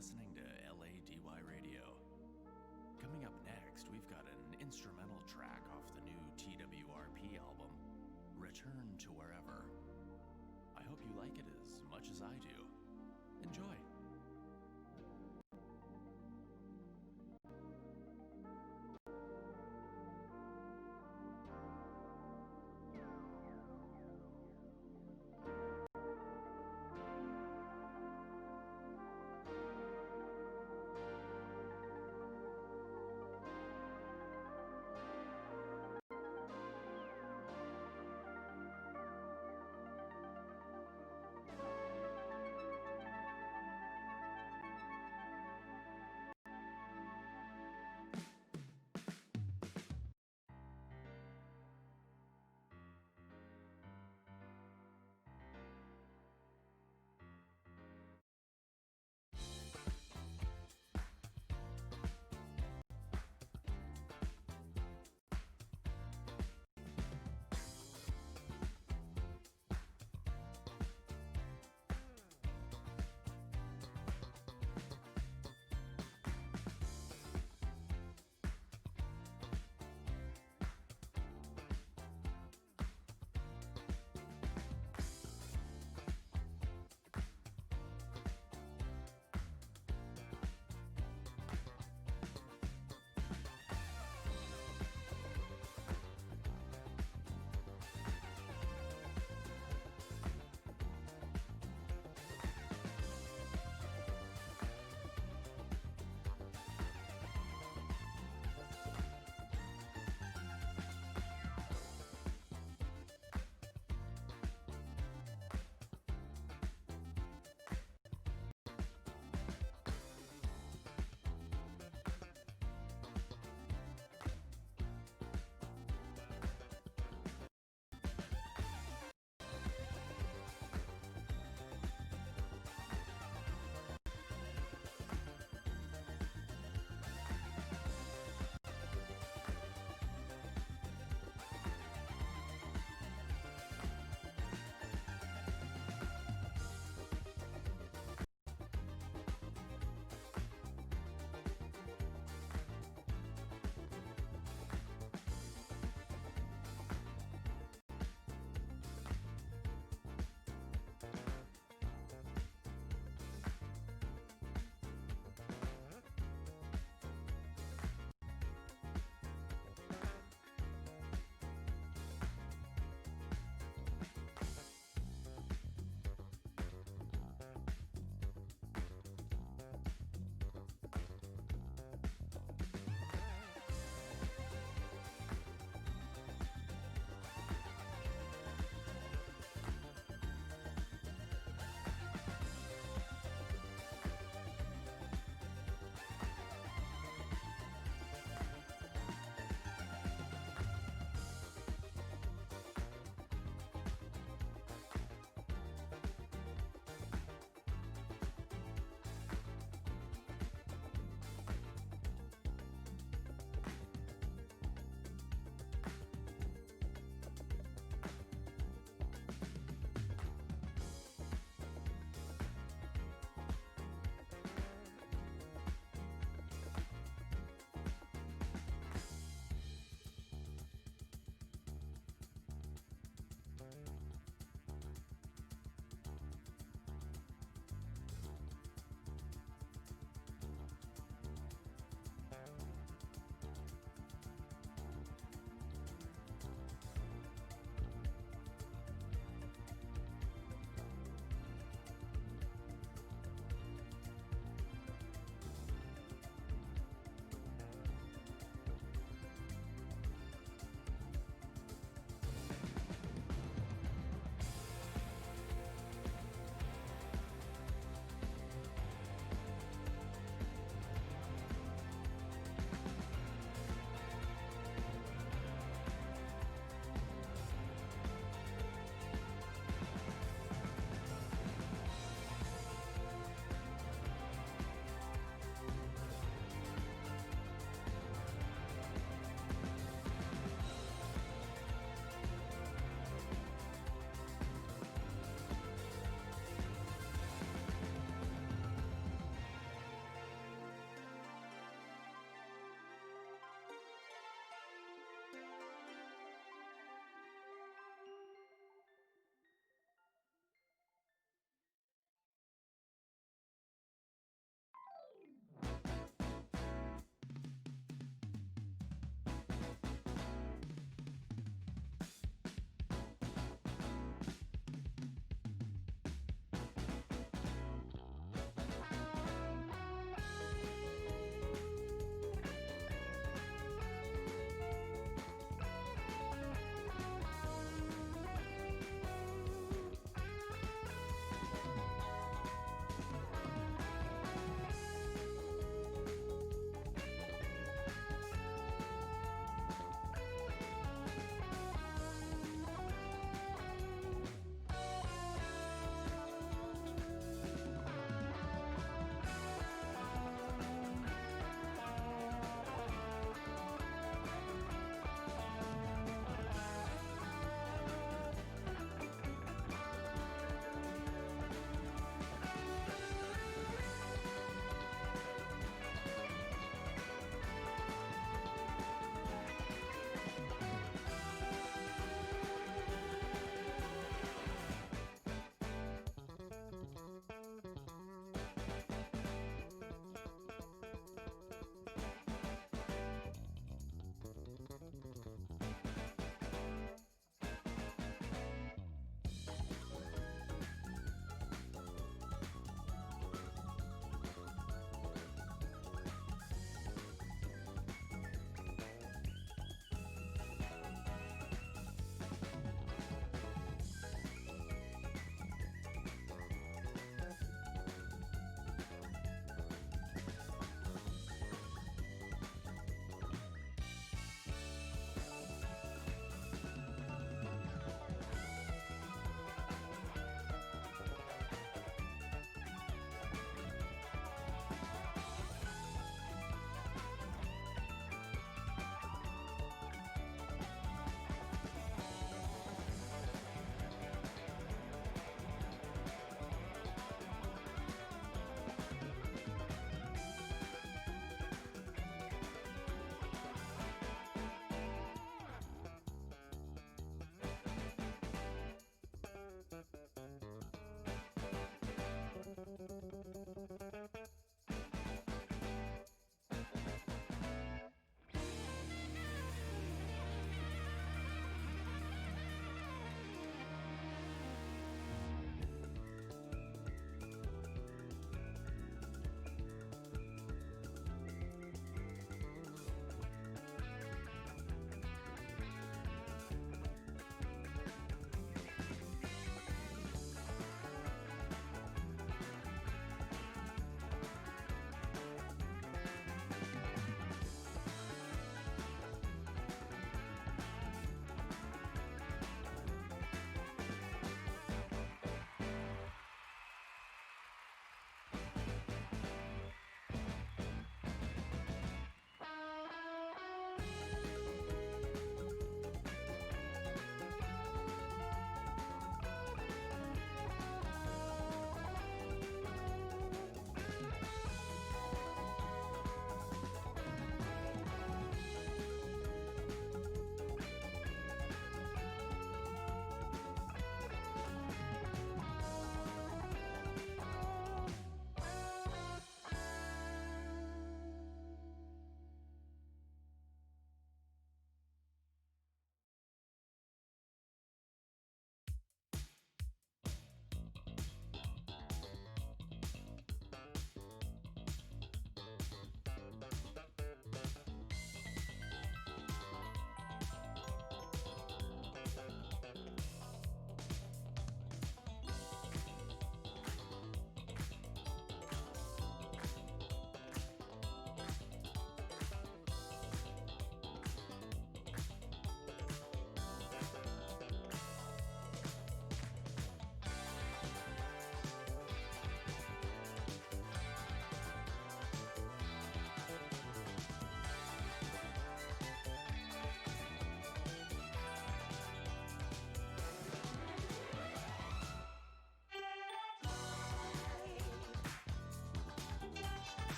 listening to LADY Radio. Coming up next, we've got an instrumental track off the new TWRP album, Return to Wherever. I hope you like it as much as I do. Enjoy!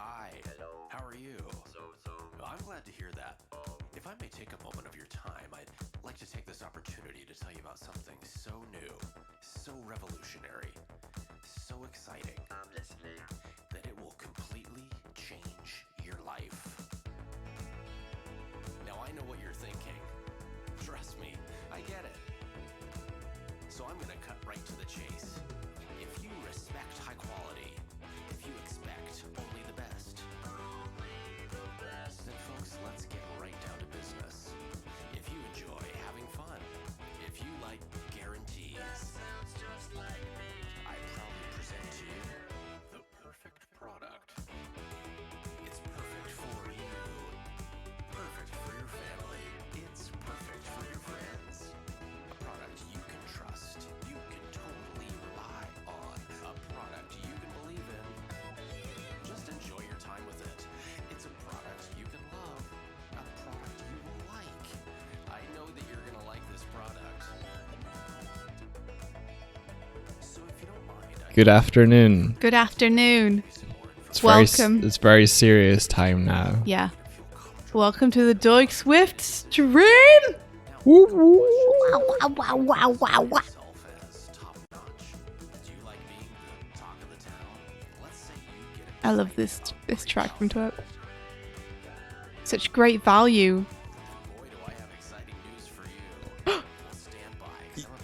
Hi. How are you? I'm glad to hear that. If I may take a moment of your time, I'd like to take this opportunity to tell you about something so new, so revolutionary, so exciting, that it will completely change your life. Now I know what you're thinking. Trust me, I get it. So I'm gonna cut right to the chase. If you respect high quality, if you expect only the best, then folks, let's get right down to business. If you enjoy having fun, if you like guarantees, I proudly present to you the perfect product. It's perfect for you, perfect for your family, it's perfect for your friends. A product you can trust, you can totally rely on, a product you can believe in. Just enjoy your time with it. It's a product you can love, a product you will like. I know that you're gonna like this product. So if you don't mind, Good afternoon. Good afternoon. It's Welcome. It's very serious time now. Yeah. Welcome to the Doig Swift stream. Woo, woo. Wow, wow, wow, wow, wow. yourself as top notch. Do you like being the talk of the town? Let's say you get a I love this track from Twerp. Such great value. boy, do I have exciting news for you. We'll stand by.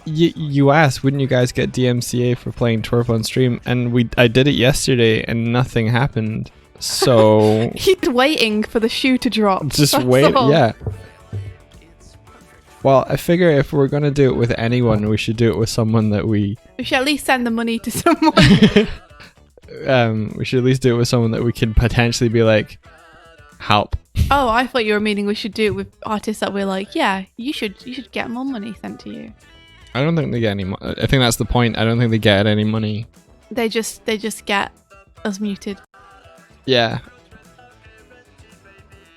You asked, wouldn't you guys get DMCA for playing Twerp on stream? And I did it yesterday and nothing happened. So He's waiting for the shoe to drop. just That's wait. all. Yeah. Well, I figure if we're going to do it with anyone, we should do it with someone that we We should at least send the money to someone. we should at least do it with someone that we can potentially be like, help. Oh, I thought you were meaning we should do it with artists that we're like, yeah, you should get more money sent to you. I don't think they get any money. I think that's the point. I don't think they get any money. They just get us muted. Yeah.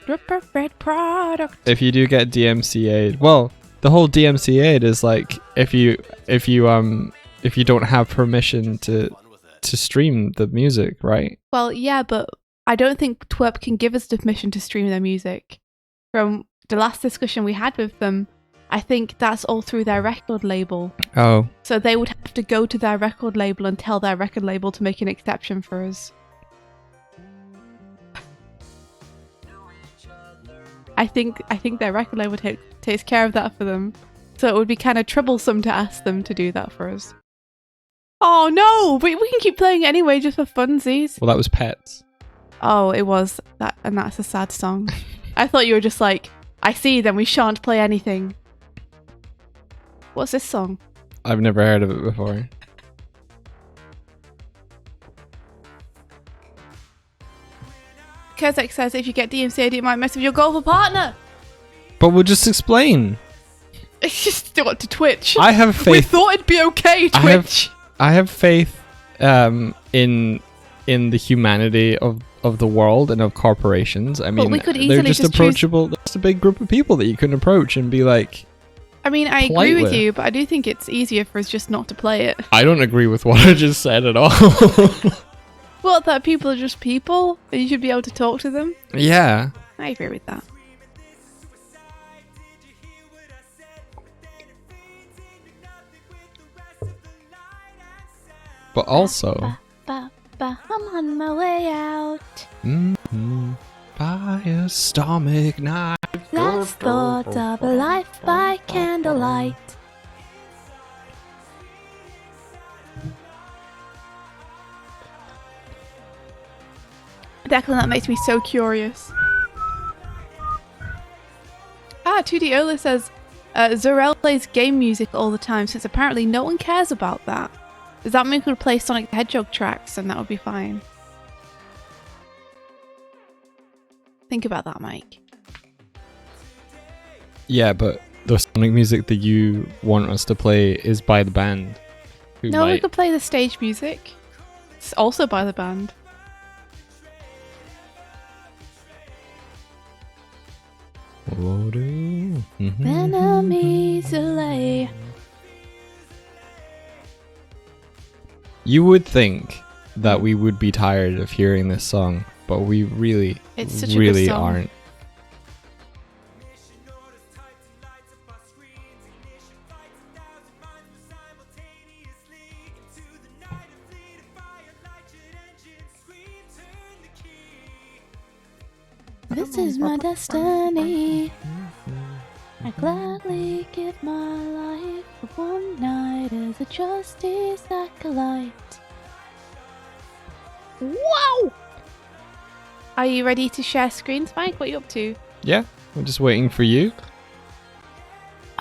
The perfect product. If you do get DMCA'd, well, the whole DMCA'd is like if you don't have permission to stream the music, right? Well, yeah, but I don't think Twerp can give us permission to stream their music. From the last discussion we had with them, I think that's all through their record label. Oh, So they would have to go to their record label and tell their record label to make an exception for us. I think their record label takes care of that for them. So it would be kind of troublesome to ask them to do that for us. Oh no, but we can keep playing it anyway just for funsies. well, that was Pets. Oh, it was that, and that's a sad song. I thought you were just like, I see, then we shan't play anything. What's this song? I've never heard of it before. Kezek says if you get DMCA'd, it might mess with your golfer partner. But we'll just explain. It's just what to Twitch. I have faith. We thought it'd be okay, Twitch. I have faith in the humanity of the world and of corporations. I mean, we could they're easily just just approachable. There's a big group of people that you can approach and be like, I mean, I agree polite with with. you, but I do think it's easier for us just not to play it. I don't agree with what I just said at all. Well, that people are just people, and you should be able to talk to them. Yeah. I agree with that. But also, I'm on my way out. by a stomach knife. Last thoughts of a life by candlelight. Declan, that makes me so curious. 2D Ola says, Zorel plays game music all the time, since apparently no one cares about that. Does that mean we could play Sonic the Hedgehog tracks and that would be fine? Think about that, Mike. Yeah, but the Sonic music that you want us to play is by the band. who No, we might- could play the stage music. It's also by the band. Enemies delay. You would think that we would be tired of hearing this song, but we really, It's such a good really song. aren't. This is my destiny. I gladly give my life for one night as a justice acolyte. Wow! Are you ready to share screens, Mike? What are you up to? Yeah, I'm just waiting for you.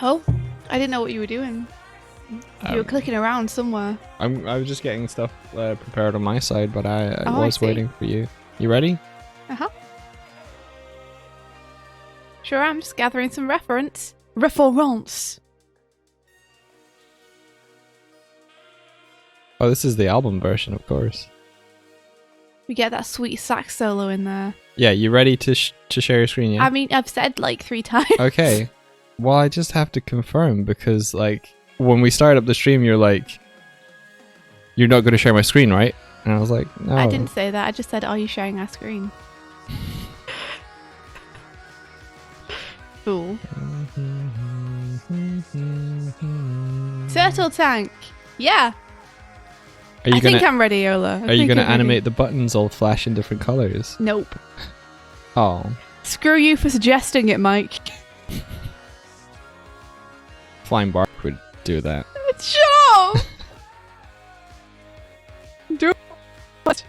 Oh, I didn't know what you were doing. You were clicking around somewhere. I was just getting stuff prepared on my side, but I Oh, I was see. waiting for you. You ready? Uh-huh. Sure, I'm just gathering some reference. Oh, this is the album version, of course. We get that sweet sax solo in there. Yeah, you ready to share your screen? Yeah. I mean, I've said like 3 times. Okay. Well, I just have to confirm because, like, when we started up the stream, you're like, "You're not going to share my screen, right?" And I was like, "No." I didn't say that. I just said, "Are you sharing our screen?" Fool. Turtle tank. Yeah. Are you I think gonna I'm ready, Ola. Are you gonna animate the buttons all flash in different colors? Nope. Oh, Screw you for suggesting it, Mike. Flying Bark would do that. Shut up! Do what?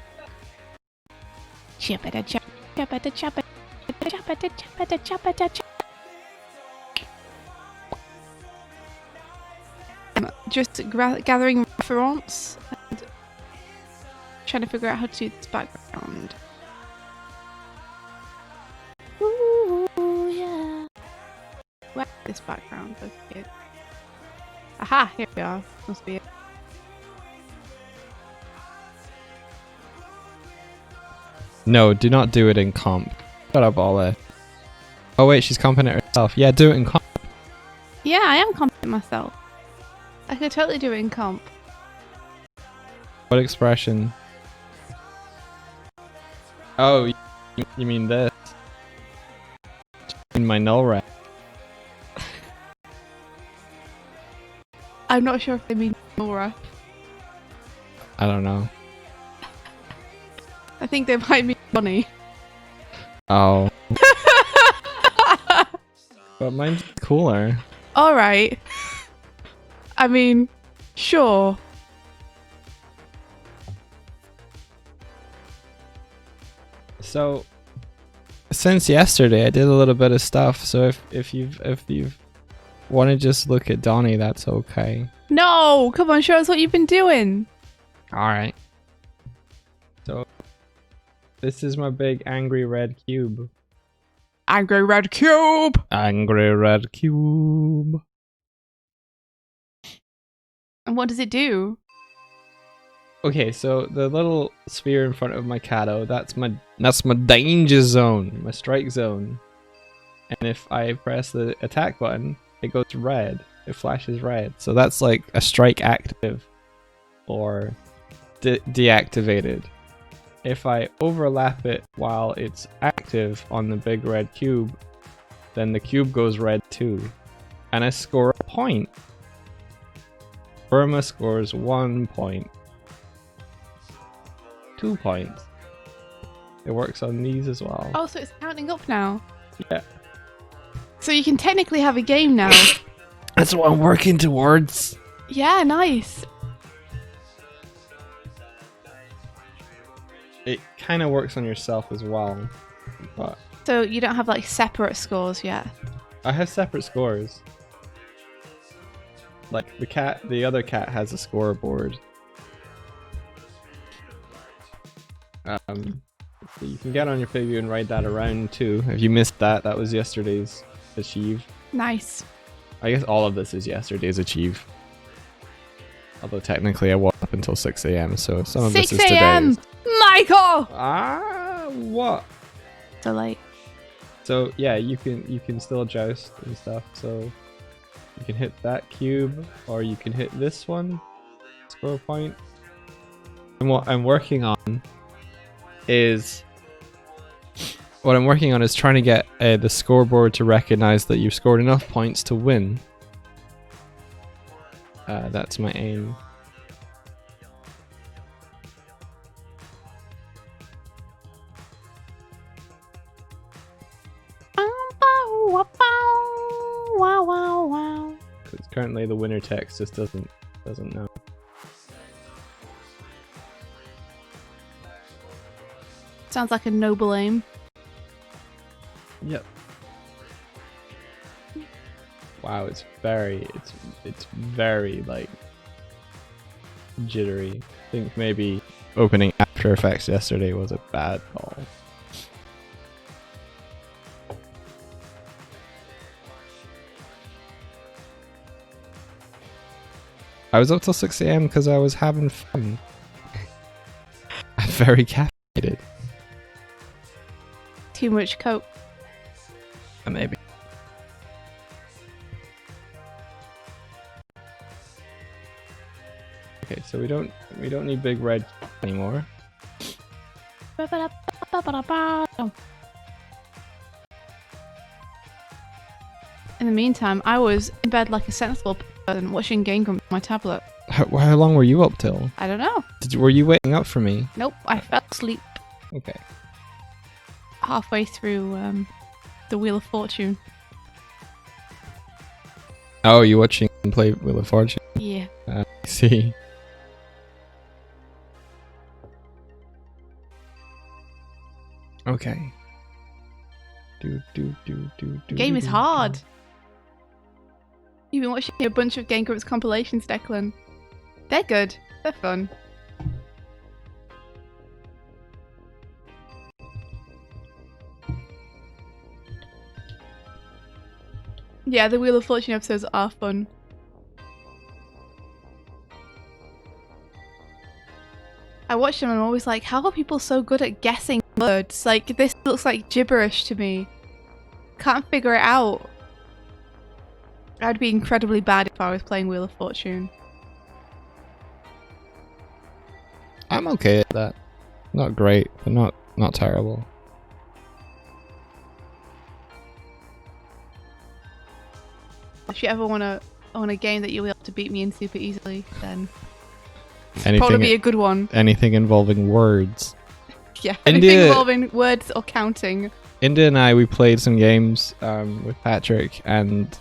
Just gathering reference and trying to figure out how to do this background. Ooh, yeah. Where's this background? Okay. Aha, here we are. Must be it. No, do not do it in comp. Shut up, Ola. Oh wait, she's comping it herself. Yeah, do it in comp. Yeah, I am comping myself. I could totally do it in comp. What expression? Oh, you mean this? In my null rack. I'm not sure if they mean Nora. I don't know. I think they might mean Bonnie. Oh. But mine's cooler. Alright. I mean, sure. So, since yesterday, I did a little bit of stuff. So if you've want to just look at Donnie, that's okay. No! Come on, show us what you've been doing. All right. So, this is my big angry red cube. Angry Red Cube! Angry red cube. And what does it do? Okay, so the little sphere in front of my Kato, that's my danger zone, my strike zone. And if I press the attack button, it goes red. It flashes red. So that's like a strike active or deactivated. If I overlap it while it's active on the big red cube, then the cube goes red too. And I score a point. Burma scores 1 point. 2 points. It works on these as well. Oh, so it's counting up now. Yeah. So you can technically have a game now. That's what I'm working towards. Yeah, nice. It kind of works on yourself as well. But So you don't have like separate scores yet. I have separate scores. Like the other cat has a scoreboard. So you can get on your preview and ride that around too. If you missed that, that was yesterday's achieve. Nice. I guess all of this is yesterday's achieve. Although technically I woke up until 6 a.m. so some of this 6 is a.m. today's. Michael! What? So like, So yeah, you can still joust and stuff. So you can hit that cube, or you can hit this one. Score a point. And what I'm working on is what I'm working on is trying to get the scoreboard to recognize that you've scored enough points to win. That's my aim. Because currently the winner text just doesn't know. Sounds like a noble aim. Yep. Wow, it's very like jittery. I think maybe opening After Effects yesterday was a bad call. I was up till 6 AM because I was having fun. I'm very caffeinated. Too much coke. Maybe. Okay, so we don't need big red anymore. In the meantime, I was in bed like a sensible person watching Game Grumps on my tablet. How long were you up till? I don't know. Were you waiting up for me? Nope, I fell asleep Okay. halfway through the Wheel of Fortune. Oh, you watching him play Wheel of Fortune? Yeah. I see. Okay. Game is hard. You've been watching a bunch of Game Grumps compilations, Declan. They're good. They're fun. Yeah, the Wheel of Fortune episodes are fun. I watch them and I'm always like, how are people so good at guessing words? Like, this looks like gibberish to me. Can't figure it out. I'd be incredibly bad if I was playing Wheel of Fortune. I'm okay at that. Not great, but not terrible. If you ever want a game that you'll be able to beat me in super easily, then Anything, probably be a good one. Anything involving words. Yeah, anything India, involving words or counting. India and I, we played some games with Patrick, and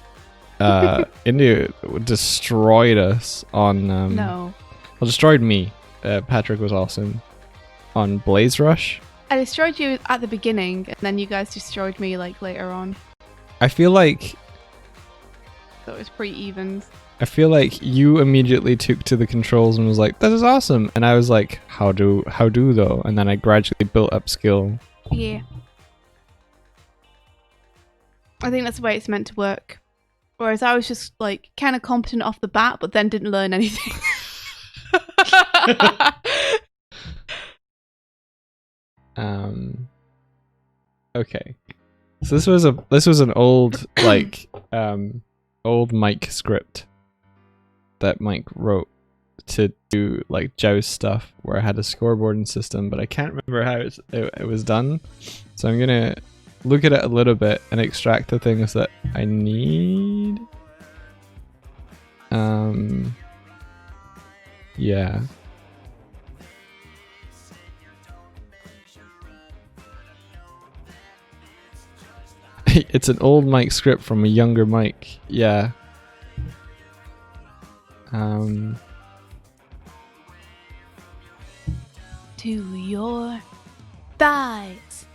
India destroyed us on... No. Well, destroyed me. Patrick was awesome. On Blaze Rush. I destroyed you at the beginning, and then you guys destroyed me like later on. I feel like So it was pretty even. I feel like you immediately took to the controls and was like, "This is awesome," and I was like, "How do though?" And then I gradually built up skill. Yeah. I think that's the way it's meant to work. Whereas I was just like kind of competent off the bat, but then didn't learn anything. Okay. So this was an old old Mike script that Mike wrote to do like Joust stuff where I had a scoreboarding system, but I can't remember how it was done. So I'm gonna look at it a little bit and extract the things that I need. Yeah. It's an old Mike script from a younger Mike. Yeah. To your thighs.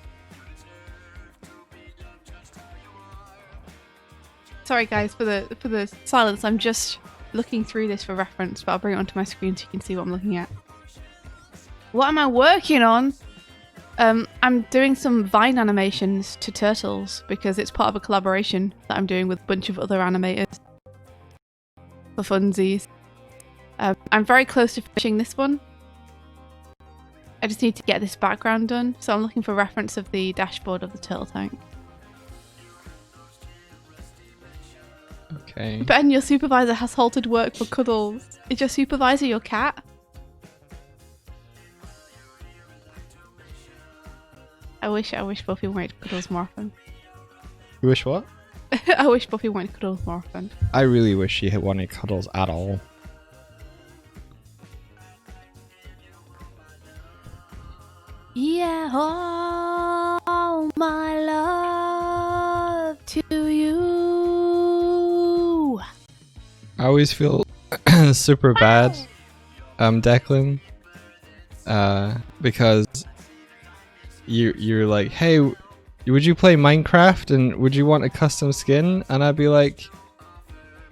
Sorry guys for the silence. I'm just looking through this for reference, but I'll bring it onto my screen so you can see what I'm looking at. What am I working on? I'm doing some Vine animations to Turtles because it's part of a collaboration that I'm doing with a bunch of other animators for funsies. I'm very close to finishing this one. I just need to get this background done, so I'm looking for reference of the dashboard of the turtle tank. Okay. Ben, your supervisor has halted work for cuddles. Is your supervisor your cat? I wish Buffy wanted cuddles more often. You wish what? I wish Buffy wanted cuddles more often. I really wish she had wanted cuddles at all. Yeah, all my love to you. I always feel super bad, Declan, because you're like, hey, would you play Minecraft and would you want a custom skin? And I'd be like,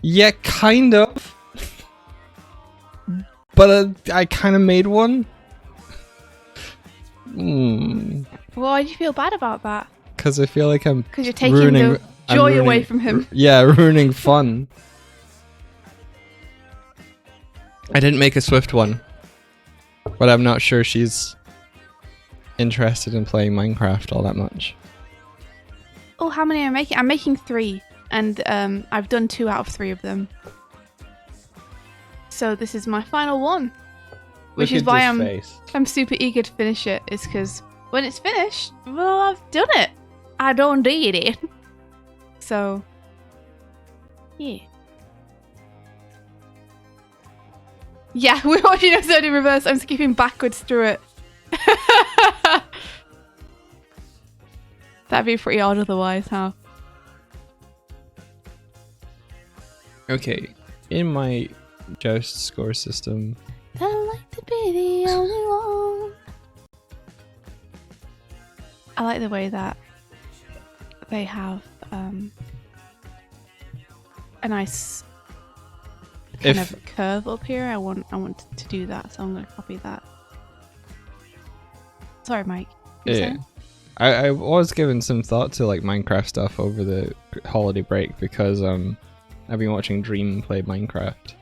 yeah, kind of, but I kind of made one. Why do you feel bad about that? Because I feel like I'm Because you're taking the joy away from him. Yeah, ruining fun. I didn't make a Swift one, but I'm not sure she's interested in playing Minecraft all that much. Oh, how many am I making? I'm making 3, and I've done 2 out of 3 of them. So this is my final one, which is why I'm super eager to finish it. Is because when it's finished, well, I've done it. I don't need it. So, yeah. Yeah, we're watching episode in reverse. I'm skipping backwards through it. That'd be pretty odd otherwise, huh? Okay, in my Joust score system, I like to be the only one. I like the way that they have a nice kind of curve up here. I want to do that, so I'm going to copy that. Sorry, Mike. Yeah, I was giving some thought to like Minecraft stuff over the holiday break because I've been watching Dream play Minecraft.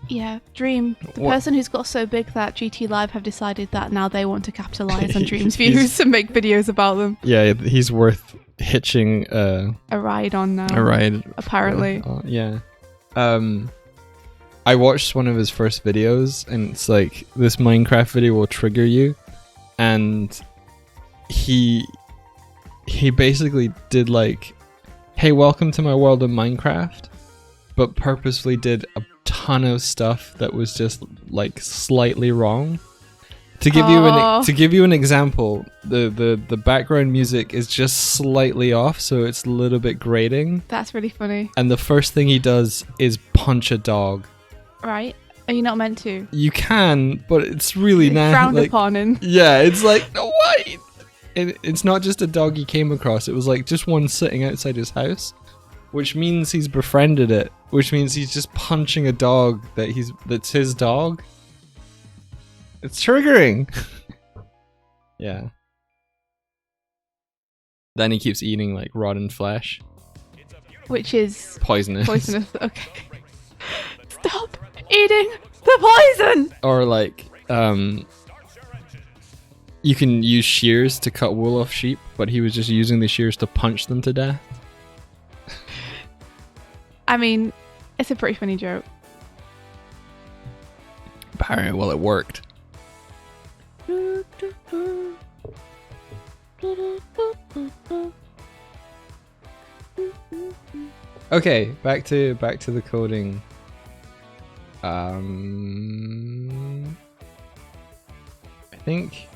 Yeah, Dream, the person who's got so big that GT Live have decided that now they want to capitalize on Dream's views and make videos about them. Yeah, he's worth hitching a ride on now. A ride, apparently. Yeah. I watched one of his first videos, and it's like this Minecraft video will trigger you, and he basically did like, hey, welcome to my world of Minecraft, but purposefully did a ton of stuff that was just like slightly wrong. To give you an example, the background music is just slightly off, so it's a little bit grating. That's really funny. And the first thing he does is punch a dog. Right? Are you not meant to? You can, but it's really nasty. Frowned upon him. Yeah, it's like, no, why? It's not just a dog he came across. It was like just one sitting outside his house, which means he's befriended it, which means he's just punching a dog that's his dog. It's triggering. Yeah. Then he keeps eating like rotten flesh, which is poisonous. Poisonous. Okay. Stop eating the poison. Or like, you can use shears to cut wool off sheep, but he was just using the shears to punch them to death. I mean, it's a pretty funny joke. Apparently, well, it worked. Okay, back to the coding. I think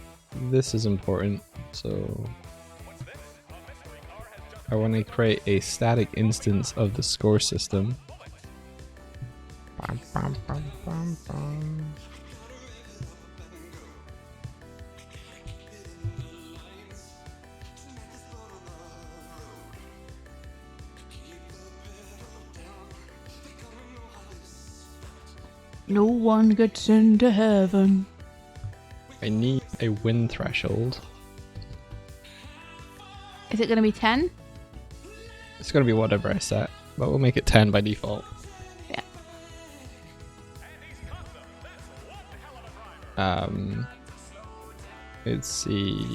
this is important, so I want to create a static instance of the score system. No one gets into heaven. I need a win threshold. Is it going to be 10? It's going to be whatever I set, but we'll make it 10 by default. Yeah. Let's see.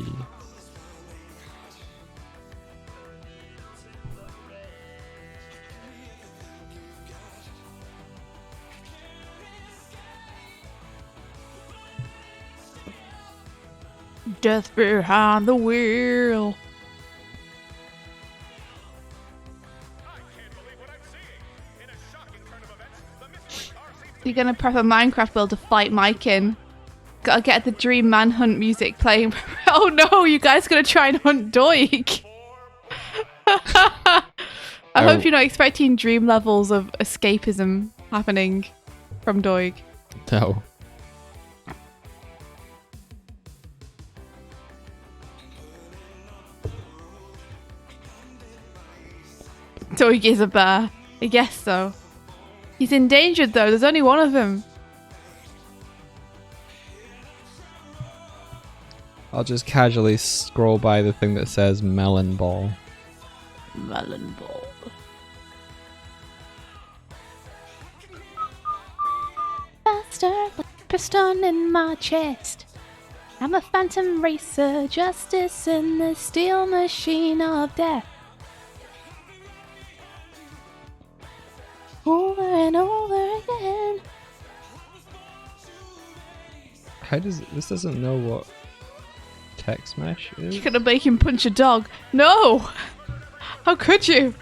Death behind the wheel. You're gonna prep a Minecraft build to fight Mike in. Gotta get the Dream Manhunt music playing. Oh no, you guys gonna try and hunt Doig. I hope you're not expecting dream levels of escapism happening from Doig. No. Doig is a bear. I guess so. He's endangered though, there's only one of him. I'll just casually scroll by the thing that says melon ball. Melon ball. Faster, like a piston in my chest. I'm a phantom racer, justice in the steel machine of death. Over and over again. How does this doesn't know what text mesh is? You're gonna make him punch a dog. No! How could you?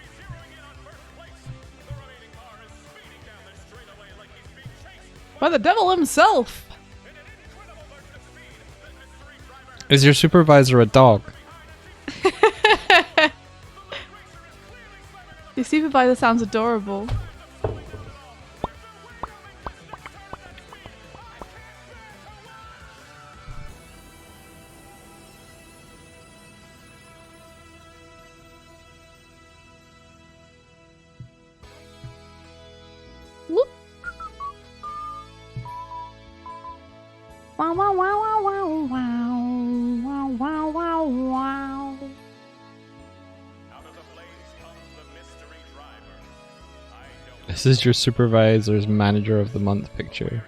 By the devil himself! Is your supervisor a dog? Your supervisor sounds adorable. Whoop. Wow, wow, wow, wow, wow, wow, wow, wow, wow. This is your supervisor's manager of the month picture.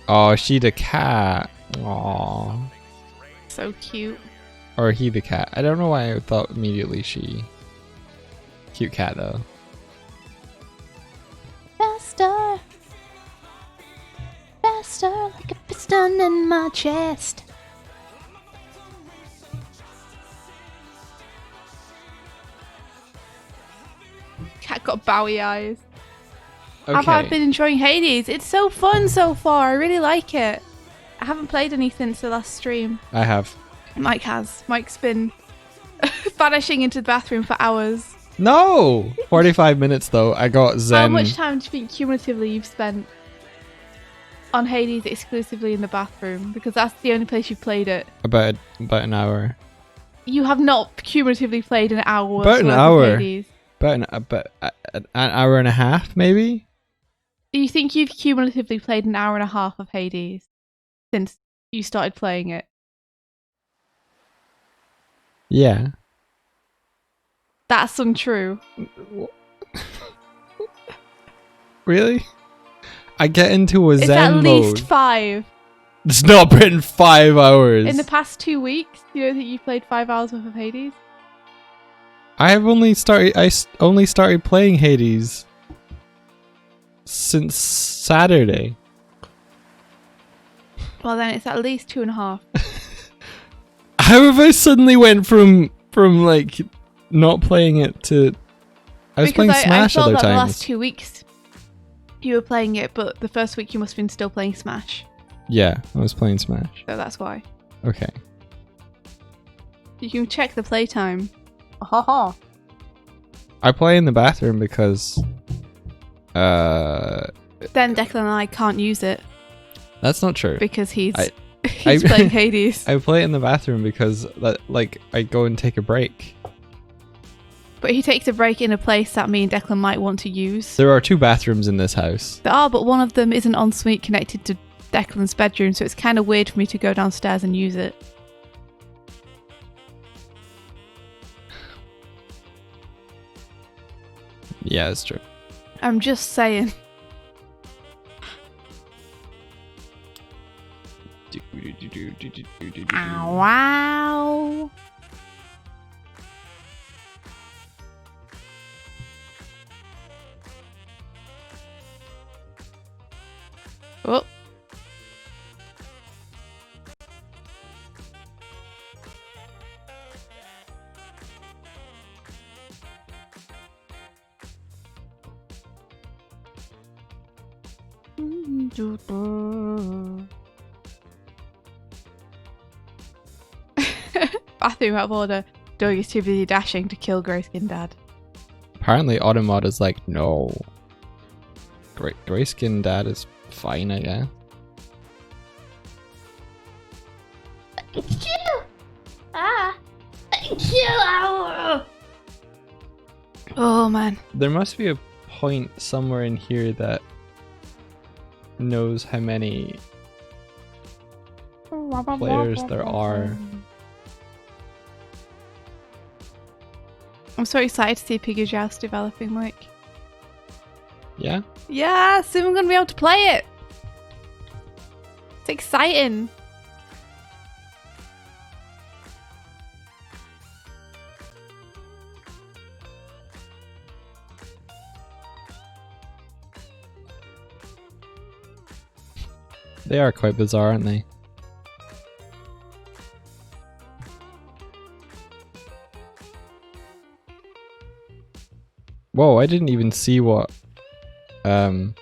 Oh, she the cat. Aww. So cute. Or he the cat. I don't know why I thought immediately she. Cute cat though. Faster. Faster like a piston in my chest. Cat got bowie eyes. Okay. Have I been enjoying Hades? It's so fun so far. I really like it. I haven't played any since the last stream. I have. Mike has. Mike's been vanishing into the bathroom for hours. No! 45 minutes though. I got Zen. How much time do you think cumulatively you've spent on Hades exclusively in the bathroom? Because that's the only place you've played it. About an hour. You have not cumulatively played an hour. About an worth of hour. Hades. About an hour and a half, maybe? Do you think you've cumulatively played an hour and a half of Hades since you started playing it? Yeah. That's untrue. Really? I get into a It's Zen at mode. least 5. It's not been 5 hours. In the past 2 weeks, you don't think you've played 5 hours worth of Hades? I only started playing Hades since Saturday. Well, then it's at least 2.5. How have I suddenly went from like not playing it to I was playing Smash I other thought that the times. last 2 weeks you were playing it, but the first week you must have been still playing Smash. Yeah, I was playing Smash. So that's why. Okay. You can check the playtime. Ha I play in the bathroom because Then Declan and I can't use it that's not true. because he's I- playing Hades. I play it in the bathroom because like I go and take a break. But he takes a break in a place that me and Declan might want to use. There are 2 bathrooms in this house. There are, but one of them isn't en suite connected to Declan's bedroom, so it's kind of weird for me to go downstairs and use it. Yeah, it's true. I'm just saying. Ow, wow. Oh. Bathroom out of order. Dog is too busy dashing to kill Grayskin Dad. Apparently Automod is like, no. Grayskin Dad is fine, I guess. Thank you! Thank you! Oh man. There must be a point somewhere in here that knows how many players there are. I'm so excited to see Piggy Joust developing, like. Yeah? Yeah, soon I'm gonna be able to play it! It's exciting! They are quite bizarre, aren't they? Whoa, I didn't even see what I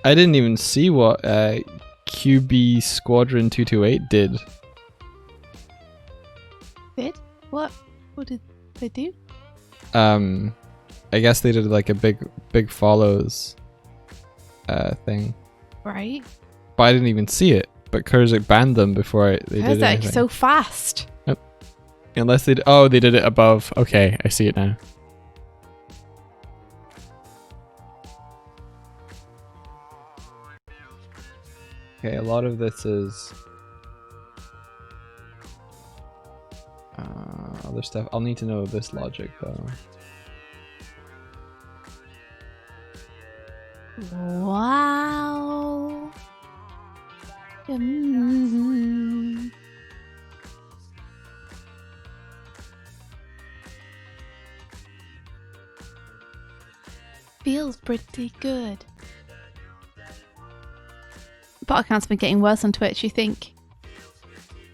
didn't even see what QB Squadron 228 did. Did? What? What did they do? I guess they did like a big follows thing. Right. But I didn't even see it. But Kurzik banned them before they How's did that anything. so fast? Unless they oh, they did it above. Okay, I see it now. Okay, a lot of this is other stuff. I'll need to know this logic though. Wow. Mm. Feels pretty good. Bot accounts have been getting worse on Twitch, you think?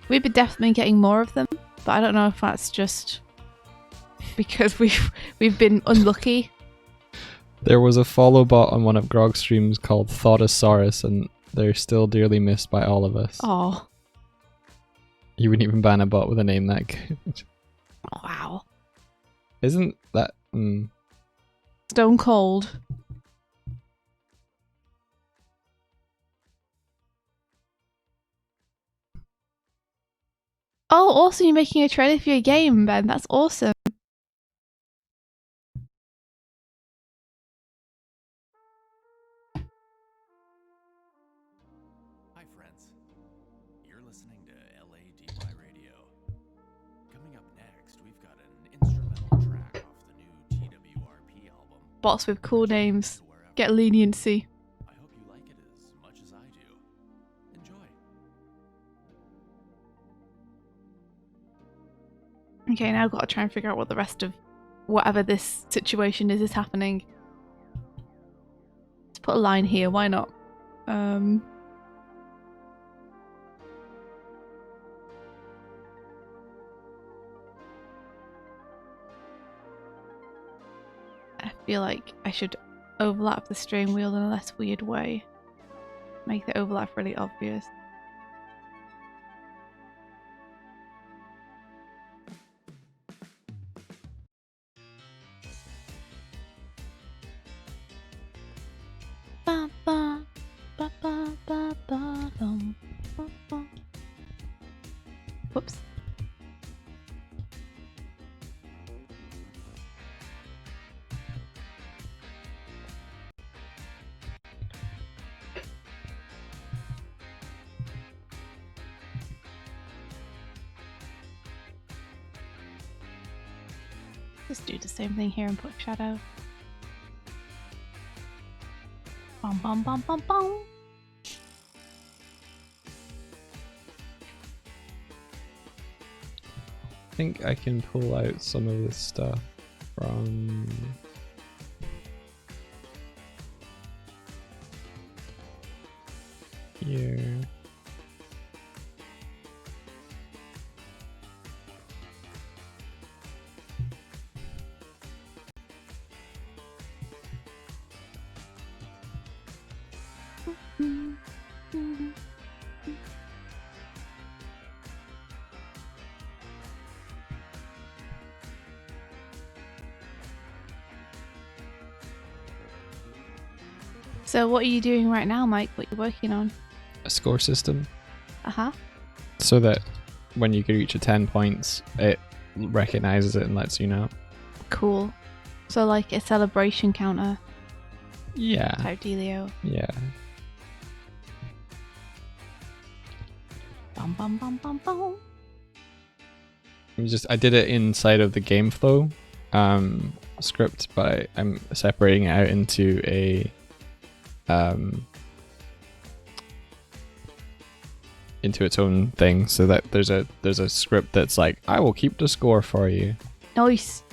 We've been definitely getting more of them, but I don't know if that's just because we've been unlucky. There was a follow bot on one of Grog's streams called Thoughtosaurus, and they're still dearly missed by all of us. Oh. You wouldn't even ban a bot with a name that good. Wow. Isn't that... Stone cold. Oh, also you're making a trailer for your game, Ben. That's awesome. Hi, friends. You're listening to LADY Radio. Coming up next, we've got an instrumental track off the new TWRP album. Bots with cool names. Get leniency. I hope you like it as much as I do. Enjoy. Okay, now I've got to try and figure out what the rest of whatever this situation is happening. Let's put a line here, why not? I feel like I should overlap the steering wheel in a less weird way. Make the overlap really obvious. Ba, ba, ba, ba, ba, ba, bum, ba, ba. Whoops. Just do the same thing here and put shadow. Bum bum bum bum bum. I think I can pull out some of this stuff from... here. So what are you doing right now, Mike? What are you working on? A score system. Uh-huh. So that when you reach a 10 points, it recognizes it and lets you know. Cool. So like a celebration counter Yeah. type dealio. Yeah. Bum bum bum bum bum. I did it inside of the game flow script, but I'm separating it out into into its own thing, so that there's a script that's like, I will keep the score for you. Nice.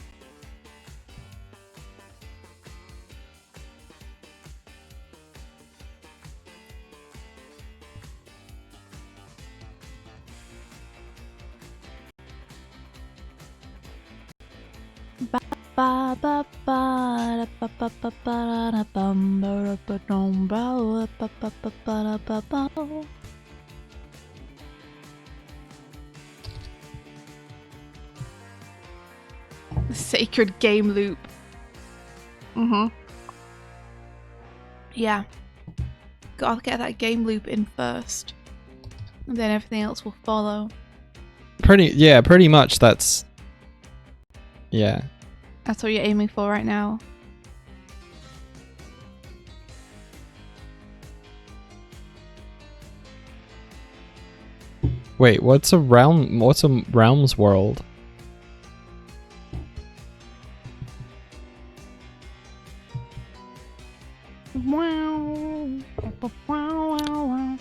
Ba ba ba ba ba ba ba da bum ba ba dum ba ba ba ba ba ba ba. The sacred game loop. Yeah. Gotta get that game loop in first. And then everything else will follow. Pretty much that's... Yeah. That's what you're aiming for right now. Wait, what's a realms world? Wow. Wow, wow, wow.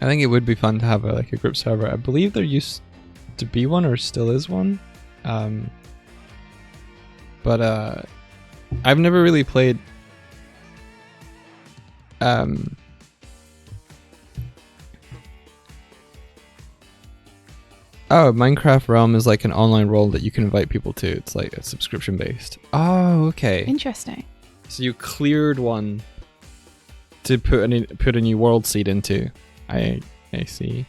I think it would be fun to have a group server. I believe there used to be one, or still is one. But I've never really played Oh, Minecraft Realm is like an online world that you can invite people to. It's like a subscription based. Oh, okay. Interesting. So you cleared one to put a new world seed into. I see.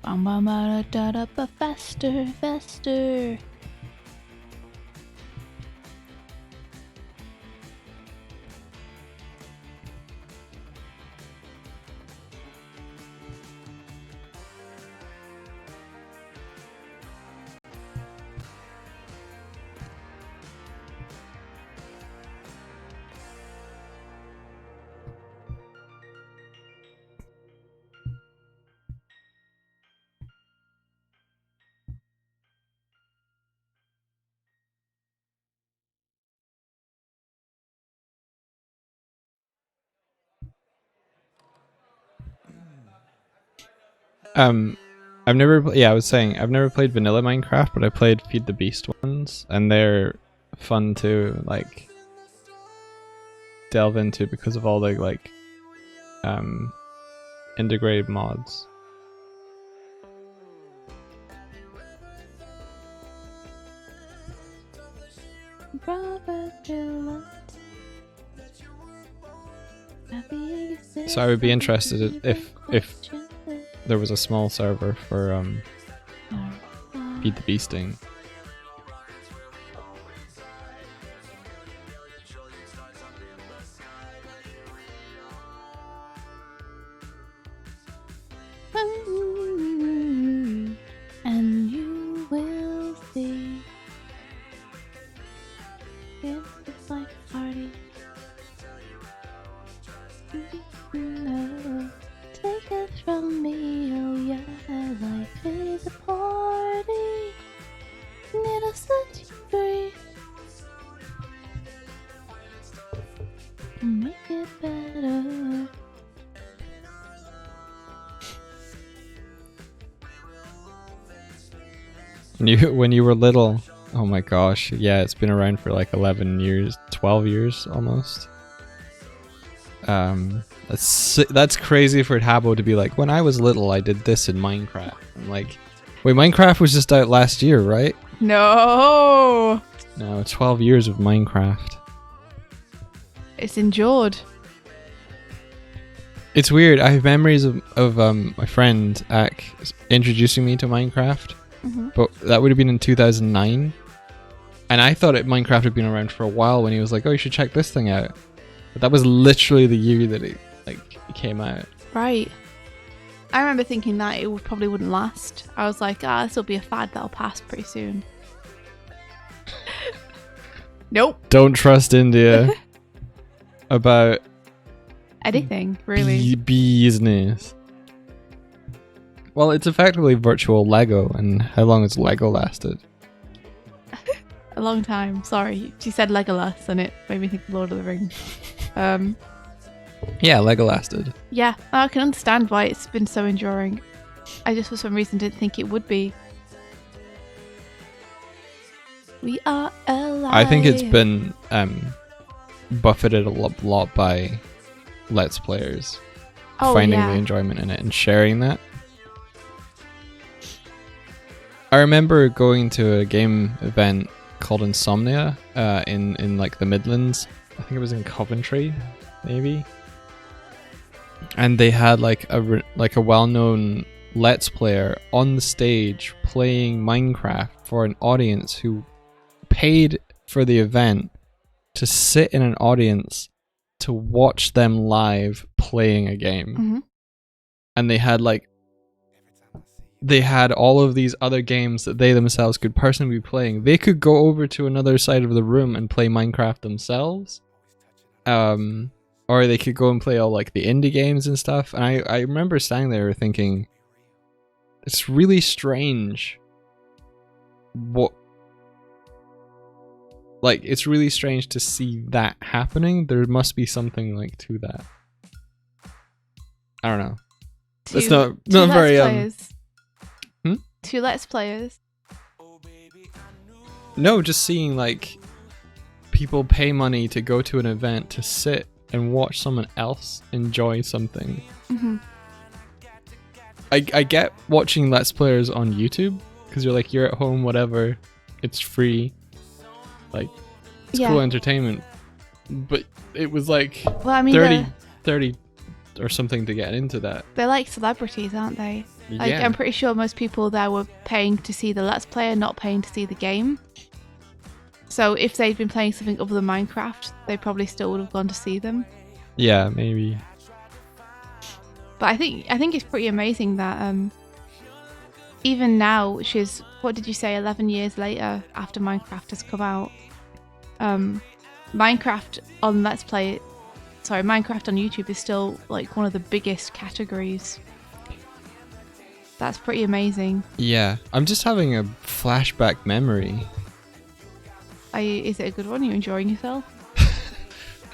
Bum bum ba da da ba faster, faster. I've never. Yeah, I was saying I've never played vanilla Minecraft, but I played Feed the Beast ones, and they're fun to delve into because of all the integrated mods. So I would be interested if there was a small server for Feed the Beasting. And you will see. It's like a party. No, take it from me, oh yeah, life is a party. Need a set you free. Make it better. When you were little, oh my gosh, yeah, it's been around for like 11 years, 12 years almost. That's crazy for Habbo to be like, when I was little, I did this in Minecraft. I'm like, wait, Minecraft was just out last year, right? No. No, 12 years of Minecraft. It's endured. It's weird. I have memories of my friend Ak introducing me to Minecraft, but that would have been in 2009. And I thought Minecraft had been around for a while when he was like, oh, you should check this thing out. But that was literally the year that it came out. Right. I remember thinking that it probably wouldn't last. I was like, this will be a fad that'll pass pretty soon. Nope. Don't trust India about anything, really. Business. Well, it's effectively virtual Lego, and how long has Lego lasted? A long time. Sorry, she said Legolas, and it made me think of Lord of the Rings. Yeah, Lego lasted. Yeah, I can understand why it's been so enduring. I just for some reason didn't think it would be. We are alive. I think it's been buffeted a lot by Let's Players finding the enjoyment in it and sharing that. I remember going to a game event called Insomnia in like the Midlands. I think it was in Coventry, maybe. And they had like a well-known Let's Player on the stage playing Minecraft for an audience who paid for the event to sit in an audience to watch them live playing a game. And they had all of these other games that they themselves could personally be playing. They could go over to another side of the room and play Minecraft themselves. Or they could go and play all like the indie games and stuff. And I remember standing there thinking, it's really strange. It's really strange to see that happening. There must be something like to that. I don't know. That's not very Two Let's Players. No, just seeing like people pay money to go to an event to sit and watch someone else enjoy something. I get watching Let's Players on YouTube because you're at home, whatever, it's free, like it's cool entertainment. But it was like 30 or something to get into that. They're like celebrities, aren't they? Like, Yeah. I'm pretty sure most people there were paying to see the Let's Player, not paying to see the game. So if they'd been playing something other than Minecraft, they probably still would have gone to see them. Yeah, maybe. But I think it's pretty amazing that even now, which is, what did you say, 11 years later after Minecraft has come out, Minecraft on YouTube is still like one of the biggest categories. That's pretty amazing. Yeah, I'm just having a flashback memory. Is it a good one? Are you enjoying yourself?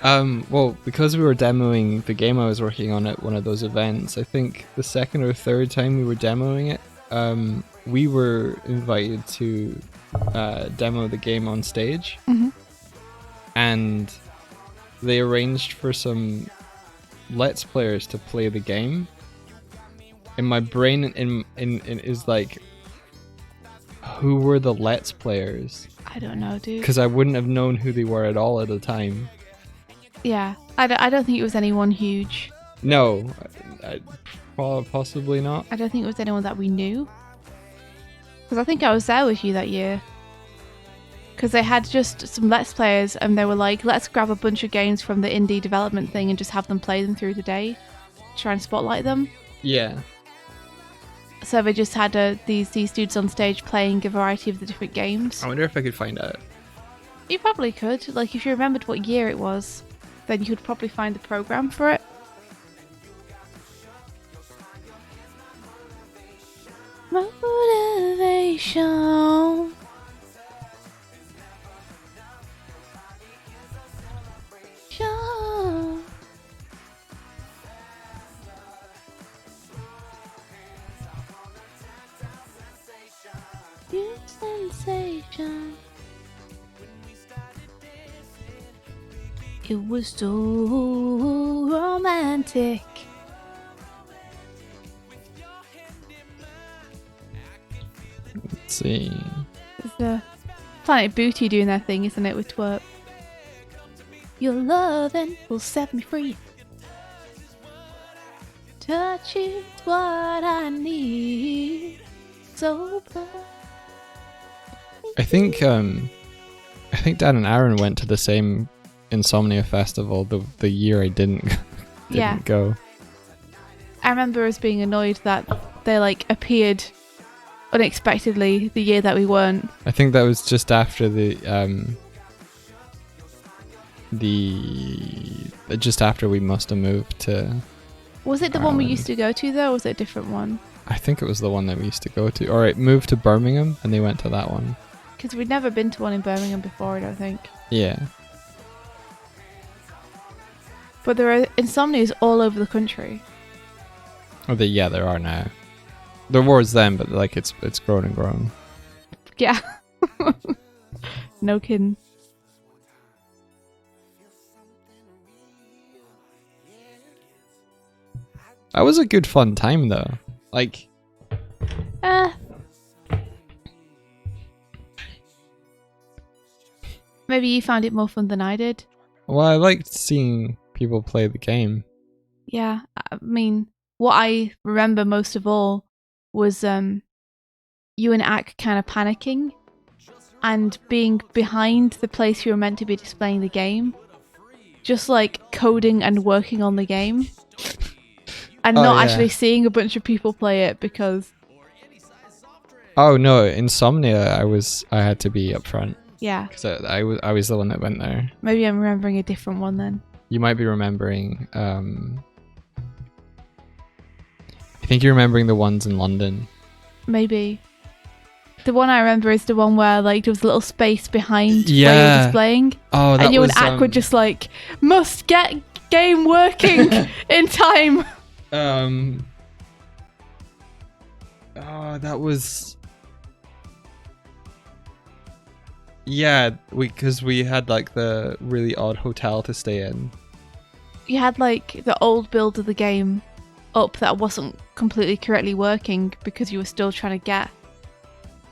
Well, because we were demoing the game I was working on at one of those events, I think the second or third time we were demoing it, we were invited to demo the game on stage. And they arranged for some Let's Players to play the game. And my brain is like, who were the Let's Players? I don't know, dude. Because I wouldn't have known who they were at all at the time. Yeah, I don't think it was anyone huge. No, possibly not. I don't think it was anyone that we knew. Because I think I was there with you that year. Because they had just some Let's Players and they were like, let's grab a bunch of games from the indie development thing and just have them play them through the day. Try and spotlight them. Yeah. So they just had these dudes on stage playing a variety of the different games. I wonder if I could find out. You probably could. Like, if you remembered what year it was, then you could probably find the program for it. Motivation. Sure. New sensation. It was so romantic. Let's see. It's the Planet Booty doing their thing, isn't it, with twerp? Your loving will set me free. Touch is what I need. So bad. I think Dan and Aaron went to the same Insomnia Festival the year I didn't Yeah. go. I remember us being annoyed that they like appeared unexpectedly the year that we weren't. I think that was just after just after we must have moved to. Was it the one we Ireland. used to go to though, or was it a different one? I think it was the one that we used to go to. Or it moved to Birmingham and they went to that one. Because we'd never been to one in Birmingham before, I don't think. Yeah. But there are insomnias all over the country. Yeah, there are now. There was then, but like it's grown and grown. Yeah. No kidding. That was a good fun time though. Like Maybe you found it more fun than I did. well, I liked seeing people play the game. Yeah, I mean, what I remember most of all was you and Ak kind of panicking and being behind the place you were meant to be displaying the game, just like coding and working on the game, and Oh, not yeah. actually seeing a bunch of people play it because Oh no, Insomnia! I had to be up front yeah, because I was the one that went there. maybe I'm remembering a different one then. You might be remembering. I think you're remembering the ones in London. Maybe. The one I remember is the one where like there was a little space behind where you Yeah. were displaying. Oh, that And you was. and Ak were just like, must get game working in time. Oh, that was. Yeah, because we had like the really odd hotel to stay in. You had like the old build of the game up that wasn't completely correctly working because you were still trying to get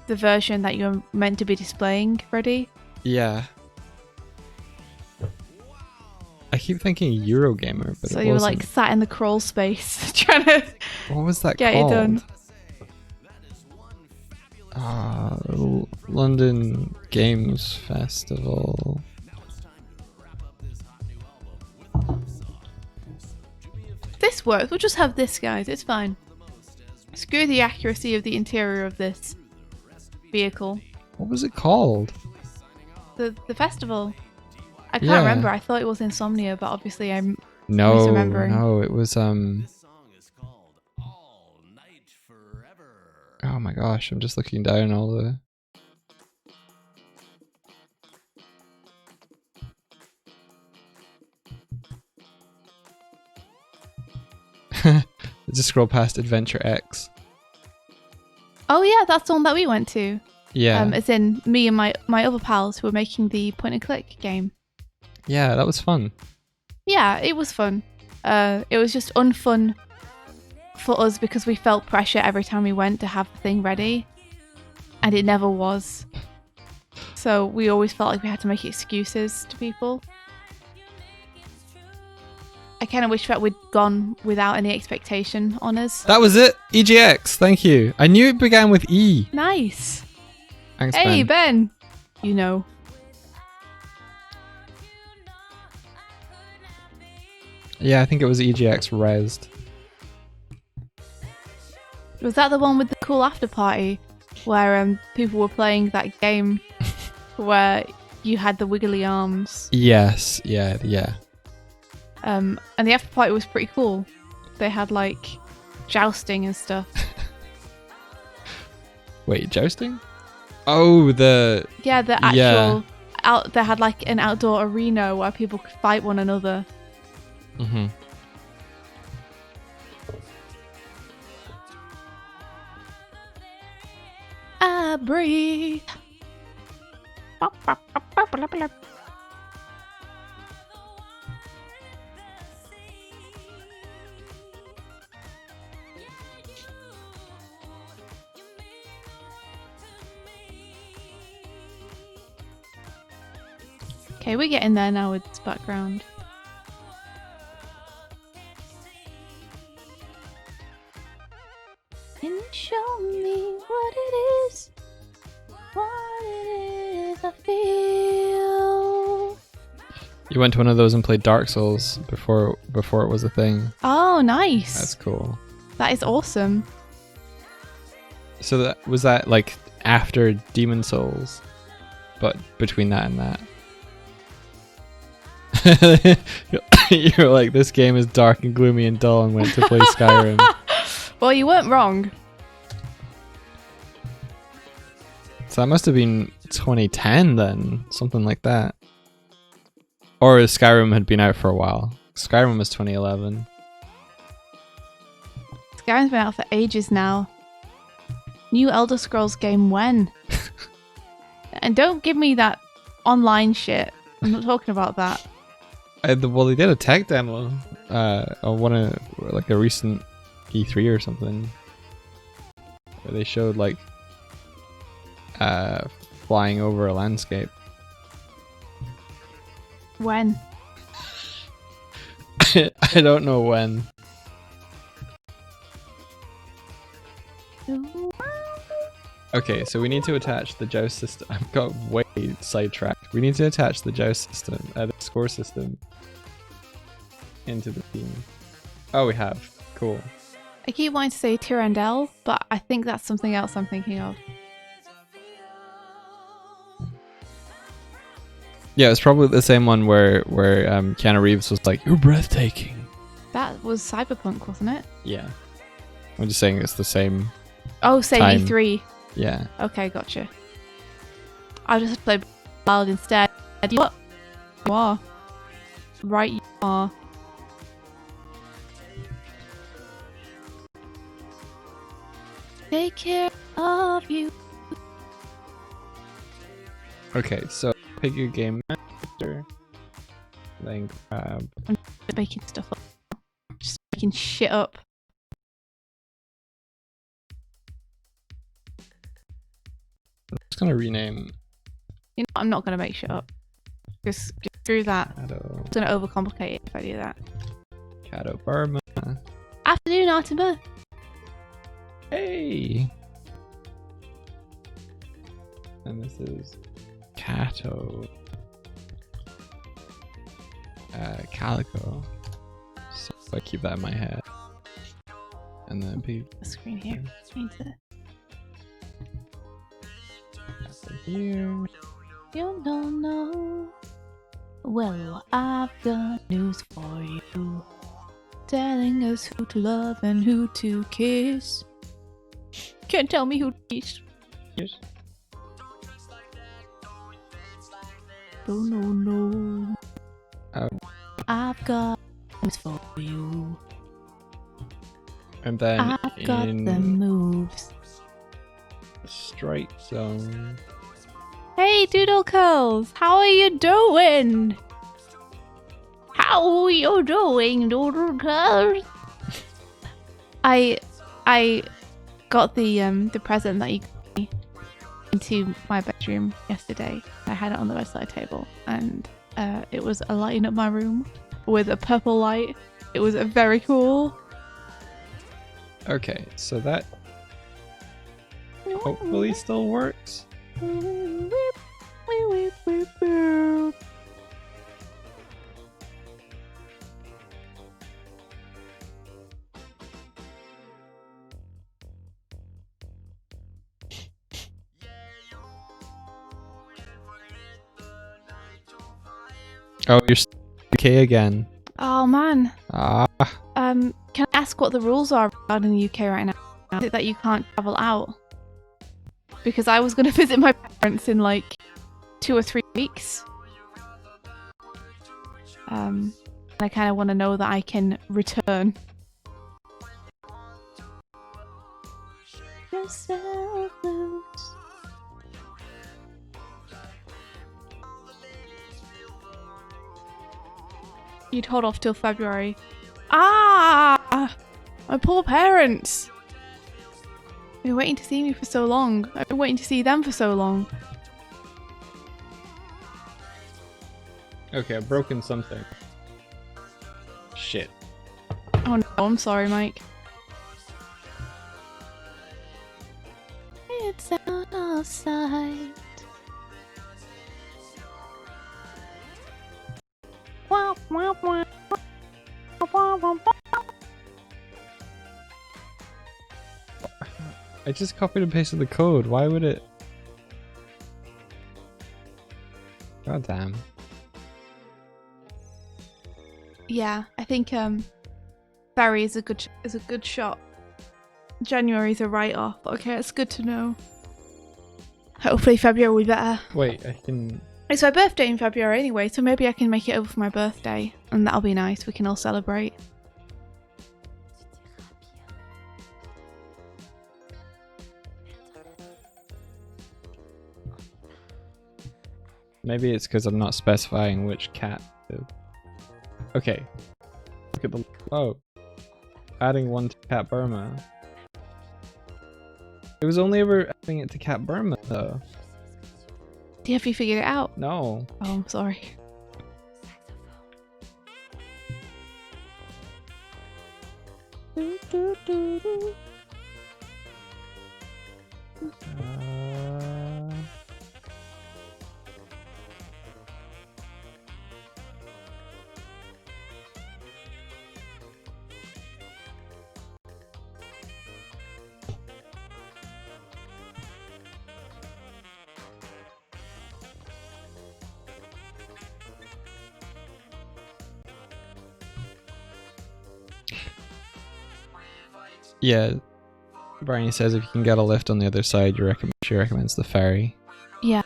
the version that you were meant to be displaying ready. Yeah. I keep thinking Eurogamer, but So it you were wasn't. like sat in the crawl space trying to What was that get called? it done. London Games Festival. This works. We'll just have this, guys. It's fine. Screw the accuracy of the interior of this vehicle. What was it called? The festival. I can't Yeah. remember. I thought it was Insomnia, but obviously I'm No, misremembering. no, it was Song is called All Night Forever. Oh my gosh, I'm just looking down all the. Just scroll past Adventure X. Oh yeah, that's the one that we went to. Yeah, As in me and my other pals who were making the point and click game. yeah, that was fun. Yeah, it was fun. It was just unfun for us because we felt pressure every time we went to have the thing ready, and it never was. So we always felt like we had to make excuses to people. I kind of wish that we'd gone without any expectation on us. That was it. EGX. Thank you. I knew it began with E. Nice. Thanks, Hey, Ben. Ben. You know. Yeah, I think it was EGX Rezzed. Was that the one with the cool after party where people were playing that game where you had the wiggly arms? Yes. Yeah. Yeah. And the after party was pretty cool. They had like jousting and stuff. Wait, jousting? Oh, the. Yeah, the Yeah. actual they had like an outdoor arena where people could fight one another. Mm-hmm. I breathe. Okay, we're getting there now with this background. Can you show me what it is? What it is I feel? You went to one of those and played Dark Souls before it was a thing. Oh, nice. That's cool. That is awesome. So that was that like after Demon Souls, but between that and that. You're like, this game is dark and gloomy and dull, and went to play Skyrim. Well, you weren't wrong. So that must have been 2010 then, something like that. Or Skyrim had been out for a while. Skyrim was 2011. Skyrim's been out for ages now. New Elder Scrolls game when? And don't give me that online shit. I'm not talking about that. Well, they did a tech demo on one of like a recent E3 or something, where they showed like flying over a landscape. When? I don't know when. Okay, so we need to attach the joust system. I've got way sidetracked. We need to attach the joust system, the score system, into the team. Oh, we have. Cool. I keep wanting to say Tyrandel, but I think that's something else I'm thinking of. Yeah, it's probably the same one where Keanu Reeves was like, "You're breathtaking." That was Cyberpunk, wasn't it? Yeah. I'm just saying it's the same. Oh, same Time. E3. Yeah. Okay, gotcha. I just played Wild instead. You what? You are. Right, you are. Take care of you. Okay, so pick your game master. Then grab. Just making stuff up. Just making shit up. I'm just gonna rename You know, I'm not gonna make shit up. Just screw that. Shadow. It's gonna overcomplicate it if I do that. Shadow Burma. Afternoon, Artima. Hey! And this is Kato. Calico. So I keep that in my head. And then be The screen here. Need to. here. You don't know. Well, I've got news for you. Telling us who to love and who to kiss. Can't tell me who to kiss. Yes. Oh no no. I've got news for you. And then I've got in the moves. Strike Zone. Hey Doodle Curls, how are you doing? How are you doing, Doodle Curls? I got the present that you got me into my bedroom yesterday. I had it on the bedside table, and it was lighting up my room with a purple light. It was very cool. Okay, so that hopefully still works. Oh, you're UK again. Oh man. Ah. Can I ask what the rules are regarding the UK right now? Is it that you can't travel out? Because I was going to visit my parents in like 2 or 3 weeks. I kind of want to know that I can return. Yourself loose. You'd hold off till February. Ah! My poor parents! They've been waiting to see me for so long. I've been waiting to see them for so long. Okay, I've broken something. Shit. Oh no, I'm sorry, Mike. It's out of sight. Wow, wow, wow. Wow, wow, wow. I just copied and pasted the code. Why would it? God damn. Yeah, I think Barry is a good shot. January's a write-off. Okay, it's good to know. Hopefully February will be better. Wait, I can. It's my birthday in February anyway, so maybe I can make it over for my birthday, and that'll be nice. We can all celebrate. Maybe it's because I'm not specifying which cat. Okay. Look at the. Oh. Adding one to Cat Burma. It was only ever adding it to Cat Burma though. Have you figured it out? No. Oh, I'm sorry. Yeah. Barney says if you can get a lift on the other side, she recommends the ferry. Yeah.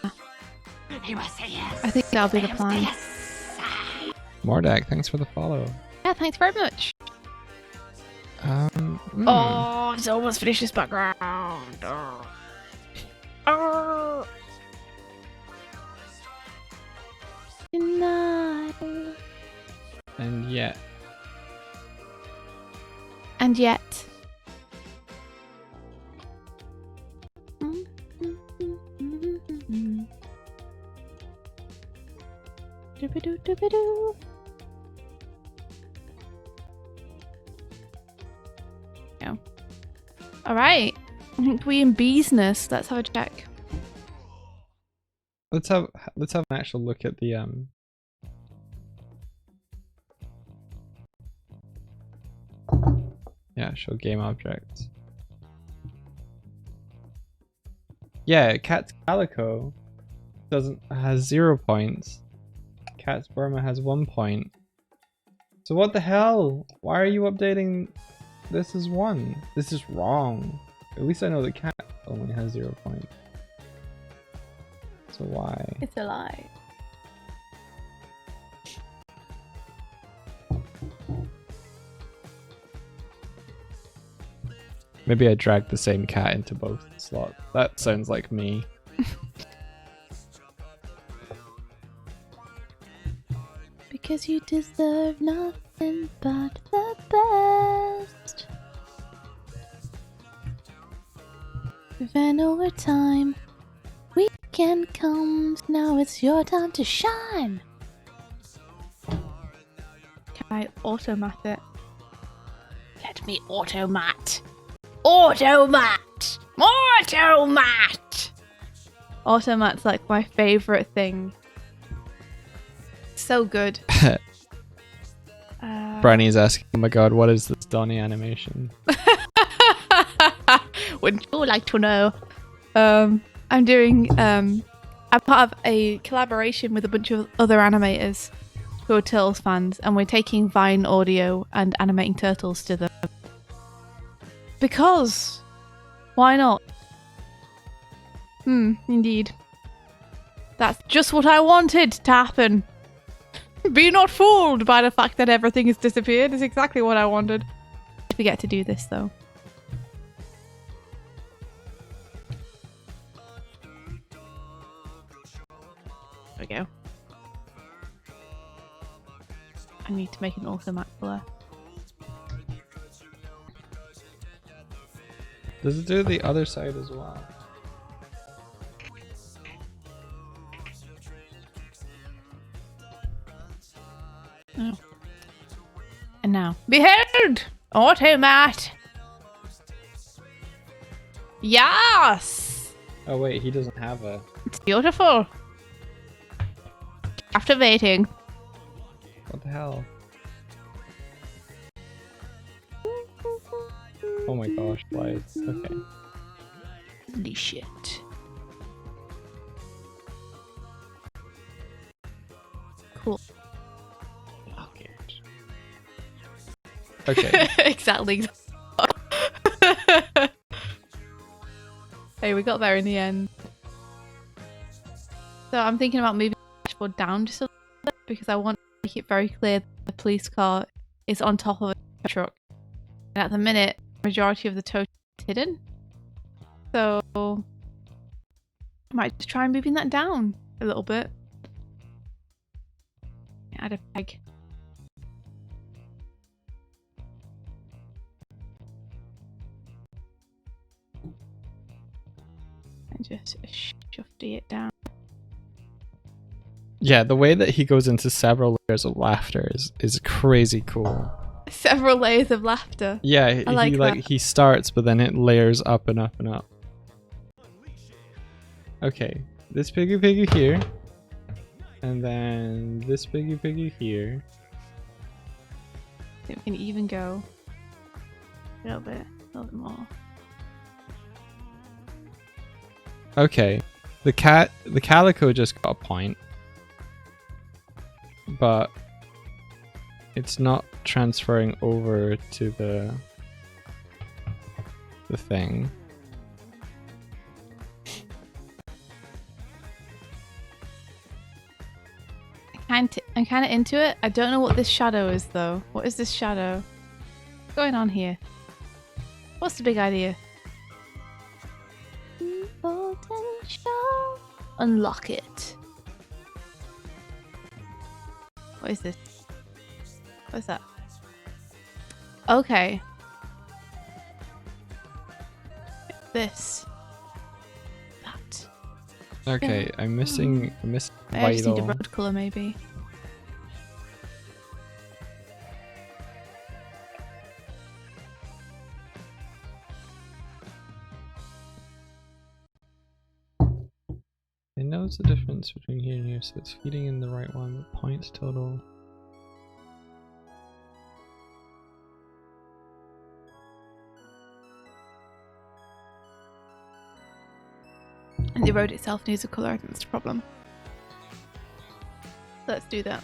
I think that'll be the plan. Mordak, thanks for the follow. Yeah, thanks very much. Oh, it's almost finished this background. Oh. Good night. And yet. And yet. Doobadoo-doobadoo. Yeah. Alright. I think we in business. Let's have a check. Let's have an actual look at the yeah, show game objects. Yeah, Cat's Calico has 0 points. Cat's Burma has 1 point. So what the hell? Why are you updating this as 1? This is wrong. At least I know the cat only has 0 points. So why? It's a lie. Maybe I dragged the same cat into both slots. That sounds like me. Because you deserve nothing but the best. Then over time, weekend comes. Now it's your time to shine. Can I automat it? Let me automat. Automat! Automat! Automat's like my favorite thing. So good. Branny's asking, oh my god, what is this Donnie animation? Would you like to know? I'm doing I'm part of a collaboration with a bunch of other animators who are Turtles fans, and we're taking Vine audio and animating Turtles to them. Because why not? Indeed. That's just what I wanted to happen. Be not fooled by the fact that everything has disappeared. It's exactly what I wanted. We get to do this though. There we go. I need to make an automat blur. Does it do the other side as well? Behold! Automat! Yes! Oh wait, he doesn't have a... It's beautiful. Captivating. What the hell? Oh my gosh, lights. Okay. Holy shit. Cool. Okay. Exactly. Hey, we got there in the end. So I'm thinking about moving the dashboard down just a little bit because I want to make it very clear that the police car is on top of a truck. And at the minute, the majority of the tow is hidden. So I might just try moving that down a little bit. Add a peg. And just shufty it down. Yeah, the way that he goes into several layers of laughter is crazy cool. Several layers of laughter. Yeah, I like that. he starts, but then it layers up and up and up. Okay, this piggy here, and then this piggy here. I think we can even go a little bit more. Okay, the calico just got a point, but it's not transferring over to the thing. I'm kind of into it. I don't know what this shadow is though. What is this shadow? What's going on here? What's the big idea? Potential. Unlock it. What is this? What is that? Okay. This. That. Okay, I'm missing I just need a vital. road colour maybe. It knows the difference between here and here, so it's feeding in the right one. But points total. And the road itself needs a colour, I think that's the problem. Let's do that.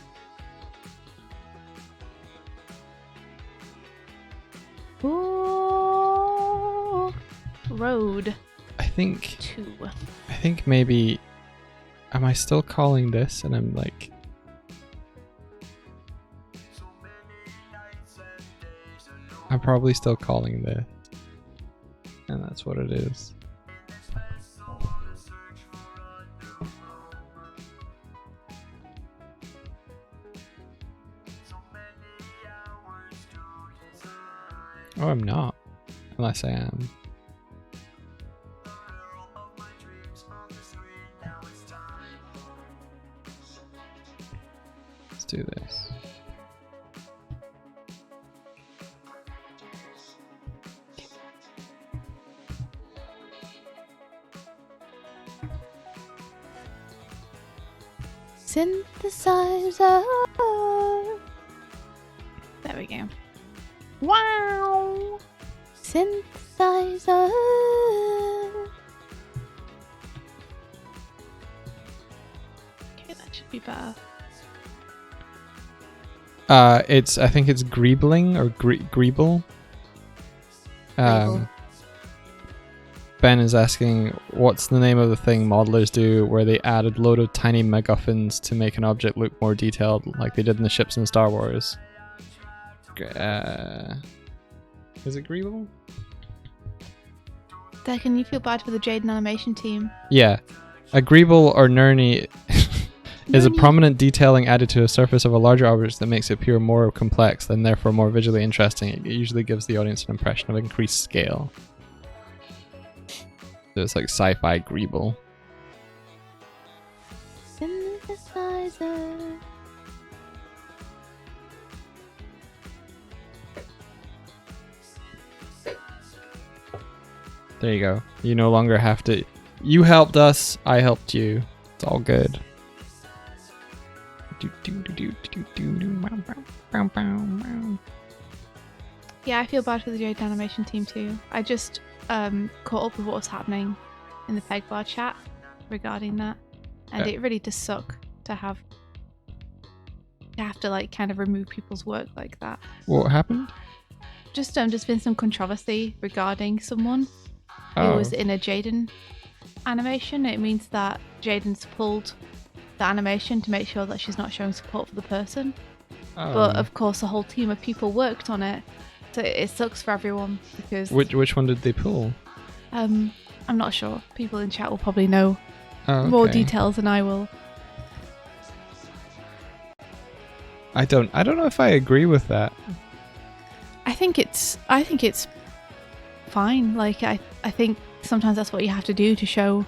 Ooh, road I think 2. maybe. Am I still calling this? And I'm like. I'm probably still calling this. And that's what it is. Oh, I'm not. Unless I am. Let's do this. Synthesizer. There we go. Wow. Synthesizer. Okay, that should be better. I think it's Greebling or Greeble. Greeble. Ben is asking, what's the name of the thing modelers do where they added load of tiny MacGuffins to make an object look more detailed, like they did in the ships in Star Wars? Is it Greeble? Can you feel bad for the Jaden animation team? Yeah. A Greeble or Nurney is a Nurney. prominent detailing added to a surface of a larger object that makes it appear more complex and therefore more visually interesting. It usually gives the audience an impression of increased scale. So it's like sci-fi Greeble. Synthesizer. There you go. You no longer have to. You helped us. I helped you. It's all good. Yeah, I feel bad for the Jade animation team too. I just caught up with what was happening in the Peg Bar chat regarding that, and it really does suck to have to like kind of remove people's work like that. What happened? Just been some controversy regarding someone who Oh. was in a Jaden animation. It means that Jaden's pulled the animation to make sure that she's not showing support for the person. Oh. But of course, a whole team of people worked on it, so it sucks for everyone because. Which one did they pull? I'm not sure. People in chat will probably know Oh, more okay. details than I will. I don't know if I agree with that. I think it's fine. Like I think sometimes that's what you have to do to show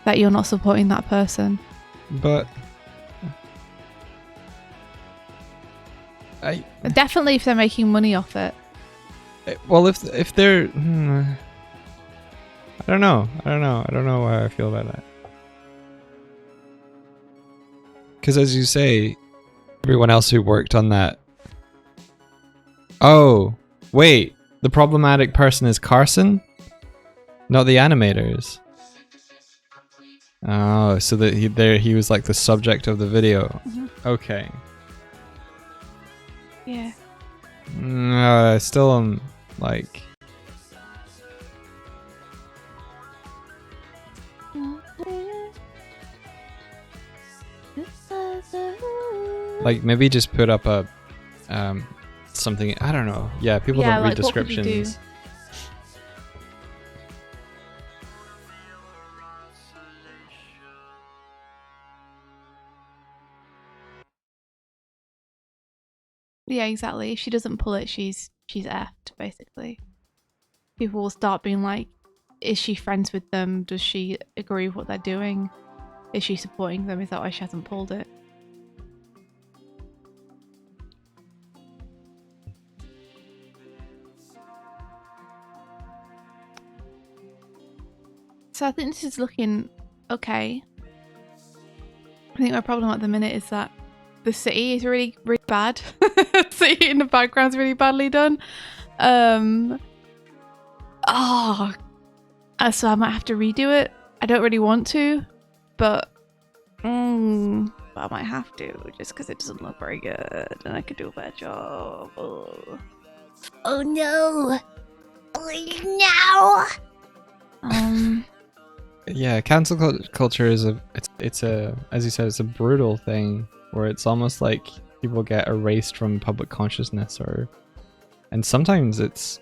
that you're not supporting that person. But Definitely if they're making money off it. well, if they're I don't know how I feel about that. Because as you say, everyone else who worked on that. Oh, wait. The problematic person is Carson? Not the animators. Oh, so that he was like the subject of the video. Mhm. Okay. Yeah. No, still like maybe just put up a something, I don't know. Yeah, people don't read like, what could you do? descriptions. Yeah, exactly. If she doesn't pull it, she's effed, basically. People will start being like, is she friends with them? Does she agree with what they're doing? Is she supporting them? Is that why she hasn't pulled it? So I think this is looking okay. I think my problem at the minute is that the city is really, really bad. The city in the background is really badly done. So I might have to redo it. I don't really want to, but I might have to just because it doesn't look very good, and I could do a better job. Oh no! Oh no! Yeah, cancel culture is it's a as you said, it's a brutal thing where it's almost like people get erased from public consciousness, and sometimes it's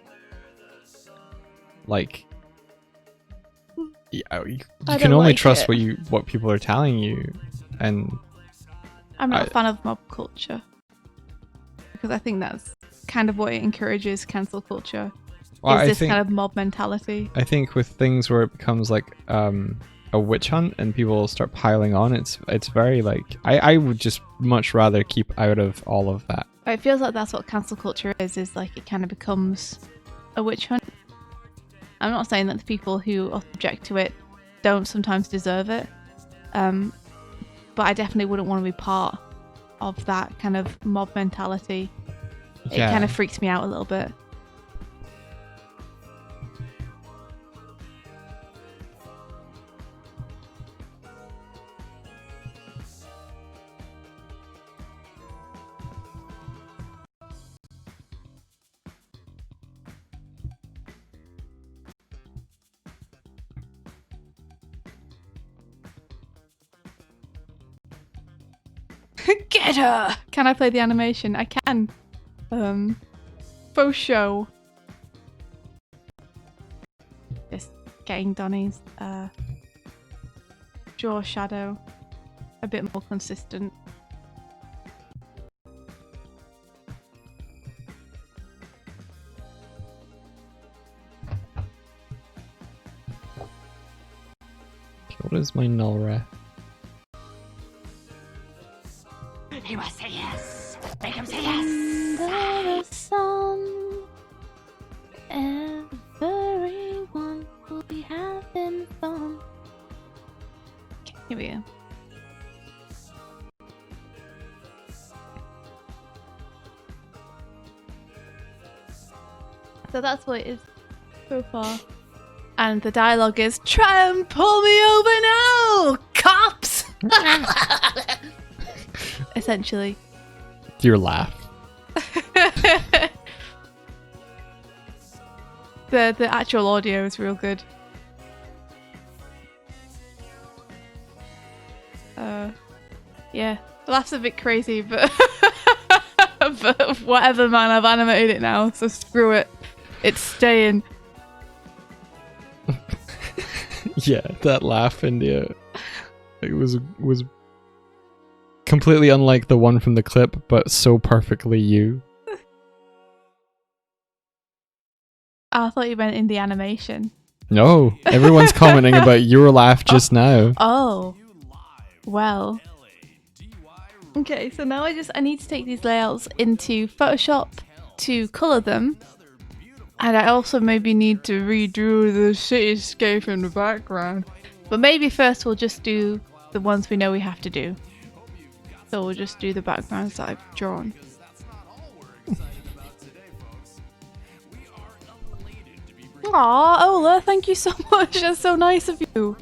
like you can only like trust it. what people are telling you, and I'm not a fan of mob culture because I think that's kind of what it encourages. Cancel culture is this kind of mob mentality. I think with things where it becomes like a witch hunt and people start piling on, it's very like I would just much rather keep out of all of that. It feels like that's what cancel culture is like it kind of becomes a witch hunt. I'm not saying that the people who object to it don't sometimes deserve it, but I definitely wouldn't want to be part of that kind of mob mentality. Yeah. It kind of freaks me out a little bit. Get her! Can I play the animation? I can. Faux show. Just getting Donnie's jaw shadow a bit more consistent. What is my null ref? He must say yes! Make him say yes! Under the sun, everyone will be we go. So that's what it is so far. And the dialogue is, try and pull me over now, cops! Essentially. Your laugh. The actual audio is real good. Yeah, the laugh's a bit crazy, but but whatever, man. I've animated it now, so screw it. It's staying. Yeah, that laugh, India. It was completely unlike the one from the clip, but so perfectly you. I thought you meant in the animation. No, everyone's commenting about your laugh just now. Oh, well. Okay, so now I need to take these layouts into Photoshop to colour them. And I also maybe need to redo the cityscape in the background. But maybe first we'll just do the ones we know we have to do. So we'll just do the backgrounds that I've drawn. Aw, Ola, thank you so much. That's so nice of you.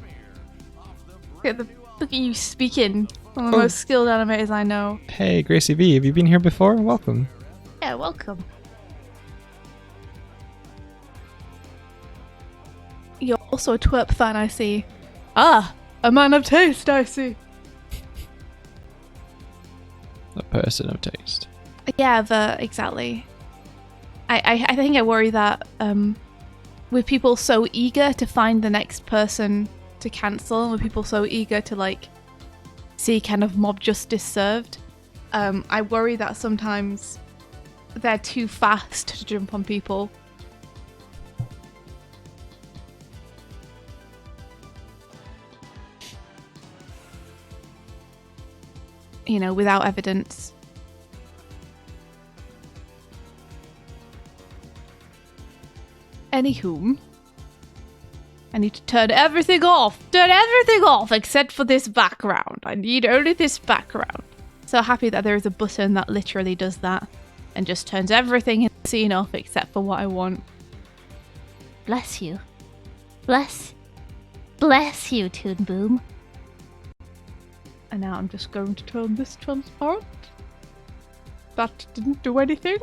Look at you speaking. One of the most skilled animators I know. Hey, Gracie V, have you been here before? Welcome. Yeah, welcome. You're also a twerp fan, I see. Ah, a man of taste, I see. A person of taste. Yeah, exactly. I think I worry that with people so eager to find the next person to cancel, and with people so eager to like see kind of mob justice served, I worry that sometimes they're too fast to jump on people. You know, without evidence. Anywho, I need to turn everything off. Turn everything off except for this background. I need only this background. So happy that there is a button that literally does that and just turns everything in the scene off except for what I want. Bless you. Bless you, Toon Boom. And now I'm just going to turn this transparent. That didn't do anything,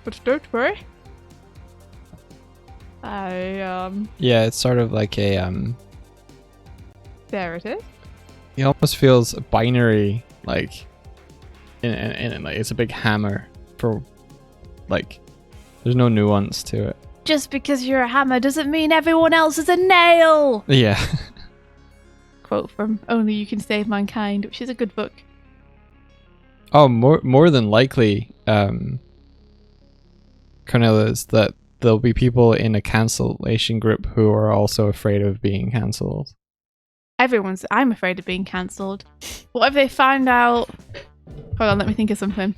but don't worry. Yeah, it's sort of like a There it is. it almost feels binary, like in like it's a big hammer for like there's no nuance to it. Just because you're a hammer doesn't mean everyone else is a nail! Yeah. Quote from Only You Can Save Mankind, which is a good book. Oh, more than likely, Cornelis, that there'll be people in a cancellation group who are also afraid of being cancelled. I'm afraid of being cancelled. What if they find out... Hold on, let me think of something.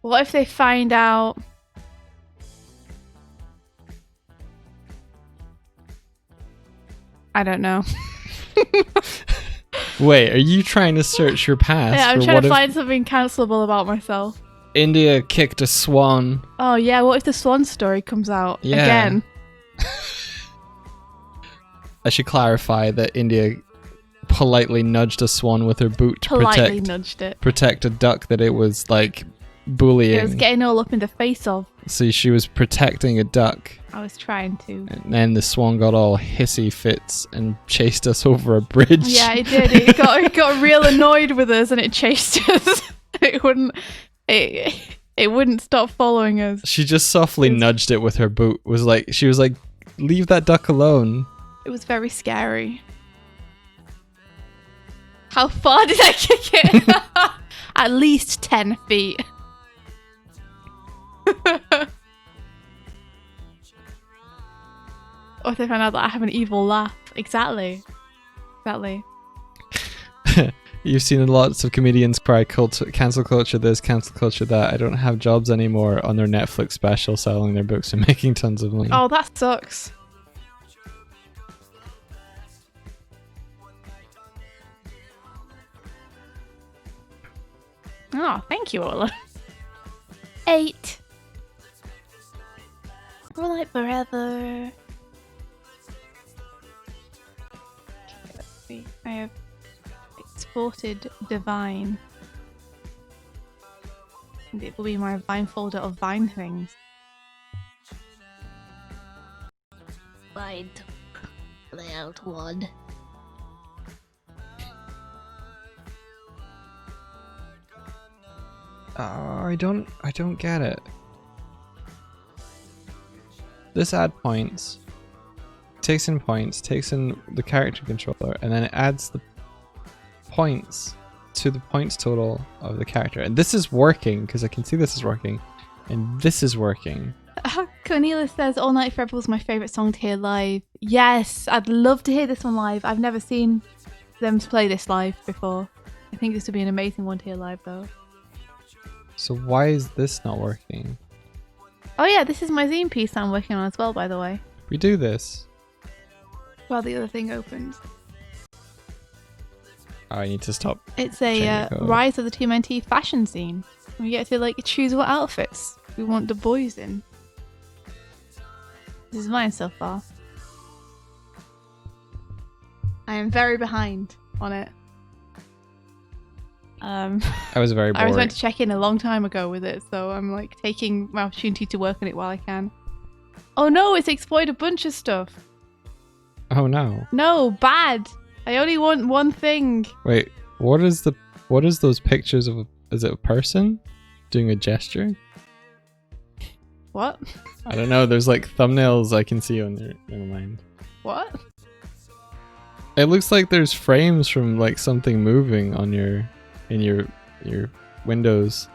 What if they find out... I don't know. Wait, are you trying to search your past? Yeah, I'm for trying what to if find something cancelable about myself. India kicked a swan? Oh yeah, what if the swan story comes out Yeah. again? I should clarify that India politely nudged a swan with her boot to Politely nudged it. protect a duck that it was like bullying. It was getting all up in the face of. So she was protecting a duck, I was trying to. and then the swan got all hissy fits and chased us over a bridge. Yeah, it did. It got real annoyed with us and it chased us. It wouldn't stop following us. She just softly nudged it with her boot. She was like, leave that duck alone. It was very scary. How far did I kick it? At least 10 feet. Or if they find out that I have an evil laugh. Exactly. You've seen lots of comedians cry cancel culture this, cancel culture that. I don't have jobs anymore on their Netflix special selling their books and making tons of money. Oh, that sucks. Oh, thank you, Ola. 8. For like forever. Okay, let's see. I have exported Divine. And it will be my Vine folder of Vine things. Fine. Layout 1. I don't get it. This add points, takes in the character controller, and then it adds the points to the points total of the character. And this is working, because I can see this is working, and this is working. Cornelia says All Night Forever was my favourite song to hear live. Yes, I'd love to hear this one live. I've never seen them play this live before. I think this would be an amazing one to hear live though. So why is this not working? Oh yeah, this is my zine piece I'm working on as well, by the way. We do this. While the other thing opens. Oh, I need to stop. It's a Rise of the TMNT fashion zine. We get to like choose what outfits we want the boys in. This is mine so far. I am very behind on it. I was very bored. I was meant to check in a long time ago with it, so I'm like taking my opportunity to work on it while I can. Oh no, it's exploited a bunch of stuff. Oh no. No, bad. I only want one thing. Wait, what is those pictures of is it a person doing a gesture? What? I don't know, there's like thumbnails I can see on your never mind. What? It looks like there's frames from like something moving on your windows.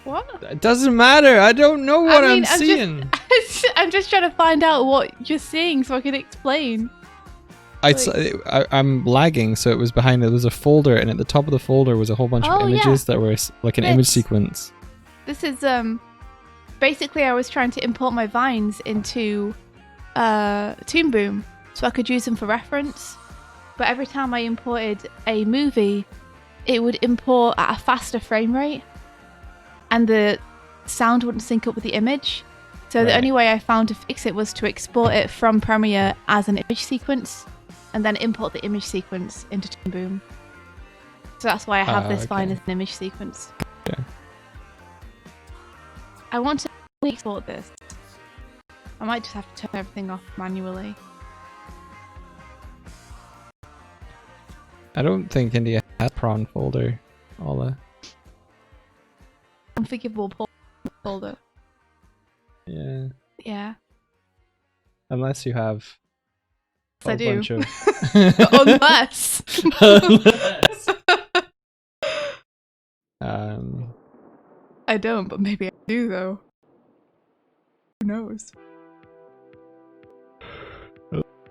What? It doesn't matter. I don't know what I'm seeing. I'm just trying to find out what you're seeing so I can explain. I'm lagging, so it was behind. There was a folder, and at the top of the folder was a whole bunch of images that were like an image sequence. This is basically I was trying to import my vines into Toon Boom so I could use them for reference. But every time I imported a movie, it would import at a faster frame rate, and the sound wouldn't sync up with the image. So the only way I found to fix it was to export it from Premiere as an image sequence, and then import the image sequence into Toon Boom. So that's why I have this Vine as an image sequence. Okay. I want to export this. I might just have to turn everything off manually. I don't think India has prawn folder, Ola. Unforgivable folder. Yeah. Yeah. Unless you have I do. bunch of Unless. I don't, but maybe I do though. Who knows?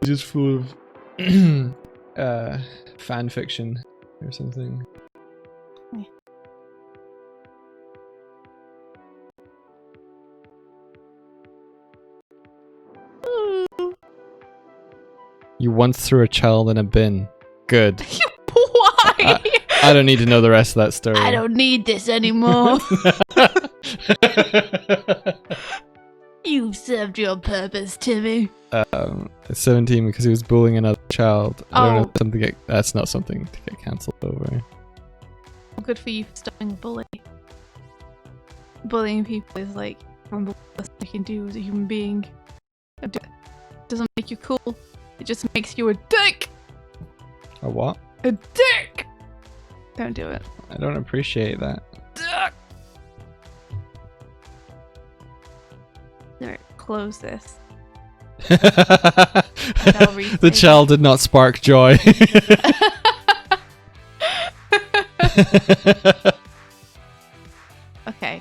Just full of fan fiction or something. Yeah. You once threw a child in a bin. Good. Why? I don't need to know the rest of that story. I don't need this anymore. You've served your purpose, Timmy. 17 because he was bullying another child. I don't know, something that's not something to get cancelled over. Good for you for stopping the bully. Bullying people is like one of the worst you can do as a human being. It doesn't make you cool. It just makes you a dick. A what? A dick. Don't do it. I don't appreciate that. Dick. Alright, close this. The child did not spark joy. Okay,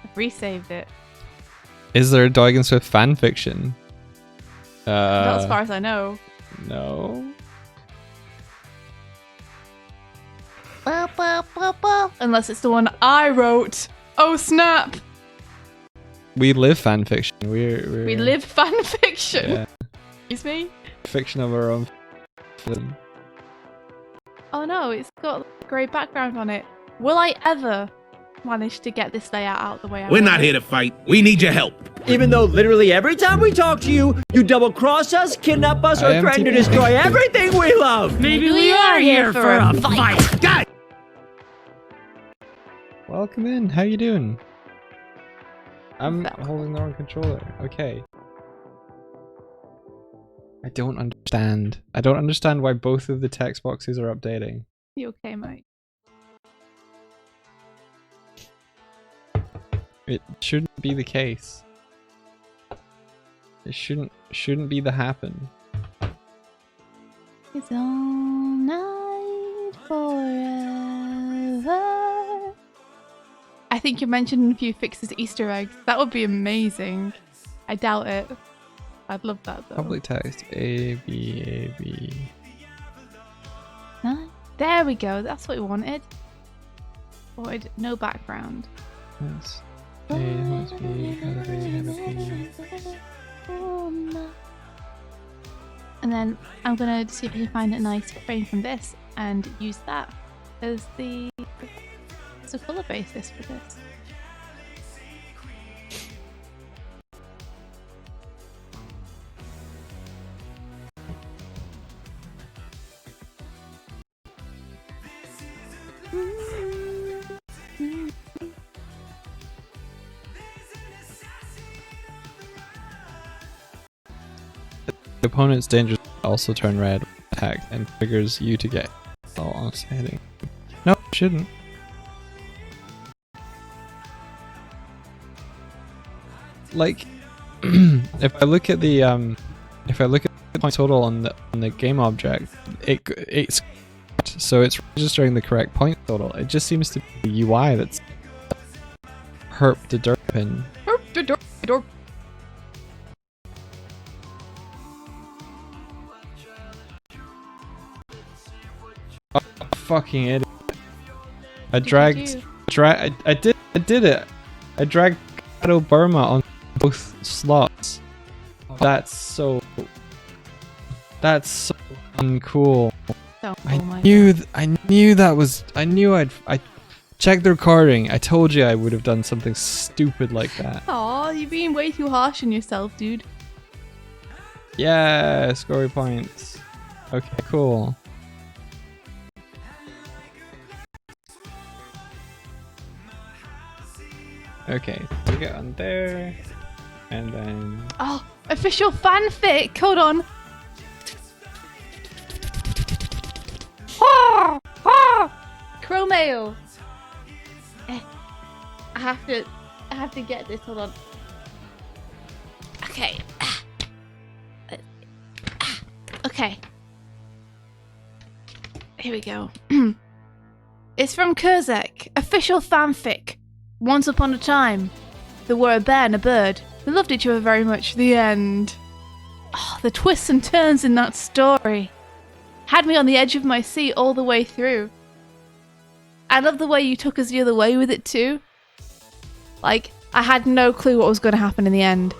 I've resaved it. Is there a Doigan Swift fanfiction? Not as far as I know. No. Unless it's the one I wrote. Oh snap! We live fanfiction. We live fanfiction. Yeah. Excuse me? Fiction of our own. Oh no, it's got a grey background on it Will I ever manage to get this layout out the way I We're want not it? here to fight. We need your help. Even though literally every time we talk to you, you double-cross us, kidnap us, I or am threaten to taking- destroy everything we love! Maybe we are here for a fight. Guys! Welcome in. How you doing? I'm Welcome. holding the wrong controller. Okay. I don't understand. I don't understand why both of the text boxes are updating. You okay, mate? It shouldn't be the case. It shouldn't be the happen. It's all night forever. I think you mentioned a few fixes Easter eggs. That would be amazing. I doubt it. I'd love that though. Public text A B. No? There we go. That's what we wanted. Wanted no background. Yes. A must be gotta be. And then I'm gonna see if I can find a nice frame from this and use that as the color basis for this. The opponent's dangerous also turn red attack and triggers you to get all on heading. No, shouldn't. Like, if I look at the point total on the game object, it's so it's registering the correct point total. It just seems to be the UI that's herp the derpin. Oh, fucking idiot! I dragged. I did it. I dragged Shadow Burma on both slots. That's so uncool. So, I oh my knew God. I knew I checked the recording. I told you I would have done something stupid like that. Aw, you're being way too harsh on yourself, dude. Yeah, score points. Okay, cool. Okay, we get on there, and then Oh, official fanfic. Hold on. Chromeo. I have to get this. Hold on. Okay. Okay. Here we go. It's from Kurzek. Official fanfic. Once upon a time, there were a bear and a bird. They loved each other very much. The end. Oh, the twists and turns in that story had me on the edge of my seat all the way through. I love the way you took us the other way with it too. Like, I had no clue what was going to happen in the end.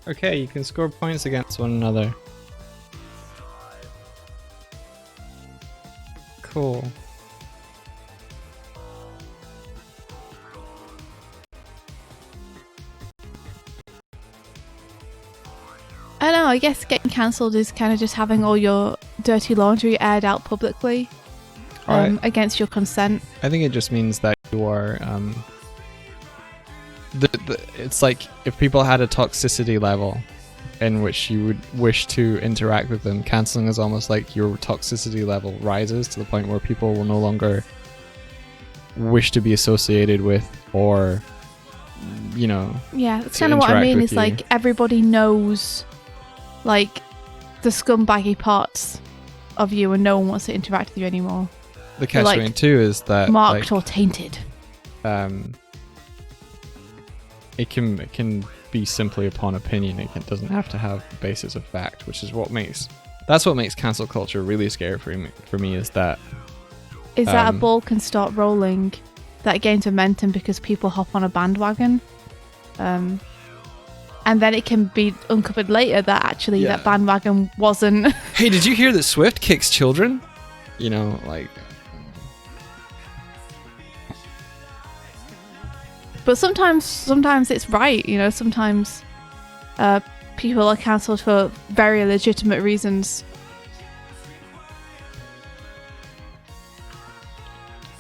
okay, you can score points against one another. Cool. I don't know, I guess getting cancelled is kind of just having all your dirty laundry aired out publicly Alright. against your consent. I think it just means that you are it's like if people had a toxicity level in which you would wish to interact with them, cancelling is almost like your toxicity level rises to the point where people will no longer wish to be associated with or, you know, Yeah, that's to kind of what I interact mean. with Is you. like everybody knows, like, the scumbaggy parts of you, and no one wants to interact with you anymore. the catch like, 22 is that Marked like, or tainted. it can be simply upon opinion. It doesn't have to have the basis of fact, which is what makes cancel culture really scary for me is that Is that a ball can start rolling that gains momentum because people hop on a bandwagon, and then it can be uncovered later that actually Yeah. that bandwagon wasn't. hey, did you hear that Swift kicks children? You know, like. But sometimes it's right, you know. Sometimes people are cancelled for very legitimate reasons.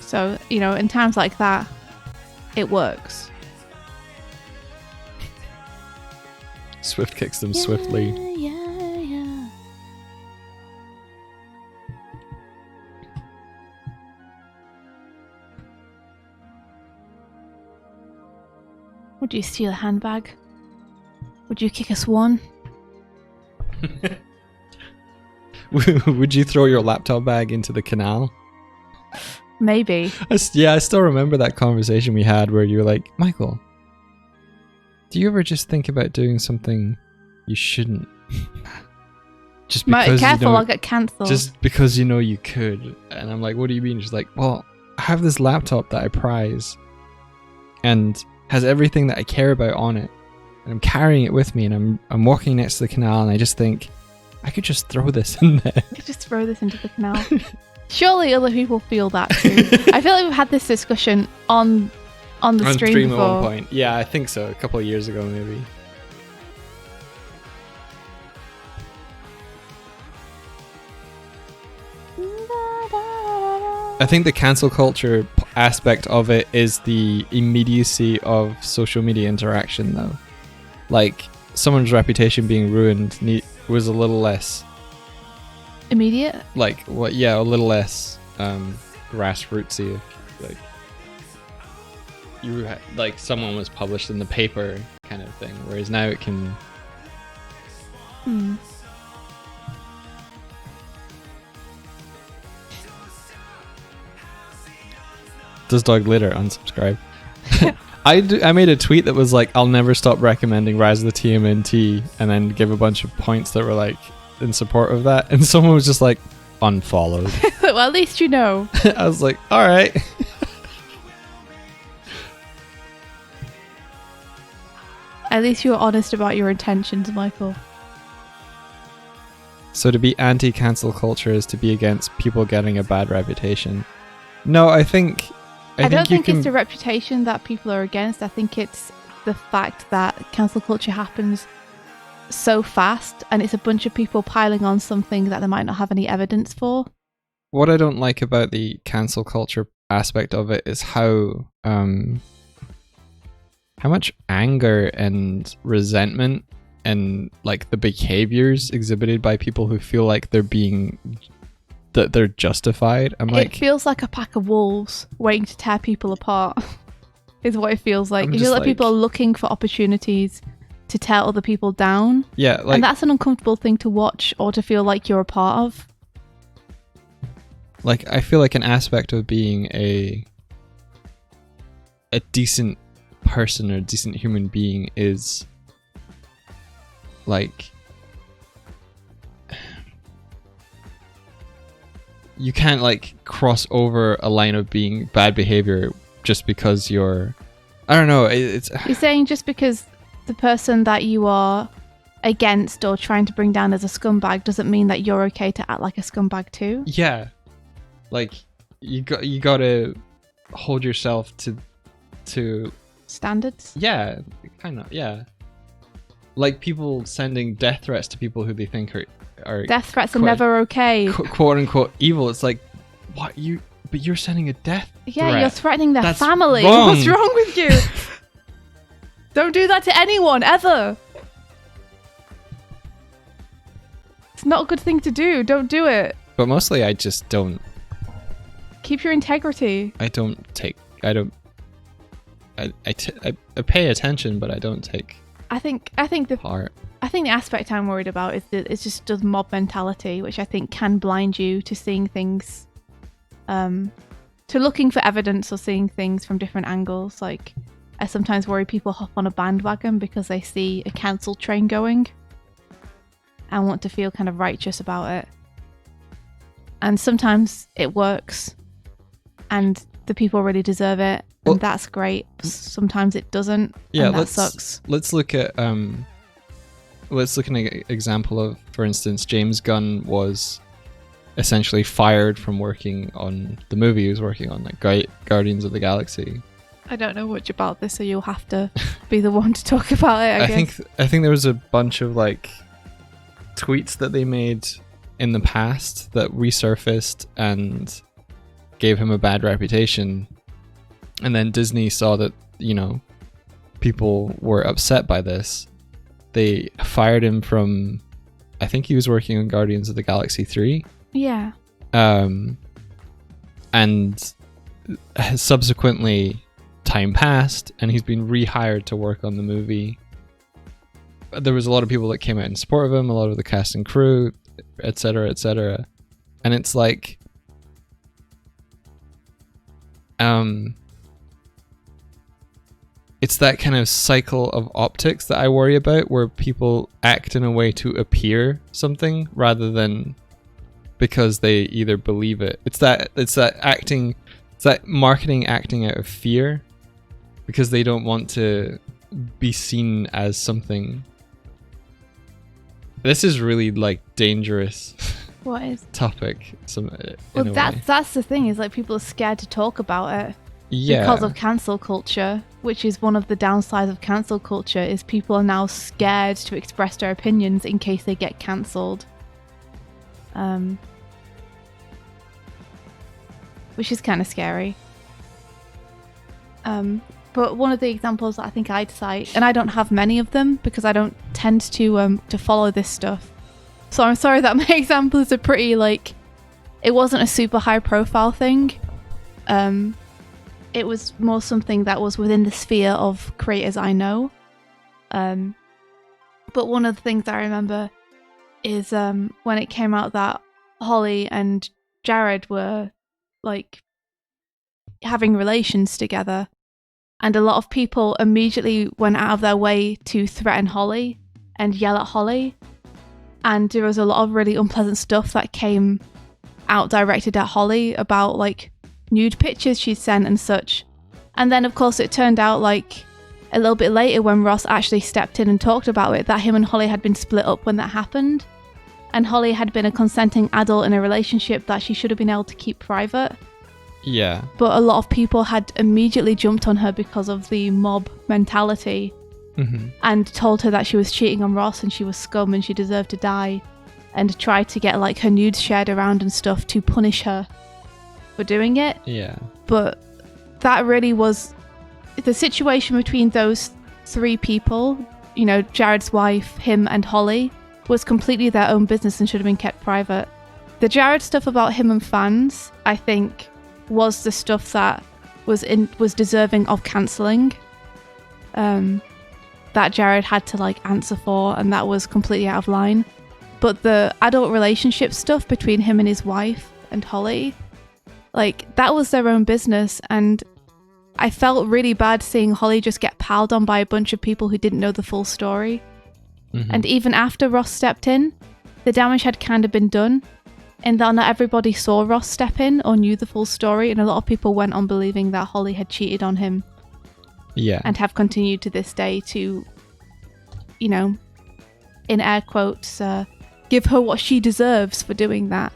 So, you know, in times like that, it works. Swift kicks them swiftly. Yeah. Would you steal a handbag? Would you kick a swan? Would you throw your laptop bag into the canal? Maybe. I still remember that conversation we had where you were like, Michael, do you ever just think about doing something you shouldn't? Just because Careful, you know, I'll get cancelled. just because you know you could. And I'm like, what do you mean? She's like, well, I have this laptop that I prize and has everything that I care about on it. And I'm carrying it with me and I'm walking next to the canal and I just think, I could just throw this in there. I could just throw this into the canal. Surely other people feel that too. I feel like we've had this discussion on the stream at before. one point. Yeah, I think so. A couple of years ago, maybe. I think the cancel culture aspect of it is the immediacy of social media interaction, though. Like, someone's reputation being ruined was a little less... Immediate? Like, what? Yeah, a little less grassrootsy. Like, like someone was published in the paper kind of thing, whereas now it can... Does Dog Litter unsubscribe? I made a tweet that was like, I'll never stop recommending Rise of the TMNT, and then give a bunch of points that were like in support of that, and someone was just like, unfollowed. Well, at least you know. I was like, alright. At least you were honest about your intentions, Michael. So to be anti-cancel culture is to be against people getting a bad reputation. No, I don't think it's the reputation that people are against. I think it's the fact that cancel culture happens so fast and it's a bunch of people piling on something that they might not have any evidence for. What I don't like about the cancel culture aspect of it is how much anger and resentment and like the behaviors exhibited by people who feel like they're justified. It feels like a pack of wolves waiting to tear people apart. Is what it feels like. You feel like people are looking for opportunities to tear other people down. Yeah, like, and that's an uncomfortable thing to watch or to feel like you're a part of. Like, I feel like an aspect of being a decent person or a decent human being is like, you can't like cross over a line of being bad behavior just because you're, I don't know, you're saying just because the person that you are against or trying to bring down as a scumbag doesn't mean that you're okay to act like a scumbag too? Yeah, like you gotta hold yourself to standards. Yeah, kind of. Yeah, like people sending death threats to people who they think are death threats are never okay. Quote unquote evil. It's like, what but you're sending a death threat. You're threatening their That's family. wrong. What's wrong with you? Don't do that to anyone ever. It's not a good thing to do. Don't do it. But mostly I just don't. Keep your integrity. I pay attention, but I don't take. I think the part. I think the aspect I'm worried about is that it's just the mob mentality, which I think can blind you to seeing things, to looking for evidence or seeing things from different angles. Like, I sometimes worry people hop on a bandwagon because they see a cancel train going and want to feel kind of righteous about it. And sometimes it works and the people really deserve it, and that's great. Sometimes it doesn't, and that sucks. Let's look at an example of, for instance, James Gunn was essentially fired from working on the movie he was working on, like Guardians of the Galaxy. I don't know much about this, so you'll have to be the one to talk about it, I guess. I think there was a bunch of like tweets that they made in the past that resurfaced and gave him a bad reputation. And then Disney saw that, you know, people were upset by this. They fired him from, I think he was working on Guardians of the Galaxy 3. Yeah. And subsequently time passed and he's been rehired to work on the movie. There was a lot of people that came out in support of him, a lot of the cast and crew, etc., etc. And it's like, it's that kind of cycle of optics that I worry about, where people act in a way to appear something rather than because they either believe it. It's that marketing acting out of fear, because they don't want to be seen as something. This is really like dangerous. What is topic? Well, that's the thing, is like people are scared to talk about it. Yeah. Because of cancel culture, which is one of the downsides of cancel culture, is people are now scared to express their opinions in case they get cancelled. Which is kind of scary. But one of the examples that I think I'd cite, and I don't have many of them because I don't tend to follow this stuff. So I'm sorry that my example is a pretty, like, it wasn't a super high profile thing. It was more something that was within the sphere of creators I know. But one of the things I remember is when it came out that Holly and Jared were like having relations together, and a lot of people immediately went out of their way to threaten Holly and yell at Holly, and there was a lot of really unpleasant stuff that came out directed at Holly about like nude pictures she'd sent and such. And then of course it turned out, like a little bit later when Ross actually stepped in and talked about it, that him and Holly had been split up when that happened, and Holly had been a consenting adult in a relationship that she should have been able to keep private. Yeah. But a lot of people had immediately jumped on her because of the mob mentality, and told her that she was cheating on Ross and she was scum and she deserved to die, and tried to get like her nudes shared around and stuff to punish her for doing it. Yeah. But that really was the situation between those three people, you know, Jared's wife, him and Holly, was completely their own business and should have been kept private. The Jared stuff about him and fans, I think, was the stuff that was deserving of cancelling, that Jared had to like answer for, and that was completely out of line. But the adult relationship stuff between him and his wife and Holly, like, that was their own business, and I felt really bad seeing Holly just get palled on by a bunch of people who didn't know the full story. And even after Ross stepped in, the damage had kind of been done, in that not everybody saw Ross step in or knew the full story, and a lot of people went on believing that Holly had cheated on him. Yeah. And have continued to this day to, you know, in air quotes, give her what she deserves for doing that.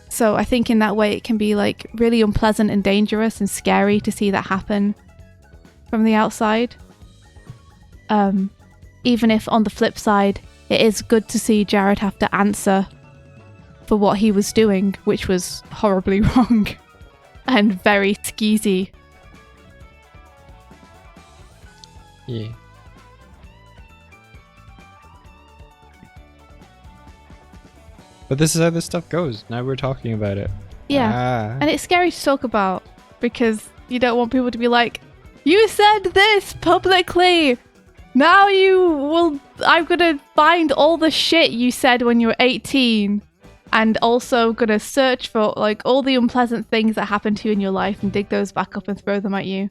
So I think in that way it can be like really unpleasant and dangerous and scary to see that happen from the outside. Even if on the flip side, it is good to see Jared have to answer for what he was doing, which was horribly wrong and very skeezy. Yeah. But this is how this stuff goes. Now we're talking about it. Yeah. And it's scary to talk about because you don't want people to be like, you said this publicly. Now I'm gonna find all the shit you said when you were 18, and also gonna search for like all the unpleasant things that happened to you in your life and dig those back up and throw them at you.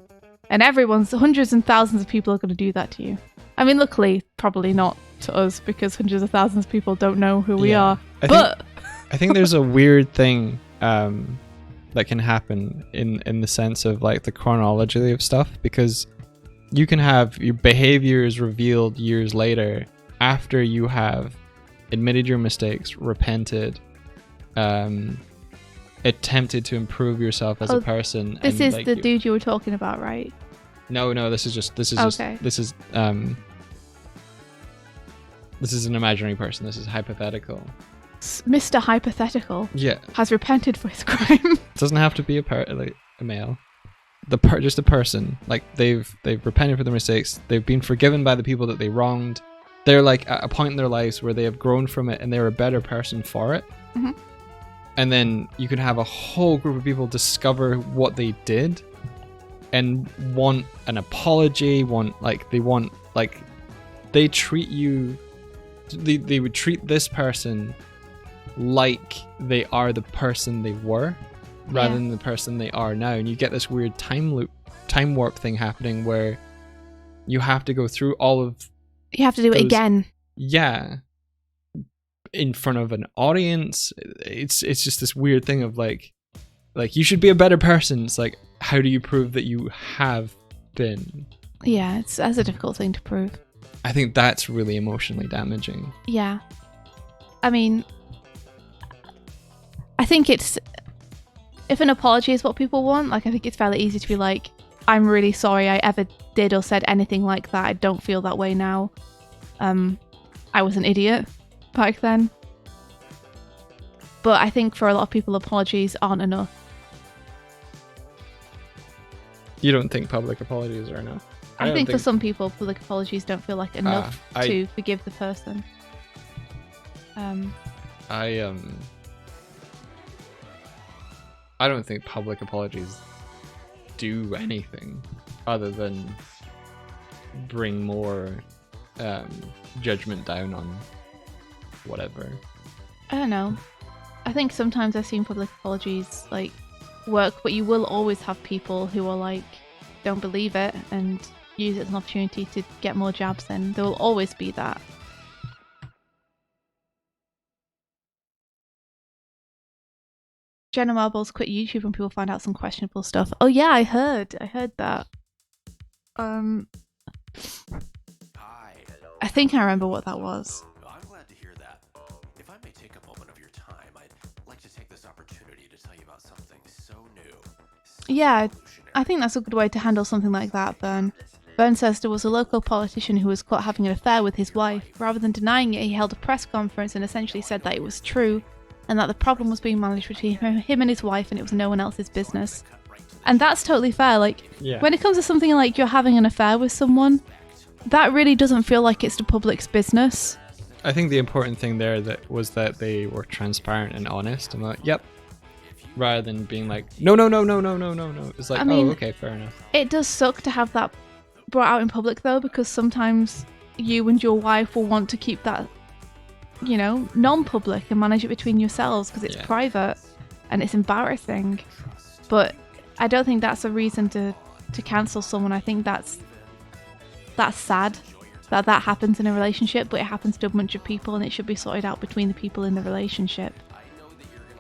And hundreds and thousands of people are gonna do that to you. I mean, luckily, probably not to us, because hundreds of thousands of people don't know who we are. I think there's a weird thing that can happen in the sense of like the chronology of stuff, because you can have your behaviors revealed years later after you have admitted your mistakes, repented, attempted to improve yourself as a person. This and, is like, the dude you were talking about, right? No, this is Okay. this is an imaginary person. This is hypothetical. Mr. Hypothetical Yeah, has repented for his crime. it doesn't have to be a male. Just a person. Like they've repented for their mistakes. They've been forgiven by the people that they wronged. They're like at a point in their lives where they have grown from it and they're a better person for it. Mhm. And then you can have a whole group of people discover what they did and want an apology, they treat you, they would treat this person like they are the person they were rather than the person they are now. And you get this weird time warp thing happening where you have to go through all of You have to do it again. Yeah, in front of an audience. It's just this weird thing of like you should be a better person. It's like, how do you prove that you have been? Yeah, that's a difficult thing to prove. I think that's really emotionally damaging. Yeah. I mean, I think if an apology is what people want, like I think it's fairly easy to be like, I'm really sorry I ever did or said anything like that. I don't feel that way now. I was an idiot back then. But I think for a lot of people, apologies aren't enough. You don't think public apologies are enough? I think for some people, public apologies don't feel like enough to forgive the person. I don't think public apologies do anything other than bring more judgment down on whatever. I don't know. I think sometimes I've seen public apologies like work, but you will always have people who are like, don't believe it and use it as an opportunity to get more jabs in. There will always be that. Jenna Marbles quit YouTube when people find out some questionable stuff. Oh yeah, I heard that. I think I remember what that was. I'm glad to hear that. If I may take a moment of your time, I'd like to take this opportunity to tell you about something so new. Yeah, I think that's a good way to handle something like that, Bern. Bern says there was a local politician who was caught having an affair with his wife. Rather than denying it, he held a press conference and essentially said that it was true, and that the problem was being managed between him and his wife, and it was no one else's business. And that's totally fair. Like, when it comes to something like you're having an affair with someone, that really doesn't feel like it's the public's business. I think the important thing there was that they were transparent and honest and like, yep. Rather than being like, no. It's like, okay, fair enough. It does suck to have that brought out in public though, because sometimes you and your wife will want to keep that, you know, non-public and manage it between yourselves because it's private and it's embarrassing. But I don't think that's a reason to cancel someone. I think that's sad that happens in a relationship, but it happens to a bunch of people and it should be sorted out between the people in the relationship.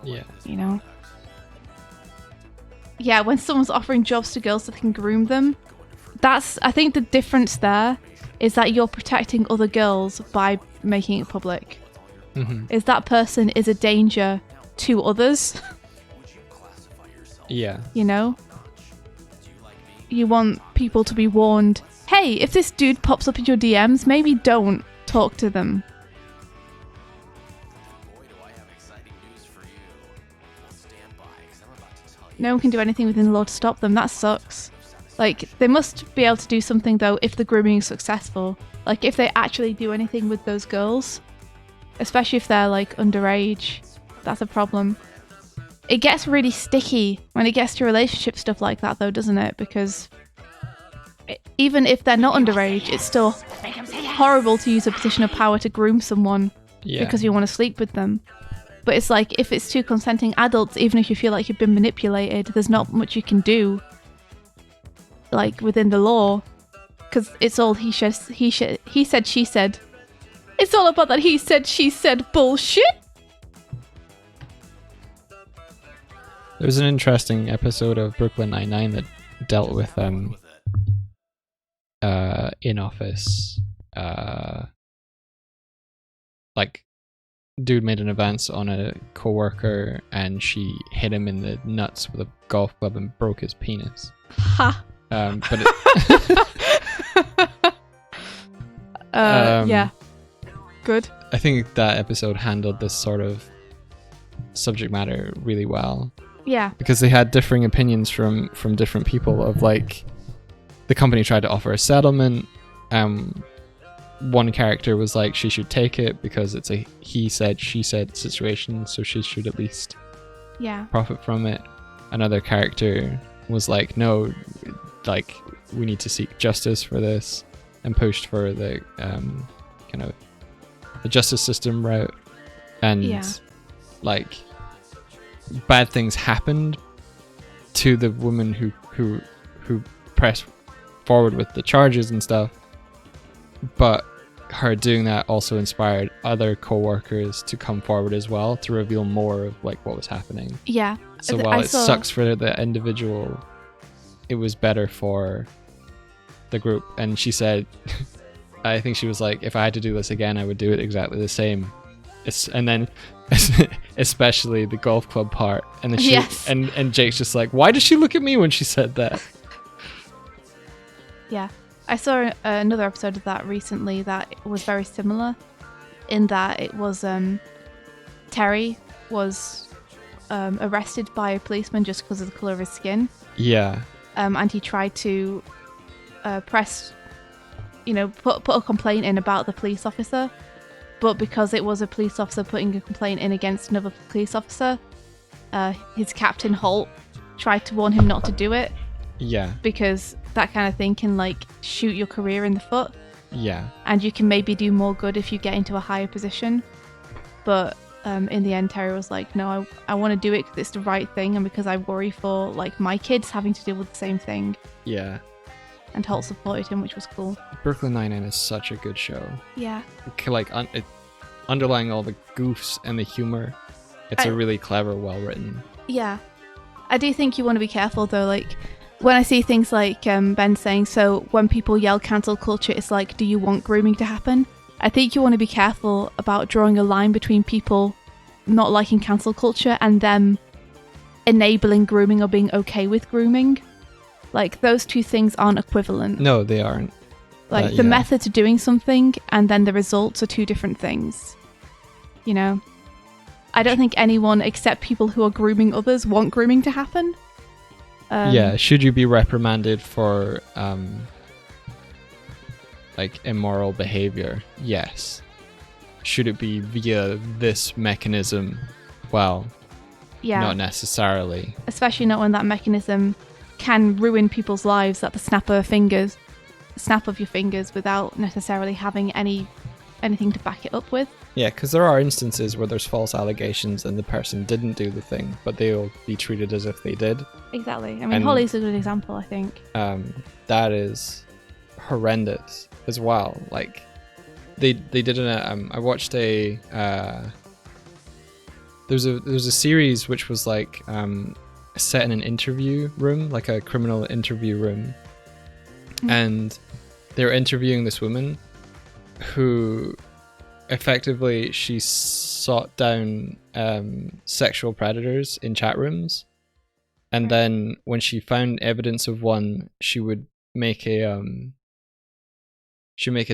Yeah. You know? Yeah, when someone's offering jobs to girls so they can groom them, I think the difference there is that you're protecting other girls by making it public. Mm-hmm. Is that person is a danger to others. Yeah. You know? You want people to be warned, hey, if this dude pops up in your DMs, maybe don't talk to them. No one can do anything within the law to stop them. That sucks. Like, they must be able to do something, though, if the grooming is successful. Like, if they actually do anything with those girls, especially if they're, like, underage, that's a problem. It gets really sticky when it gets to relationship stuff like that, though, doesn't it? Because even if they're not underage, it's still horrible to use a position of power to groom someone because you want to sleep with them. But it's like, if it's two consenting adults, even if you feel like you've been manipulated, there's not much you can do, like, within the law. Because it's all he said, she said. It's all about that he said, she said bullshit. There was an interesting episode of Brooklyn Nine-Nine that dealt with in-office like dude made an advance on a coworker and she hit him in the nuts with a golf club and broke his penis. Ha. But Yeah. Good. I think that episode handled this sort of subject matter really well. Yeah. Because they had differing opinions from different people of like the company tried to offer a settlement. One character was like she should take it because it's a he said she said situation, so she should at least profit from it. Another character was like, no, like we need to seek justice for this, and pushed for the kind of the justice system route. And like bad things happened to the woman who pressed forward with the charges and stuff, but her doing that also inspired other co-workers to come forward as well to reveal more of like what was happening. Yeah. So while it sucks for the individual, it was better for the group. And she said I think she was like, if I had to do this again, I would do it exactly the same. And then especially the golf club part, and then and Jake's just like, why does she look at me when she said that? Yeah, I saw another episode of that recently that was very similar, in that it was Terry was arrested by a policeman just because of the colour of his skin. Yeah. And he tried to press, put a complaint in about the police officer. But because it was a police officer putting a complaint in against another police officer, his captain Holt tried to warn him not to do it. Yeah. Because that kind of thing can like shoot your career in the foot. Yeah. And you can maybe do more good if you get into a higher position. But in the end, Terry was like, no, I want to do it because it's the right thing and because I worry for like my kids having to deal with the same thing. Yeah. And Holt supported him, which was cool. Brooklyn Nine-Nine is such a good show. Yeah. Like underlying all the goofs and the humor, it's a really clever, well-written. Yeah. I do think you want to be careful though, like when I see things like Ben saying, so when people yell cancel culture, it's like, do you want grooming to happen? I think you want to be careful about drawing a line between people not liking cancel culture and them enabling grooming or being okay with grooming. Like, those two things aren't equivalent. No, they aren't. Like, the method to doing something and then the results are two different things. I don't think anyone except people who are grooming others want grooming to happen. Should you be reprimanded for like immoral behavior? Yes. Should it be via this mechanism? Well, not necessarily. Especially not when that mechanism can ruin people's lives at the snap of your fingers without necessarily having anything to back it up with. Yeah, because there are instances where there's false allegations and the person didn't do the thing, but they'll be treated as if they did. Exactly. I mean, Holly's a good example, I think. That is horrendous as well. Like, they did I watched there's a series which was like set in an interview room, like a criminal interview room, and they were interviewing this woman who effectively she sought down sexual predators in chat rooms, and then when she found evidence of one, she would make a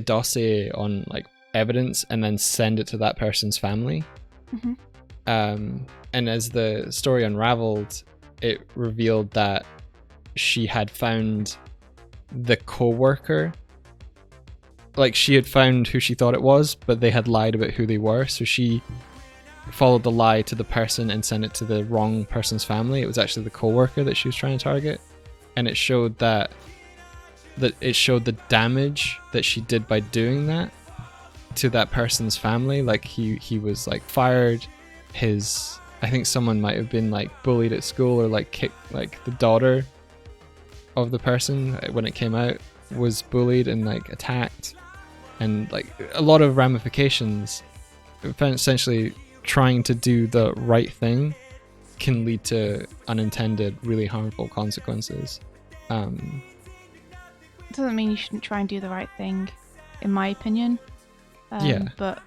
dossier on like evidence and then send it to that person's family. And as the story unraveled, it revealed that she had found the co-worker. Like, she had found who she thought it was, but they had lied about who they were, so she followed the lie to the person and sent it to the wrong person's family. It was actually the co-worker that she was trying to target, and it showed that it showed the damage that she did by doing that to that person's family. Like, he was like fired. I think someone might have been like bullied at school, or like kicked, like the daughter of the person when it came out was bullied and like attacked, and like a lot of ramifications. Essentially, trying to do the right thing can lead to unintended, really harmful consequences. Doesn't mean you shouldn't try and do the right thing, in my opinion. But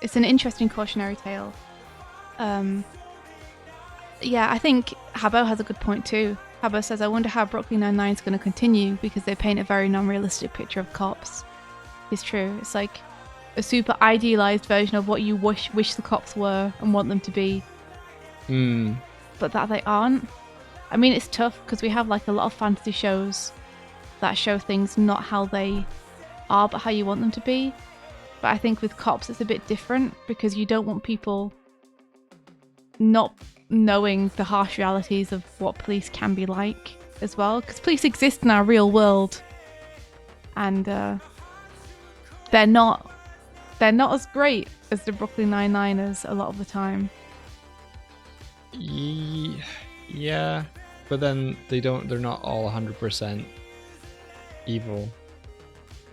it's an interesting cautionary tale. Yeah, I think Habbo has a good point too. Habbo says, I wonder how Brooklyn Nine-Nine is going to continue because they paint a very non-realistic picture of cops. It's true. It's like a super idealized version of what you wish the cops were and want them to be. But that they aren't. I mean, it's tough because we have like a lot of fantasy shows that show things not how they are but how you want them to be. But I think with cops it's a bit different because you don't want people not knowing the harsh realities of what police can be like as well, because police exist in our real world and they're not as great as the Brooklyn Nine-Niners a lot of the time. Yeah, but then they're not all 100% evil.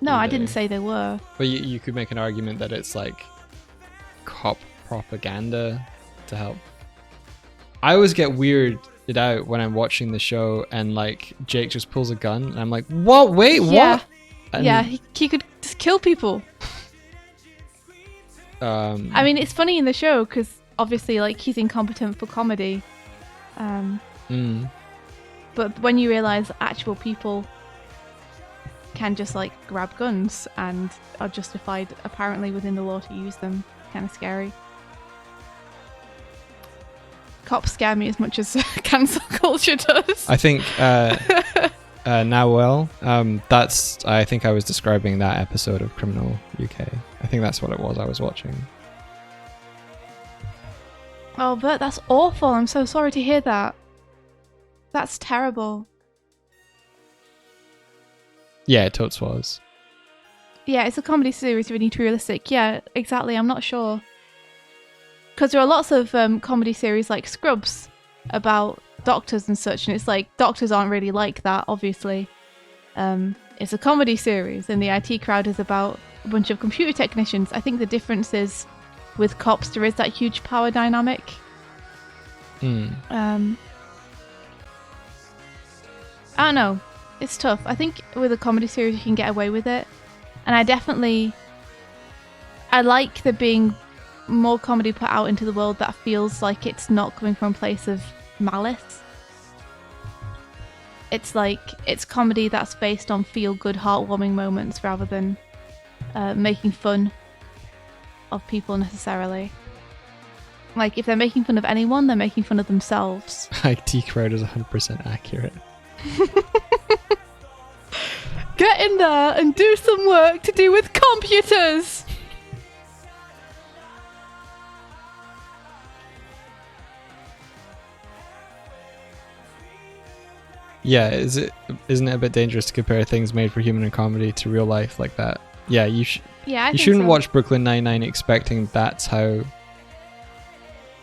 No, I didn't say they were. But you could make an argument that it's like cop propaganda to help. I always get weirded out when I'm watching the show and like Jake just pulls a gun and I'm like, what? Wait, yeah. what? And, yeah, he could just kill people. I mean, it's funny in the show because obviously like he's incompetent for comedy. But when you realize actual people can just like grab guns and are justified apparently within the law to use them, kind of scary. Cops scare me as much as cancel culture does. I think Nawel, I think I was describing that episode of Criminal UK. I think that's what it was I was watching. Oh, Bert, that's awful. I'm so sorry to hear that. That's terrible. Yeah, it totes was. Yeah, it's a comedy series. We need to be realistic. Yeah, exactly. I'm not sure. Because there are lots of comedy series like Scrubs about doctors and such, and it's like doctors aren't really like that, obviously. It's a comedy series, and the IT crowd is about a bunch of computer technicians. I think the difference is with cops, there is that huge power dynamic. I don't know. It's tough. I think with a comedy series you can get away with it. And I like there being more comedy put out into the world that feels like it's not coming from a place of malice. It's like, it's comedy that's based on feel-good, heartwarming moments rather than making fun of people necessarily. Like, if they're making fun of anyone, they're making fun of themselves. IT crowd is 100% accurate. Get in there and do some work to do with computers! Yeah, isn't it a bit dangerous to compare things made for humor and comedy to real life like that? Yeah, you shouldn't watch Brooklyn Nine-Nine expecting that's how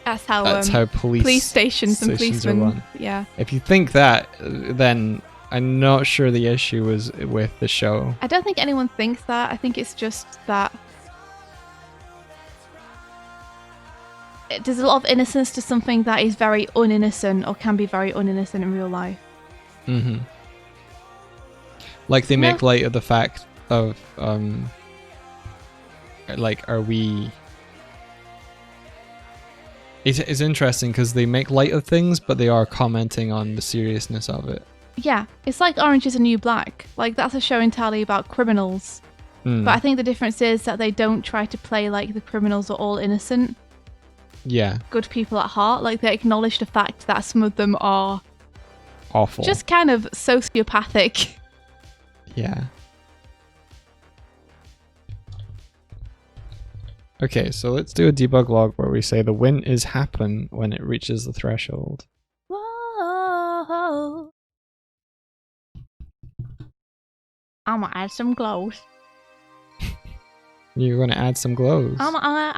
police stations and policemen are run. Yeah. If you think that, then I'm not sure the issue was with the show. I don't think anyone thinks that. I think it's just that there's a lot of innocence to something that is very uninnocent or can be very uninnocent in real life. Mm-hmm. Like they make light of the fact of like, are we... It's interesting because they make light of things, but they are commenting on the seriousness of it. Yeah, it's like Orange is the New Black. Like, that's a show entirely about criminals. But I think the difference is that they don't try to play like the criminals are all innocent. Yeah. Good people at heart. Like, they acknowledge the fact that some of them are... awful. Just kind of sociopathic. Yeah. Okay, so let's do a debug log where we say the win is happen when it reaches the threshold. Whoa. I'm gonna add some glows. You're gonna add some glows. I'm gonna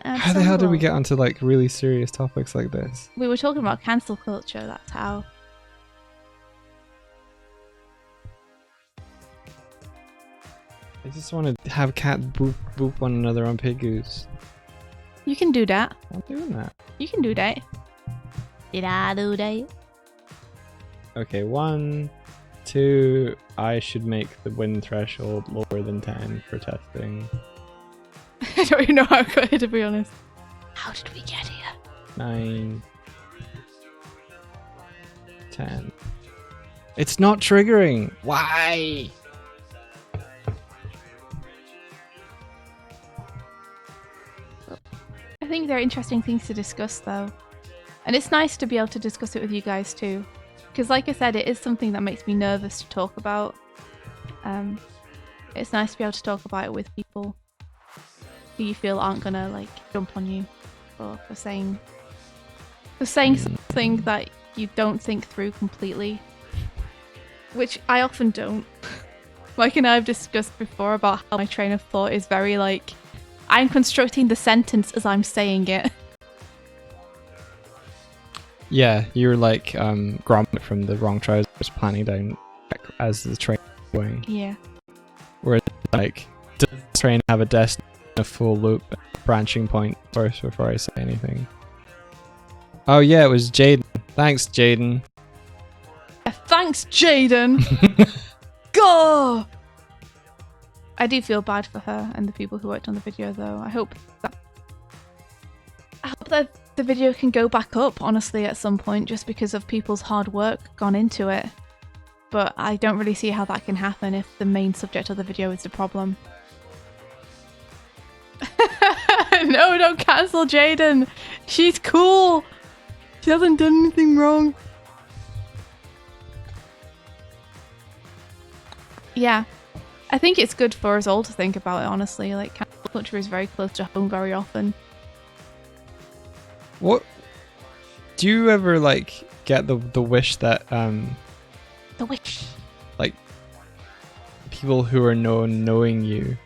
add How the hell did we get onto like really serious topics like this? We were talking about cancel culture, that's how. I just want to have cat boop one another on Piggoose. You can do that. I'm doing that. You can do that. Did I do that? Okay, 1, 2. I should make the win threshold lower than 10 for testing. I don't even know how I got here, to be honest. How did we get here? 9, 10. It's not triggering. Why? I think they're interesting things to discuss, though. And it's nice to be able to discuss it with you guys, too. Because, like I said, it is something that makes me nervous to talk about. It's nice to be able to talk about it with people who you feel aren't gonna, like, jump on you for saying something that you don't think through completely. Which I often don't. Mike and I have discussed before about how my train of thought is very, like, I'm constructing the sentence as I'm saying it. Yeah, you're like Gromit from the Wrong Trousers planning down as the train is going. Yeah. Where like, does the train have a destination, a full loop, branching point first before I say anything? Oh yeah, it was Jaden. Thanks, Jaden. Thanks, Jaden! Go! I do feel bad for her and the people who worked on the video, though. I hope that the video can go back up, honestly, at some point, just because of people's hard work gone into it. But I don't really see how that can happen if the main subject of the video is the problem. No, don't cancel Jaden! She's cool! She hasn't done anything wrong. Yeah. I think it's good for us all to think about it, honestly. Like, cancel culture is very close to home very often. What? Do you ever, like, get the wish that, The wish. like, people who are knowing you,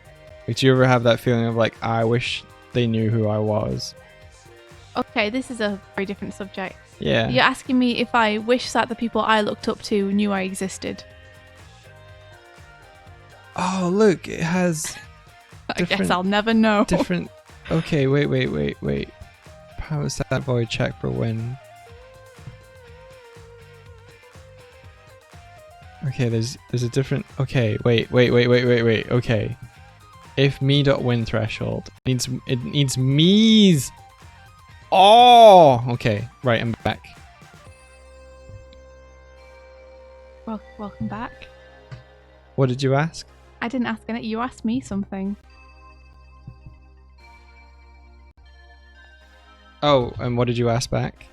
like, do you ever have that feeling of, like, I wish they knew who I was? Okay, this is a very different subject. Yeah. You're asking me if I wish that the people I looked up to knew I existed. Oh, look, it has I guess I'll never know. different... Okay, wait. Power stat void check for win. Okay, there's a different... Okay, wait. Okay. If me.win threshold it needs me's. Oh, okay. Right, I'm back. Welcome back. What did you ask? I didn't ask it. You asked me something. Oh, and what did you ask back?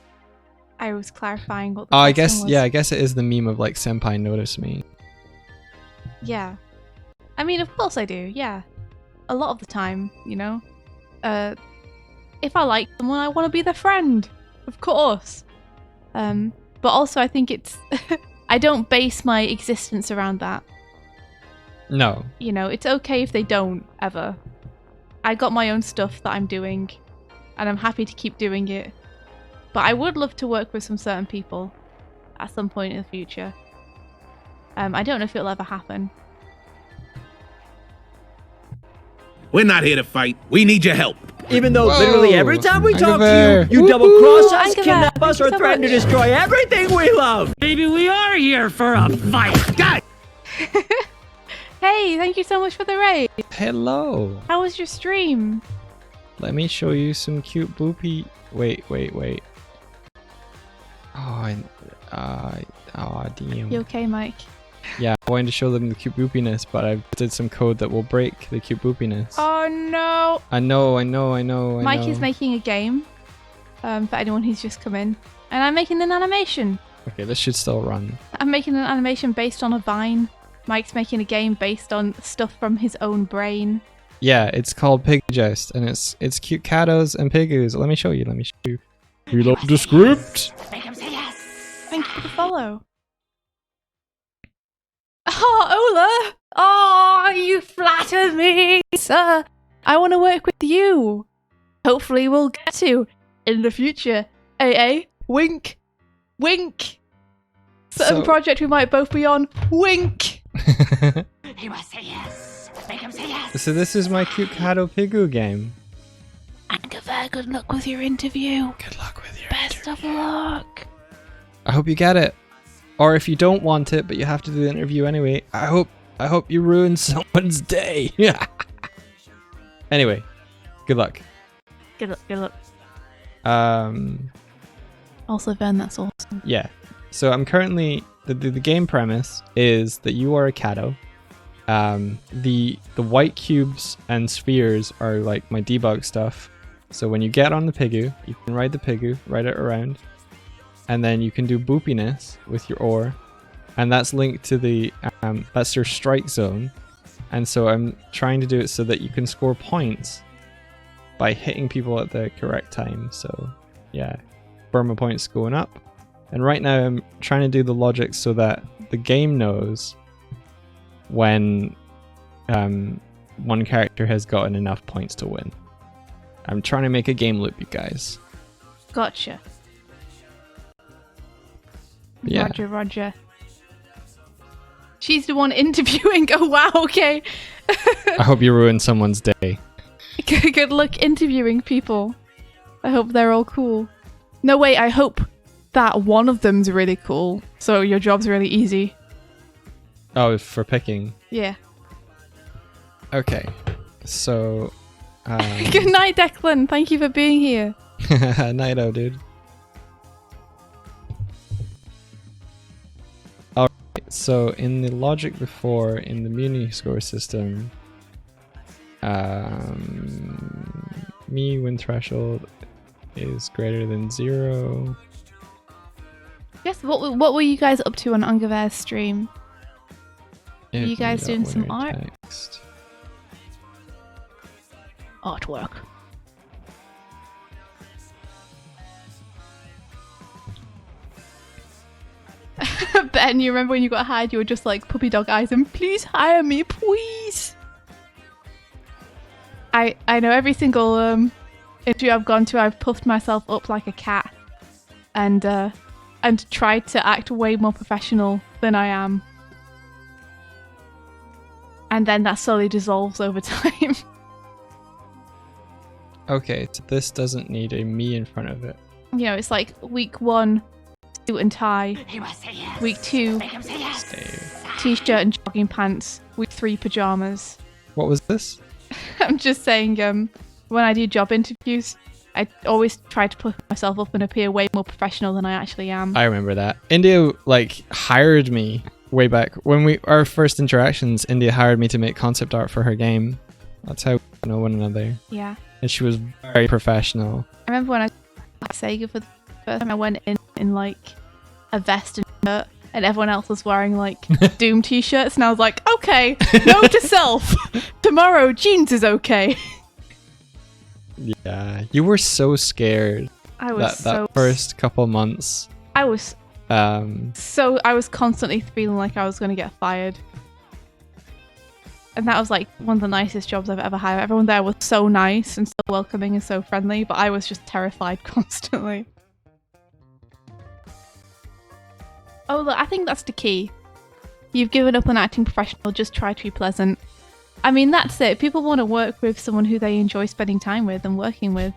I was clarifying what the Oh, I question guess, was. yeah, I guess it is the meme of, like, senpai notice me. Yeah. I mean, of course I do, yeah. A lot of the time, you know? If I like someone, I want to be their friend. Of course. But also I think it's... I don't base my existence around that. No. You know, it's okay if they don't, ever. I got my own stuff that I'm doing, and I'm happy to keep doing it. But I would love to work with some certain people at some point in the future. I don't know if it'll ever happen. We're not here to fight. We need your help. Even though Whoa. literally every time we talk Angever. to you, you double-cross us, Angever, kidnap thank us, you or so threaten to much. destroy everything we love. Maybe we are here for a fight. God! Hey, thank you so much for the raid. Hello. How was your stream? Let me show you some cute boopy... Wait. Oh, damn. You okay, Mike? Yeah, I wanted to show them the cute boopiness, but I did some code that will break the cute boopiness. Oh no! I know. Mike is making a game for anyone who's just come in. And I'm making an animation. Okay, this should still run. I'm making an animation based on a vine. Mike's making a game based on stuff from his own brain. Yeah, it's called Pig Jest, and it's cute catos and pigoos. Let me show you. You love the script? Make him say yes. Thank you for the follow. Oh, Ola! Oh, you flatter me, sir. I want to work with you. Hopefully we'll get to in the future. AA, wink. Wink. Certain So- project we might both be on. Wink. He must say yes. Make him say yes. So this is my cute cato pigoo game. Angever, good luck with your interview. Good luck with your Best of luck. I hope you get it. Or if you don't want it, but you have to do the interview anyway, I hope you ruin someone's day. Anyway, Good luck. Good luck. Good luck. Um, Also, Ven, that's awesome. yeah. So I'm currently the game premise is that you are a Kato. The white cubes and spheres are like my debug stuff. So when you get on the Pigu, you can ride the Pigu, ride it around, and then you can do boopiness with your ore, and that's linked to the that's your strike zone. And so I'm trying to do it so that you can score points by hitting people at the correct time. So yeah, Burma points going up. And right now I'm trying to do the logic so that the game knows when one character has gotten enough points to win. I'm trying to make a game loop, you guys. Gotcha. Yeah. Roger. She's the one interviewing. Oh, wow, okay. I hope you ruined someone's day. Good luck interviewing people. I hope they're all cool. No, wait, I hope that one of them's really cool. So your job's really easy. Oh, for picking. Yeah. Okay. So... Good night, Declan. Thank you for being here. Nighto, dude. Alright, so in the logic before, in the Muni score system, me win threshold is greater than 0. Yes, what were you guys up to on Ungaver's stream? Were you If guys got doing some winner art? text. Artwork. Ben, you remember when you got hired, you were just like puppy dog eyes and please hire me, please. I know every single interview I've gone to, I've puffed myself up like a cat and tried to act way more professional than I am. And then that slowly dissolves over time. Okay, so this doesn't need a me in front of it. You know, it's like week 1, suit and tie. He must say yes. Week 2, Make him say yes. Save. t-shirt and jogging pants. Week 3, pajamas. What was this? I'm just saying, when I do job interviews, I always try to put myself up and appear way more professional than I actually am. I remember that. India hired me way back when our first interactions. India hired me to make concept art for her game. That's how we know one another. Yeah. And she was very professional. I remember when I was Sega for the first time, I went in like a vest and shirt, and everyone else was wearing like Doom t-shirts, and I was like, okay, note to self, tomorrow jeans is okay. Yeah, you were so scared. I was that first couple months. I was constantly feeling like I was going to get fired. And that was like one of the nicest jobs I've ever had. Everyone there was so nice and so welcoming and so friendly, but I was just terrified constantly. Oh, look, I think that's the key. You've given up on acting professional, just try to be pleasant. I mean, that's it. People want to work with someone who they enjoy spending time with and working with.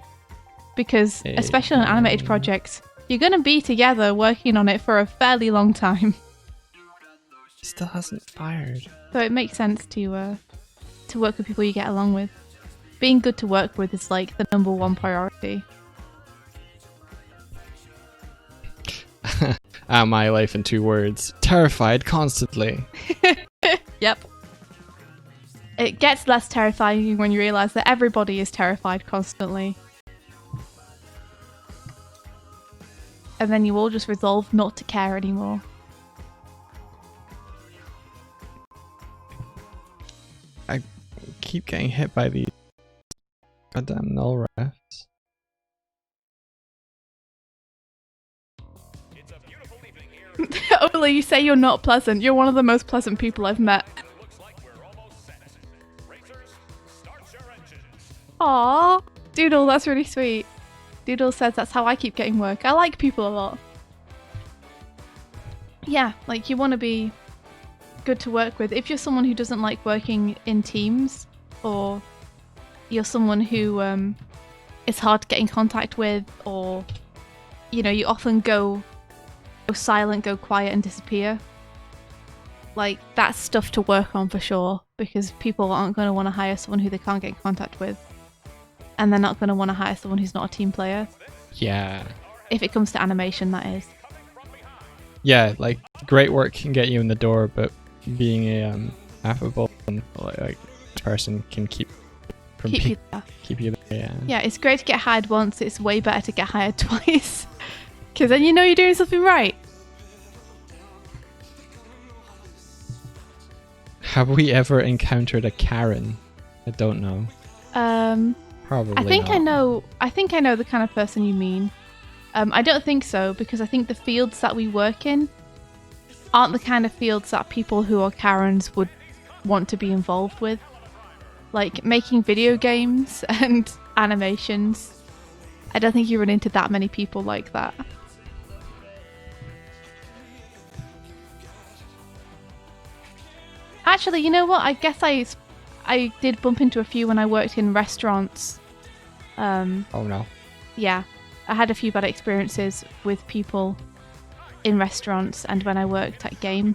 Because, especially on animated projects, you're going to be together working on it for a fairly long time. Still hasn't fired. So it makes sense to work with people you get along with. Being good to work with is like the #1 priority. My life in 2 words. Terrified constantly. Yep. It gets less terrifying when you realise that everybody is terrified constantly. And then you all just resolve not to care anymore. I keep getting hit by these goddamn null refs. Ola, you say you're not pleasant. You're one of the most pleasant people I've met. Aww. Doodle, that's really sweet. Doodle says that's how I keep getting work. I like people a lot. Yeah, like you want to be good to work with. If you're someone who doesn't like working in teams, or you're someone who it's hard to get in contact with, or you know, you often go silent, go quiet and disappear, like that's stuff to work on for sure, because people aren't going to want to hire someone who they can't get in contact with. and they're not going to want to hire someone who's not a team player. Yeah. If it comes to animation, that is. Yeah, like great work can get you in the door, but being a affable and like person can keep You there. keep you there. Yeah. Yeah, it's great to get hired once. It's way better to get hired twice, because then you know you're doing something right. Have we ever encountered a Karen? I don't know. Probably. I think not. I know. I think I know the kind of person you mean. I don't think so, because I think the fields that we work in aren't the kind of fields that people who are Karens would want to be involved with. Like making video games and animations. I don't think you run into that many people like that. Actually, you know what? I guess I did bump into a few when I worked in restaurants. Oh no. Yeah, I had a few bad experiences with people in restaurants and when I worked at Game.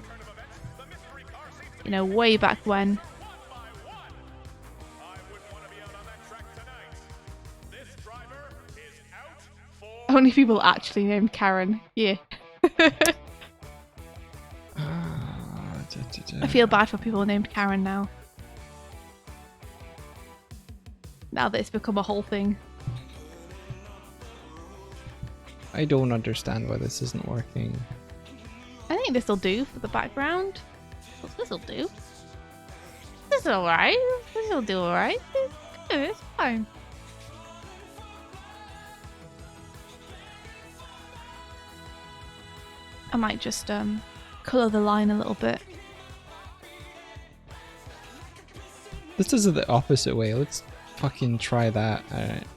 You know, way back when. Only people actually named Karen. Yeah. I feel bad for people named Karen now. Now that it's become a whole thing. I don't understand why this isn't working. I think this'll do for the background. This'll do. This is alright. This'll do alright. It's fine. I might just colour the line a little bit. This does it the opposite way. Let's fucking try that. Alright,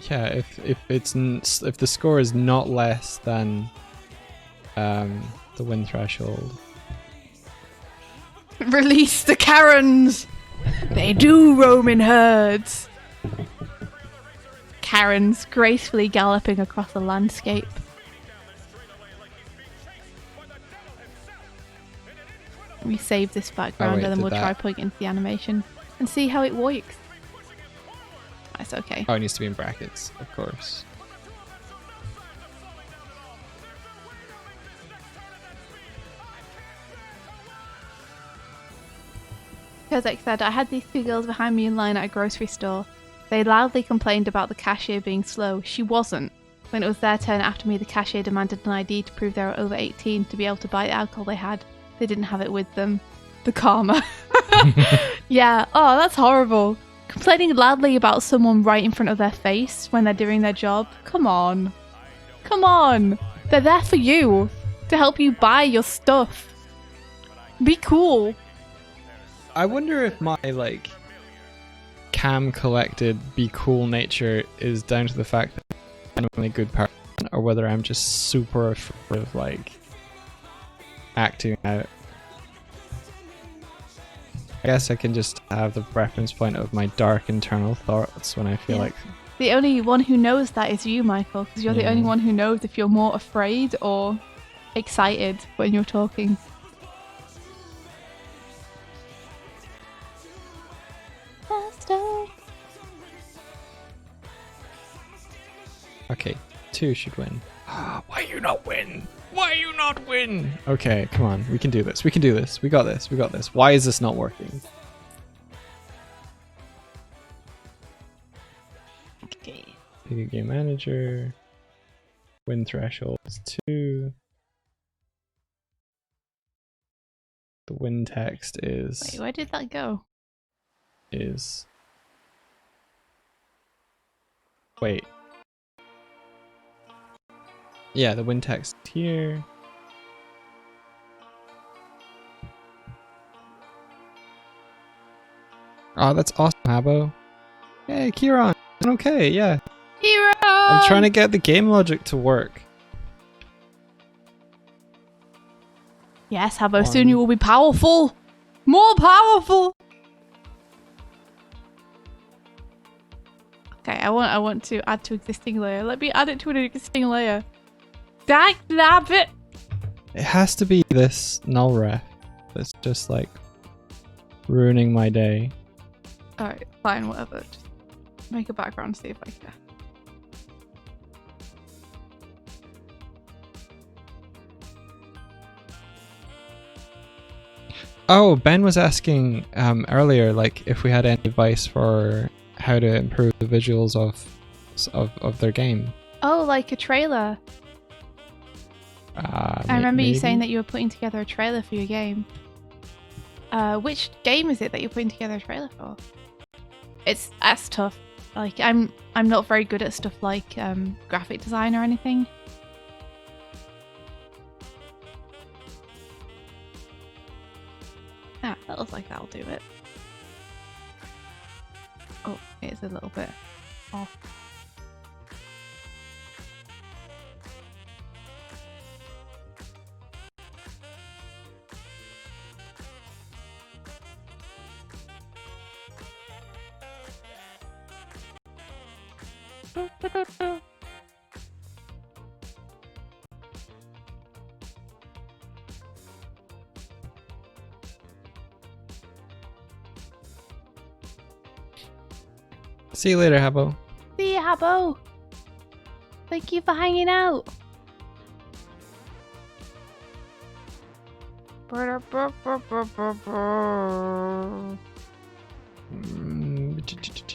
yeah, if the score is not less than the win threshold. Release the Karens! They do roam in herds. Karens gracefully galloping across the landscape. Let me save this background wait, and then did we'll try that- putting it into the animation and see how it works. That's okay. Oh, it needs to be in brackets, of course. Kozak said, I had these two girls behind me in line at a grocery store. They loudly complained about the cashier being slow. She wasn't. When it was their turn after me, the cashier demanded an ID to prove they were over 18 to be able to buy the alcohol they had. They didn't have it with them. The karma. Yeah, oh, that's horrible. Complaining loudly about someone right in front of their face when they're doing their job. Come on. Come on. They're there for you. To help you buy your stuff. Be cool. I wonder if my like calm collected be cool nature is down to the fact that I'm a good person, or whether I'm just super afraid of like acting out. I guess I can just have the reference point of my dark internal thoughts when I feel Yeah. like The only one who knows that is you, Michael, because you're the only one who knows if you're more afraid or excited when you're talking. okay, 2 should win. Why you not win? Why you not win? Okay, come on, we can do this. We can do this. We got this. We got this. Why is this not working? Okay. Pick a game manager. Win threshold is 2. The win text is Wait, where did that go? Wait. Yeah, the win text here. Oh, that's awesome, Habo. Hey, Kieran. Okay, yeah. Hero! I'm trying to get the game logic to work. Yes, Habo, soon you will be powerful! More powerful! Okay, I want to add to existing layer. Let me add it to an existing layer. Dag nabbit! It has to be this null ref. That's just like ruining my day. Alright, fine, whatever. Just make a background, see if I can. Oh, Ben was asking earlier, like, if we had any advice for how to improve the visuals of their game. Oh, like a trailer. I remember you saying that you were putting together a trailer for your game. Which game is it that you're putting together a trailer for? That's tough. Like I'm not very good at stuff like graphic design or anything. Ah, that looks like that'll do it. Oh, it's a little bit off. See you later, Habbo. See you, Habbo. Thank you for hanging out.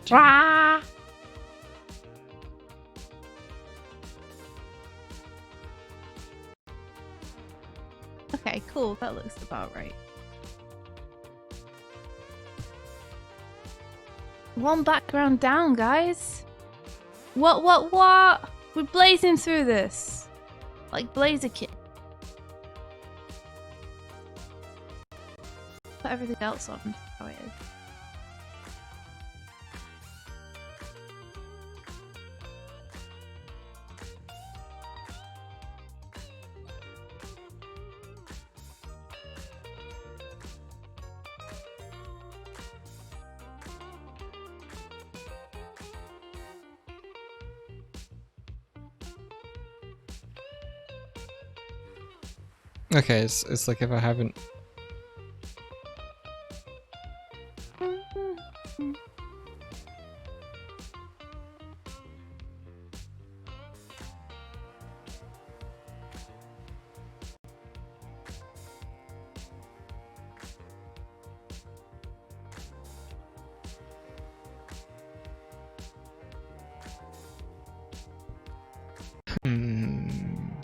Wah! Okay, cool. That looks about right. One background down, guys. What? We're blazing through this. Like Blazer Kid. Put everything else on how it is. Okay, it's like if I haven't.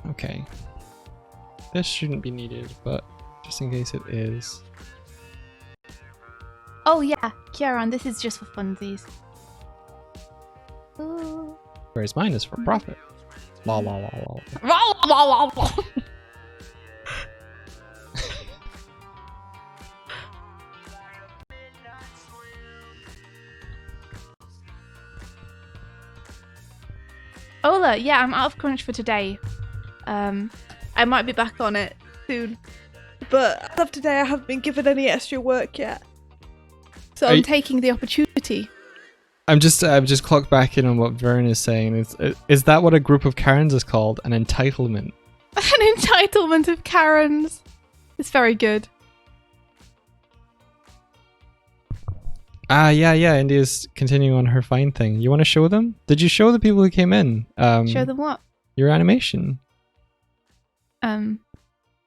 Okay. This shouldn't be needed, but just in case it is. Oh yeah, Kieran, this is just for funsies. Ooh. Whereas mine is for profit. La la la la. Ola, yeah, I'm out of crunch for today. I might be back on it soon. But as of today, I haven't been given any extra work yet. So I'm taking the opportunity. I've just clocked back in on what Vern is saying. Is that what a group of Karens is called? An entitlement? An entitlement of Karens. It's very good. Yeah, India's continuing on her fine thing. You want to show them? Did you show the people who came in? Show them what? Your animation.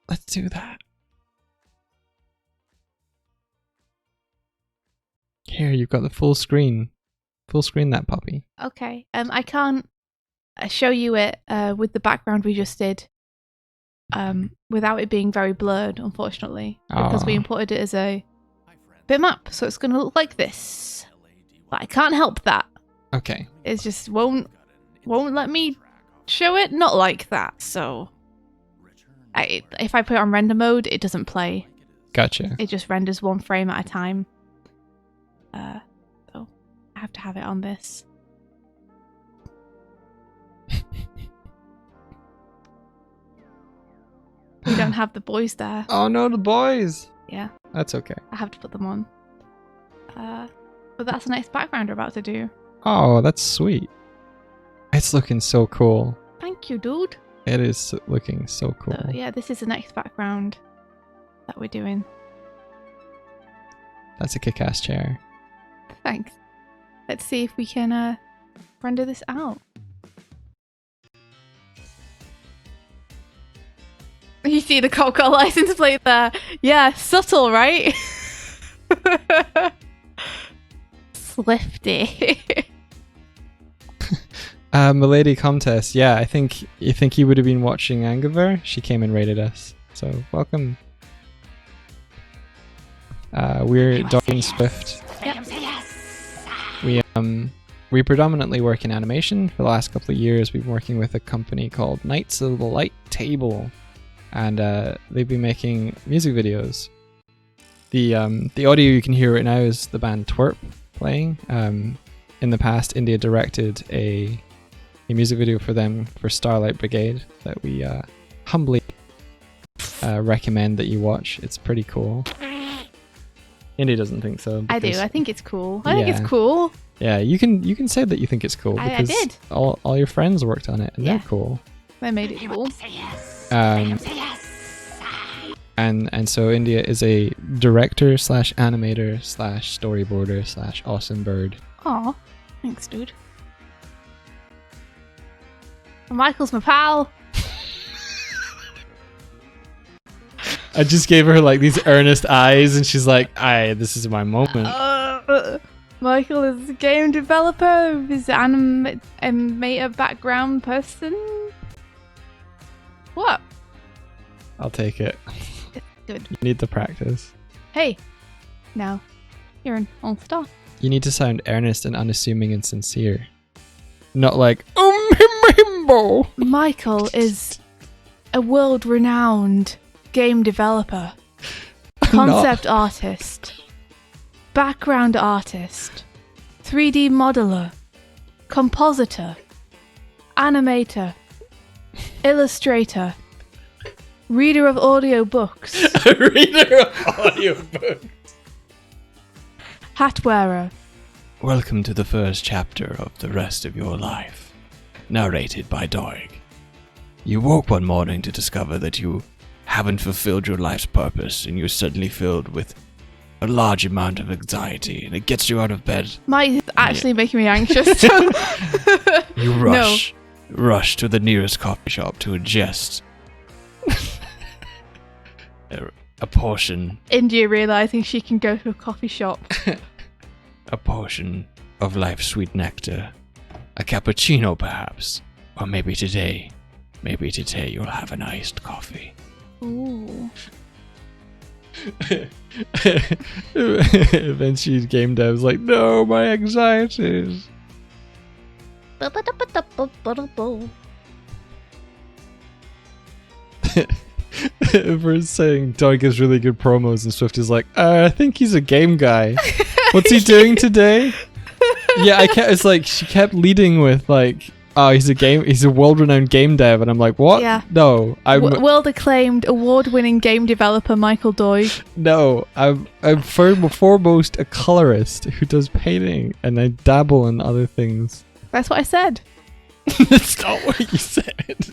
Let's do that. Here, you've got the full screen. Full screen that puppy. Okay. I can't show you it with the background we just did. Without it being very blurred, unfortunately. Because we imported it as a bitmap, so it's going to look like this. But I can't help that. Okay. It just won't let me show it not like that, so... if I put it on render mode, it doesn't play. Gotcha. It just renders one frame at a time. So I have to have it on this. We don't have the boys there. Oh no, the boys! Yeah. That's okay. I have to put them on. But that's the next background we're about to do. Oh, that's sweet. It's looking so cool. Thank you, dude. It is looking so cool. So yeah, this is the next background that we're doing. That's a kick-ass chair. Thanks. Let's see if we can render this out. You see the Coca license plate there? Yeah, subtle, right? Slifty. Milady Contest. Yeah, I think you would have been watching Angover. She came and raided us. So welcome. We're Dog and Swift. Make him say yes. We predominantly work in animation. For the last couple of years, we've been working with a company called Knights of the Light Table, and they've been making music videos. The audio you can hear right now is the band Twerp playing. In the past, India directed a music video for them for Starlight Brigade that we humbly recommend that you watch. It's pretty cool. India doesn't think so. I do. because- I think it's cool. I think it's cool. Yeah, you can say that you think it's cool I because did. all your friends worked on it and Yeah. they're cool. They made it He cool. must say yes. Make him say yes. And so India is a director slash animator slash storyboarder slash awesome bird. Aw, thanks, dude. And Michael's my pal. I just gave her like these earnest eyes and she's like, this is my moment. Michael is a game developer. He's an animator background person. What? I'll take it. Good. You need the practice. Hey, now you're an all-star. You need to sound earnest and unassuming and sincere. Not like, himbo. Michael is a world-renowned game developer, concept artist, background artist, 3D modeler, compositor, animator, illustrator, reader of audiobooks, Reader of audiobook. hat wearer. Welcome to the first chapter of the rest of your life. Narrated by Doig. You woke one morning to discover that you haven't fulfilled your life's purpose and you're suddenly filled with a large amount of anxiety and it gets you out of bed. Might actually making me anxious. You rush to the nearest coffee shop to ingest a portion India realizing she can go to a coffee shop. of life's sweet nectar. A cappuccino perhaps. Or maybe today you'll have an iced coffee. Ooh. Eventually game dev's like, no, my anxieties. For saying Doug gives really good promos and Swift is like, I think he's a game guy. What's he doing today? Yeah, it's like she kept leading with like, oh, he's a world-renowned game dev, and I'm like, what? Yeah. No, World-acclaimed, award-winning game developer Michael Doig. No, I'm foremost a colorist who does painting, and I dabble in other things. That's what I said. That's not what you said.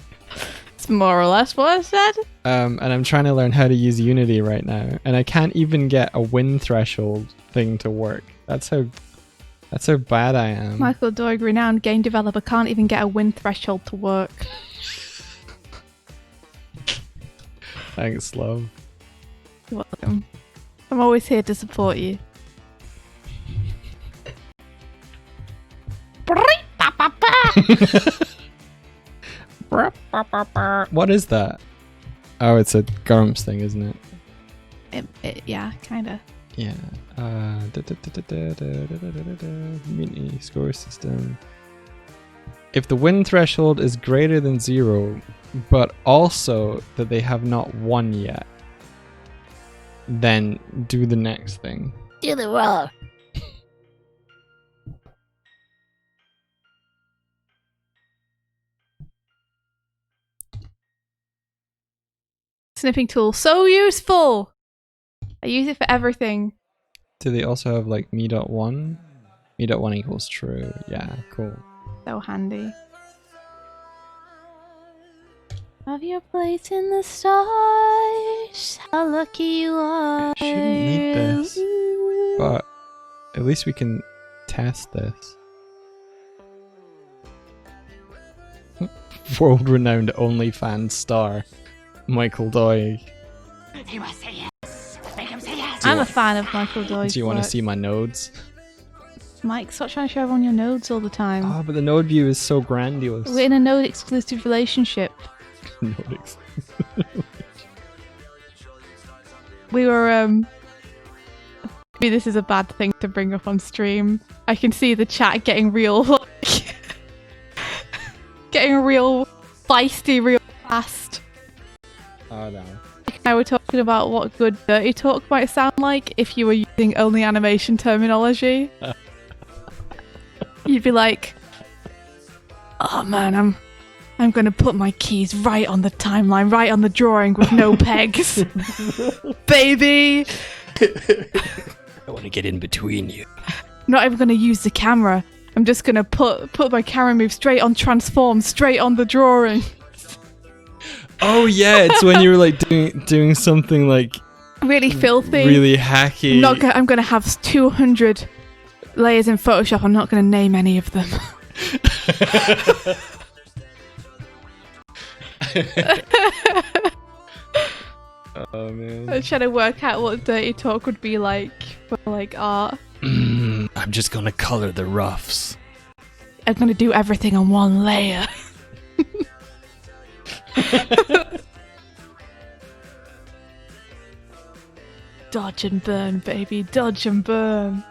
It's more or less what I said. And I'm trying to learn how to use Unity right now, and I can't even get a win threshold thing to work. That's how bad I am. Michael Doig, renowned game developer, can't even get a win threshold to work. Thanks, love. You're welcome. I'm always here to support you. What is that? Oh, it's a Gurms thing, isn't it? Yeah, kinda. Yeah. Mini score system. If the win threshold is greater than 0, but also that they have not won yet, then do the next thing. Do the roll. Snipping tool, so useful! I use it for everything. Do they also have like me.1? Me.1 equals true. Yeah, cool. So handy. Have your place in the stars. How lucky you are. Shouldn't need this. But at least we can test this. World-renowned OnlyFans star, Michael Doig. He must say yes. Make him say yes. I'm a fan of Michael Doig's Do you want to work. see my nodes? Mike, stop trying to show everyone your nodes all the time. Oh, but the node view is so grandiose. We're in a node exclusive relationship. Node ex- We were maybe this is a bad thing to bring up on stream. I can see the chat getting real like, getting real feisty real fast. Oh no. Mike and I were talking about what good dirty talk might sound like if you were using only animation terminology. You'd be like, oh man, I'm gonna put my keys right on the timeline, right on the drawing with no pegs. Baby! I want to get in between you. Not even gonna use the camera. I'm just gonna put my camera move straight on transform, straight on the drawing. Oh yeah, it's when you're like doing something like Really filthy. really hacky. I'm gonna have 200 layers in Photoshop. I'm not gonna name any of them. Oh man. I'm trying to work out what dirty talk would be like for like art. I'm just gonna color the roughs. I'm gonna do everything on one layer. Dodge and burn, baby. Dodge and burn.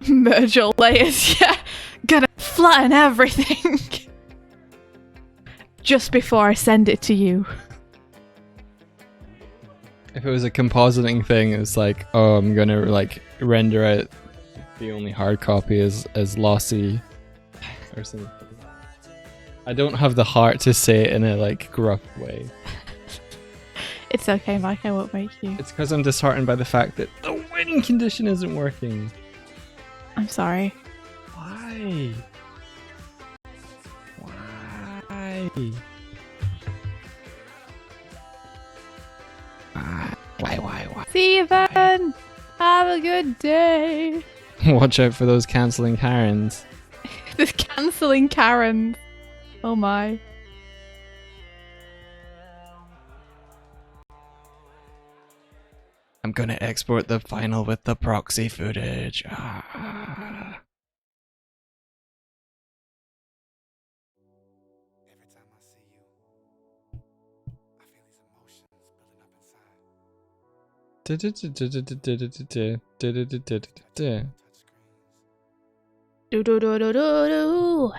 Merge all layers, yeah. Gonna flatten everything. Just before I send it to you. If it was a compositing thing, it's like, oh, I'm gonna like render out the only hard copy as lossy or something. I don't have the heart to say it in a like gruff way. It's okay, Mike, I won't make you. It's because I'm disheartened by the fact that the win condition isn't working. I'm sorry. Why? Why? Why? See you then! Have a good day! Watch out for those cancelling Karens. This cancelling Karen. Oh my. I'm gonna export the final with the proxy footage. Ah. Every time I see you, I feel these emotions building up inside. Do do do do do do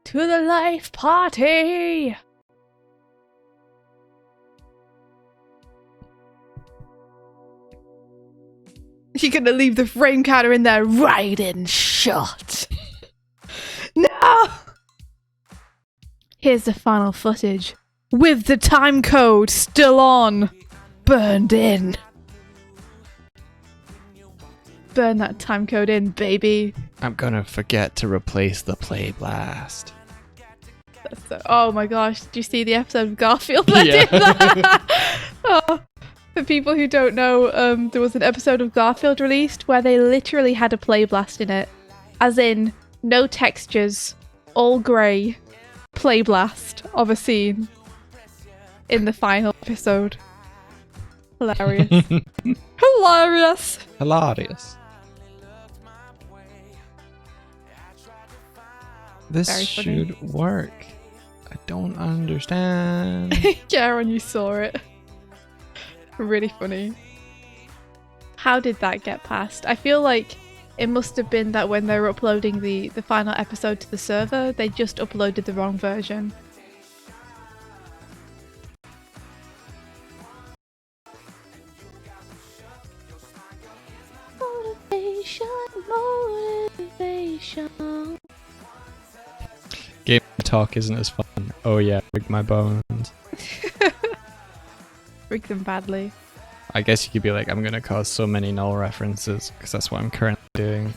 to the life party. You're gonna leave the frame counter in there right in shot. No. Here's the final footage with the time code still on, burned in. Burn that time code in, baby. I'm gonna forget to replace the play blast. Oh my gosh, did you see the episode of Garfield that Yeah. did that? Oh, for people who don't know, there was an episode of Garfield released where they literally had a play blast in it. As in, no textures, all grey, play blast of a scene in the final episode. Hilarious. Hilarious! Hilarious. This Very funny. should work. I don't understand. Karen, you saw it. Really funny. How did that get past? I feel like it must have been that when they were uploading the final episode to the server, they just uploaded the wrong version. Motivation. Game talk isn't as fun. Oh yeah, break my bones. Break them badly. I guess you could be like, I'm gonna cause so many null references because that's what I'm currently doing.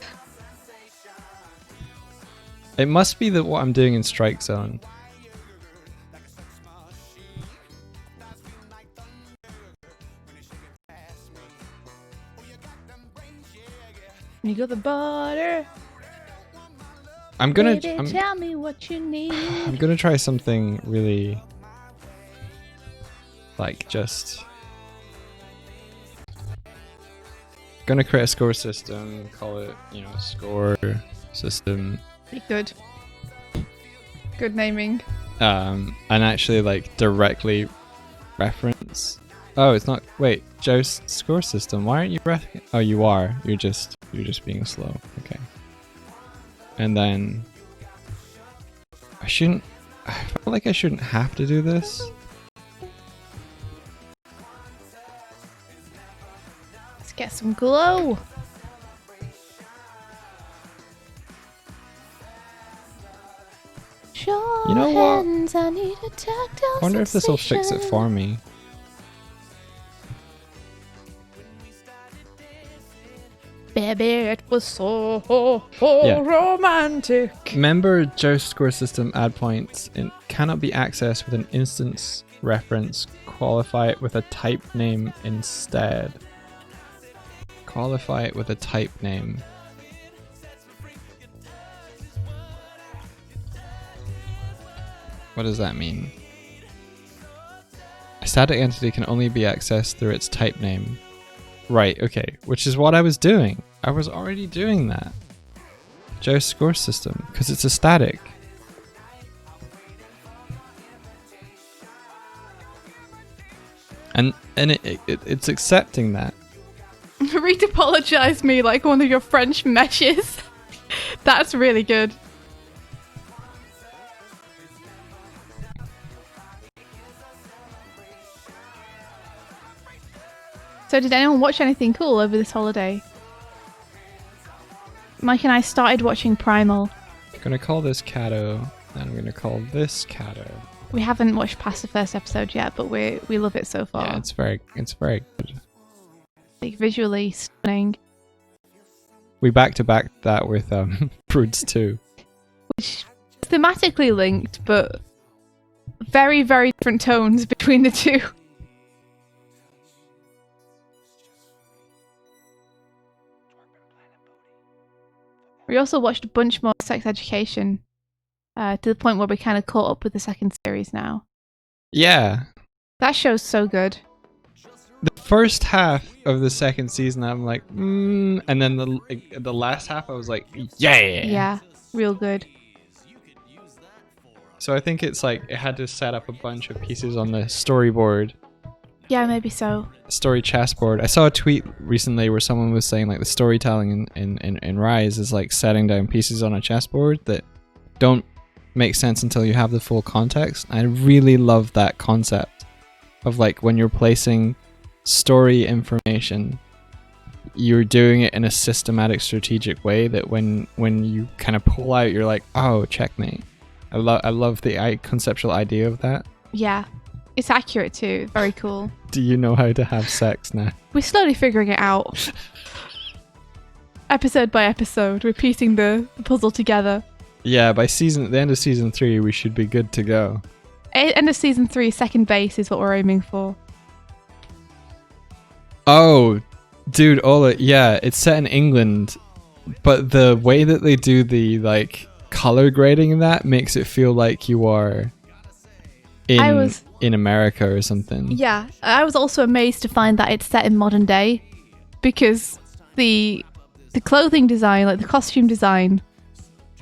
It must be what I'm doing in Strike Zone. You got the butter. I'm gonna. Baby, tell me what you need. I'm gonna try something really, like, just gonna create a score system. Call it, score system. Be good. Good naming. And actually, like, directly reference. Oh, it's not. Wait, Joe's score system. Why aren't you Oh, you are. You're just being slow. Okay. And then I feel like I shouldn't have to do this. Let's get some glow. You know what? I need a tactile I wonder if this will fix it for me. Baby, it was so romantic. Remember, Joe's score system add points cannot be accessed with an instance reference. Qualify it with a type name instead. Qualify it with a type name. What does that mean? A static entity can only be accessed through its type name. Right, okay, which is what I was doing. I was already doing that. Joe's score system, because it's a static. And it's accepting that. Read apologize me like one of your French meshes. That's really good. So did anyone watch anything cool over this holiday? Mike and I started watching Primal. I'm gonna call this Cato, and I'm gonna call this Cato. We haven't watched past the first episode yet, but we love it so far. Yeah, it's very good. Like, visually stunning. We back to back that with Broods 2. Which is thematically linked, but very, very different tones between the two. We also watched a bunch more Sex Education, to the point where we kind of caught up with the second series now. Yeah. That show's so good. The first half of the second season, I'm like, and then the last half, I was like, yeah. Yeah, real good. So I think it's like it had to set up a bunch of pieces on the storyboard. Yeah, maybe so. Story chessboard. I saw a tweet recently where someone was saying like the storytelling in Rise is like setting down pieces on a chessboard that don't make sense until you have the full context. I really love that concept of like when you're placing story information, you're doing it in a systematic, strategic way that when you kind of pull out, you're like, oh, checkmate. I love the conceptual idea of that. Yeah, it's accurate too. Very cool. Do you know how to have sex now? We're slowly figuring it out. Episode by episode, we're piecing the puzzle together. Yeah, by the end of season 3, we should be good to go. End of season 3, second base is what we're aiming for. Oh, dude, Ola, yeah, it's set in England, but the way that they do the like color grading in that makes it feel like you are in America or something. Yeah, I was also amazed to find that it's set in modern day, because the clothing design, like the costume design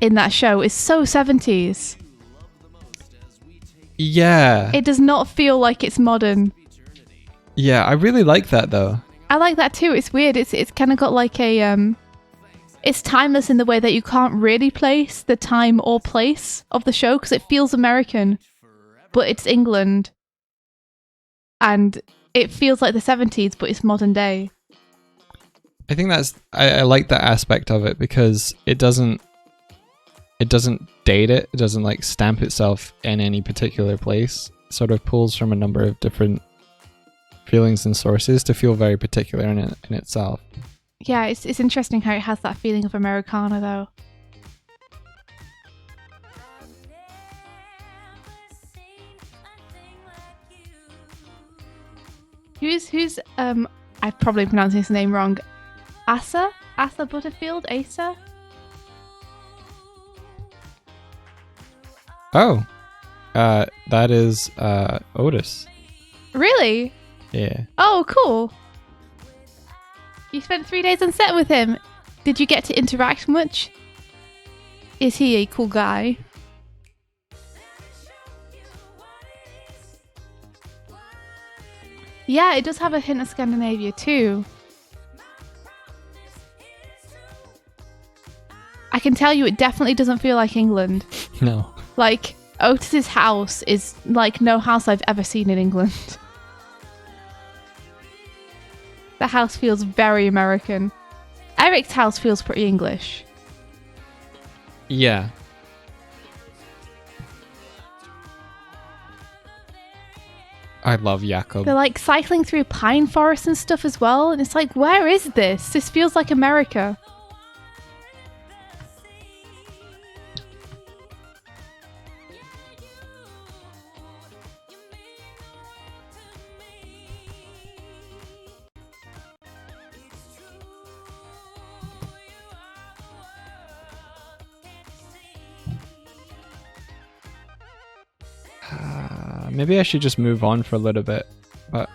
in that show is so 70s. Yeah. It does not feel like it's modern. Yeah, I really like that though. I like that too. It's weird. It's kind of got like a it's timeless in the way that you can't really place the time or place of the show because it feels American, but it's England. And it feels like the 70s, but it's modern day. I think I like that aspect of it because it doesn't date it. It doesn't like stamp itself in any particular place. It sort of pulls from a number of different feelings and sources to feel very particular in itself. Yeah, it's interesting how it has that feeling of Americana though. Who's I'm probably pronouncing his name wrong. Asa Butterfield? Asa? Oh, that is Otis. Really? Yeah. Oh, cool. You spent 3 days on set with him. Did you get to interact much? Is he a cool guy? Yeah, it does have a hint of Scandinavia too. I can tell you it definitely doesn't feel like England. No. Like, Otis's house is like no house I've ever seen in England. The house feels very American. Eric's house feels pretty English. Yeah. I love Jakob. They're like cycling through pine forests and stuff as well, and it's like, where is this? This feels like America. Maybe I should just move on for a little bit, but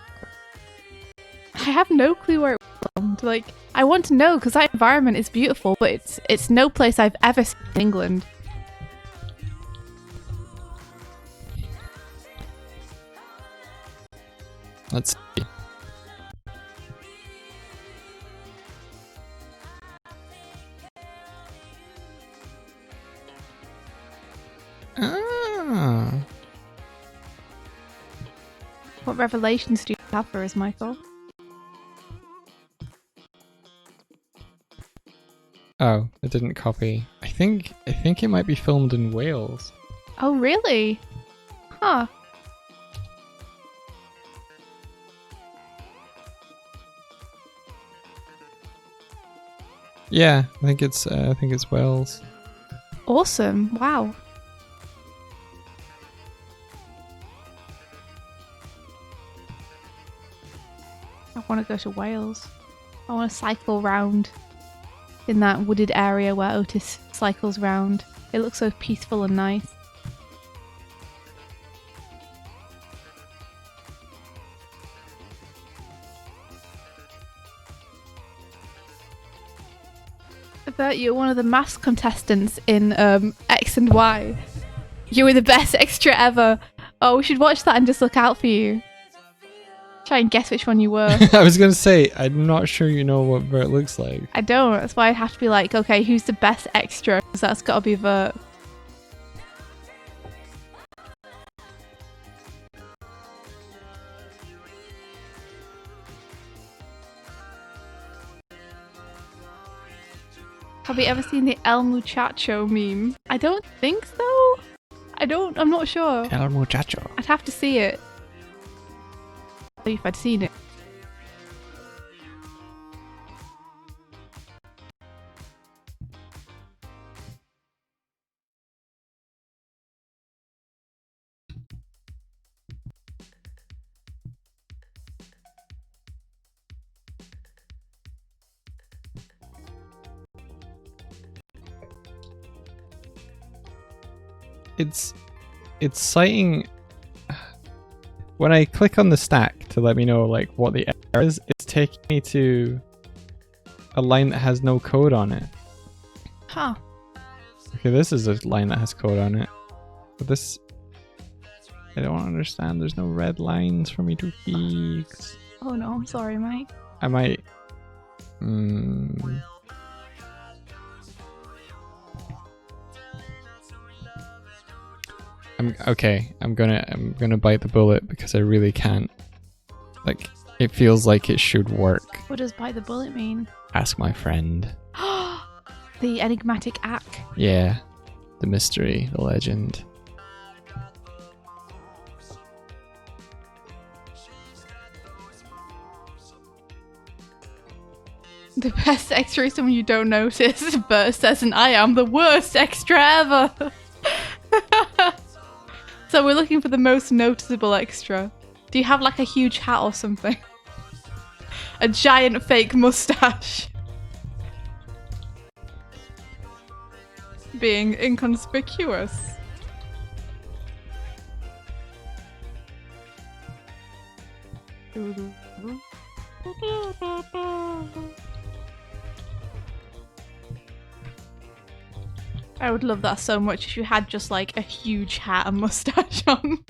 I have no clue where it filmed. Like, I want to know because that environment is beautiful, but it's no place I've ever seen in England. let's see. Ah. What revelations do you have for us, Michael? Oh, it didn't copy. I think it might be filmed in Wales. Oh, really? Huh. Yeah, I think it's Wales. Awesome. Wow. I want to go to Wales. I want to cycle round in that wooded area where Otis cycles round. It looks so peaceful and nice. I bet you're one of the mask contestants in X and Y. You were the best extra ever. Oh, we should watch that and just look out for you. Try and guess which one you were. I was gonna say, I'm not sure you know what Vert looks like. I don't. That's why I have to be like, okay, who's the best extra? Because that's got to be Vert. Have you ever seen the El Muchacho meme? I don't think so. I'm not sure. El Muchacho. I'd have to see it. If I'd seen it. It's citing when I click on the stack to let me know like what the error is, it's taking me to a line that has no code on it. Huh. Okay, this is a line that has code on it. But this I don't understand. There's no red lines for me to fix. Oh no, I'm sorry, Mike. I might I'm gonna bite the bullet because I really can't. Like, it feels like it should work. What does bite the bullet mean? Ask my friend. The enigmatic ack. Yeah. The mystery, the legend. The best extra is someone you don't notice. Bert says, and I am the worst extra ever. So we're looking for the most noticeable extra. Do you have like a huge hat or something? a giant fake mustache. Being inconspicuous. I would love that so much if you had just like a huge hat and mustache on.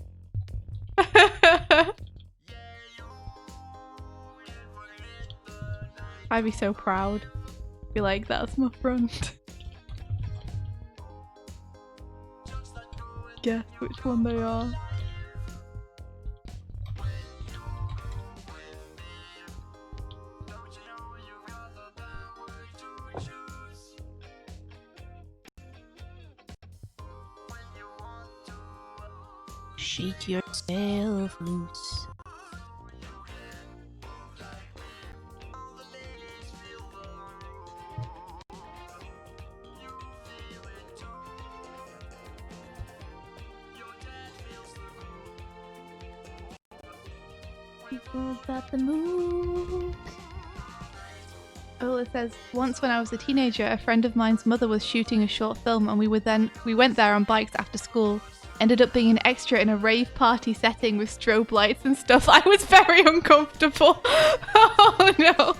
I'd be so proud. Be like, that's my front. Guess which one they are. Shake yourself loose. People got the moves. Oh, it says, once when I was a teenager, a friend of mine's mother was shooting a short film and we went there on bikes after school. Ended up being an extra in a rave party setting with strobe lights and stuff. I was very uncomfortable. Oh no.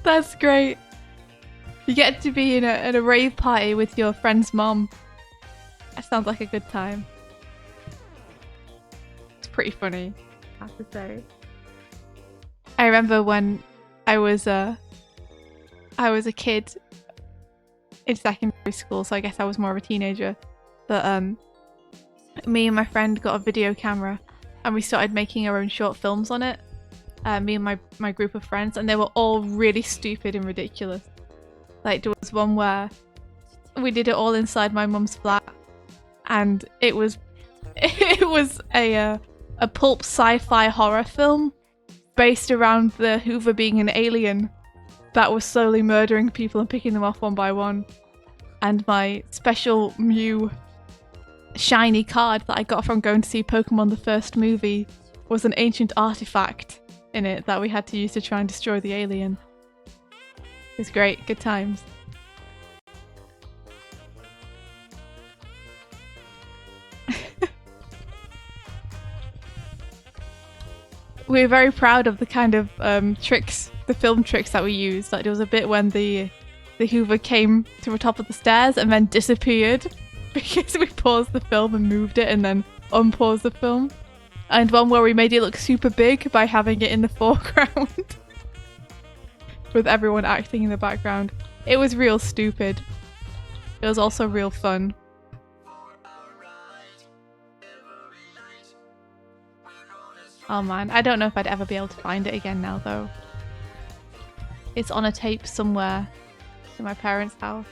That's great. You get to be in a rave party with your friend's mom. That sounds like a good time. It's pretty funny, I have to say. I remember when I was a kid in secondary school, so I guess I was more of a teenager. But me and my friend got a video camera and we started making our own short films on it. Me and my group of friends, and they were all really stupid and ridiculous. Like there was one where we did it all inside my mum's flat, and it was a pulp sci-fi horror film based around the Hoover being an alien that was slowly murdering people and picking them off one by one. And my special Mew shiny card that I got from going to see Pokemon the first movie was an ancient artifact in it that we had to use to try and destroy the alien. It was great, good times. We were very proud of the kind of tricks, the film tricks that we used. Like there was a bit when the Hoover came to the top of the stairs and then disappeared because we paused the film and moved it and then unpaused the film. And one where we made it look super big by having it in the foreground with everyone acting in the background. It was real stupid. It was also real fun. Oh man, I don't know if I'd ever be able to find it again now though. It's on a tape somewhere in my parents' house.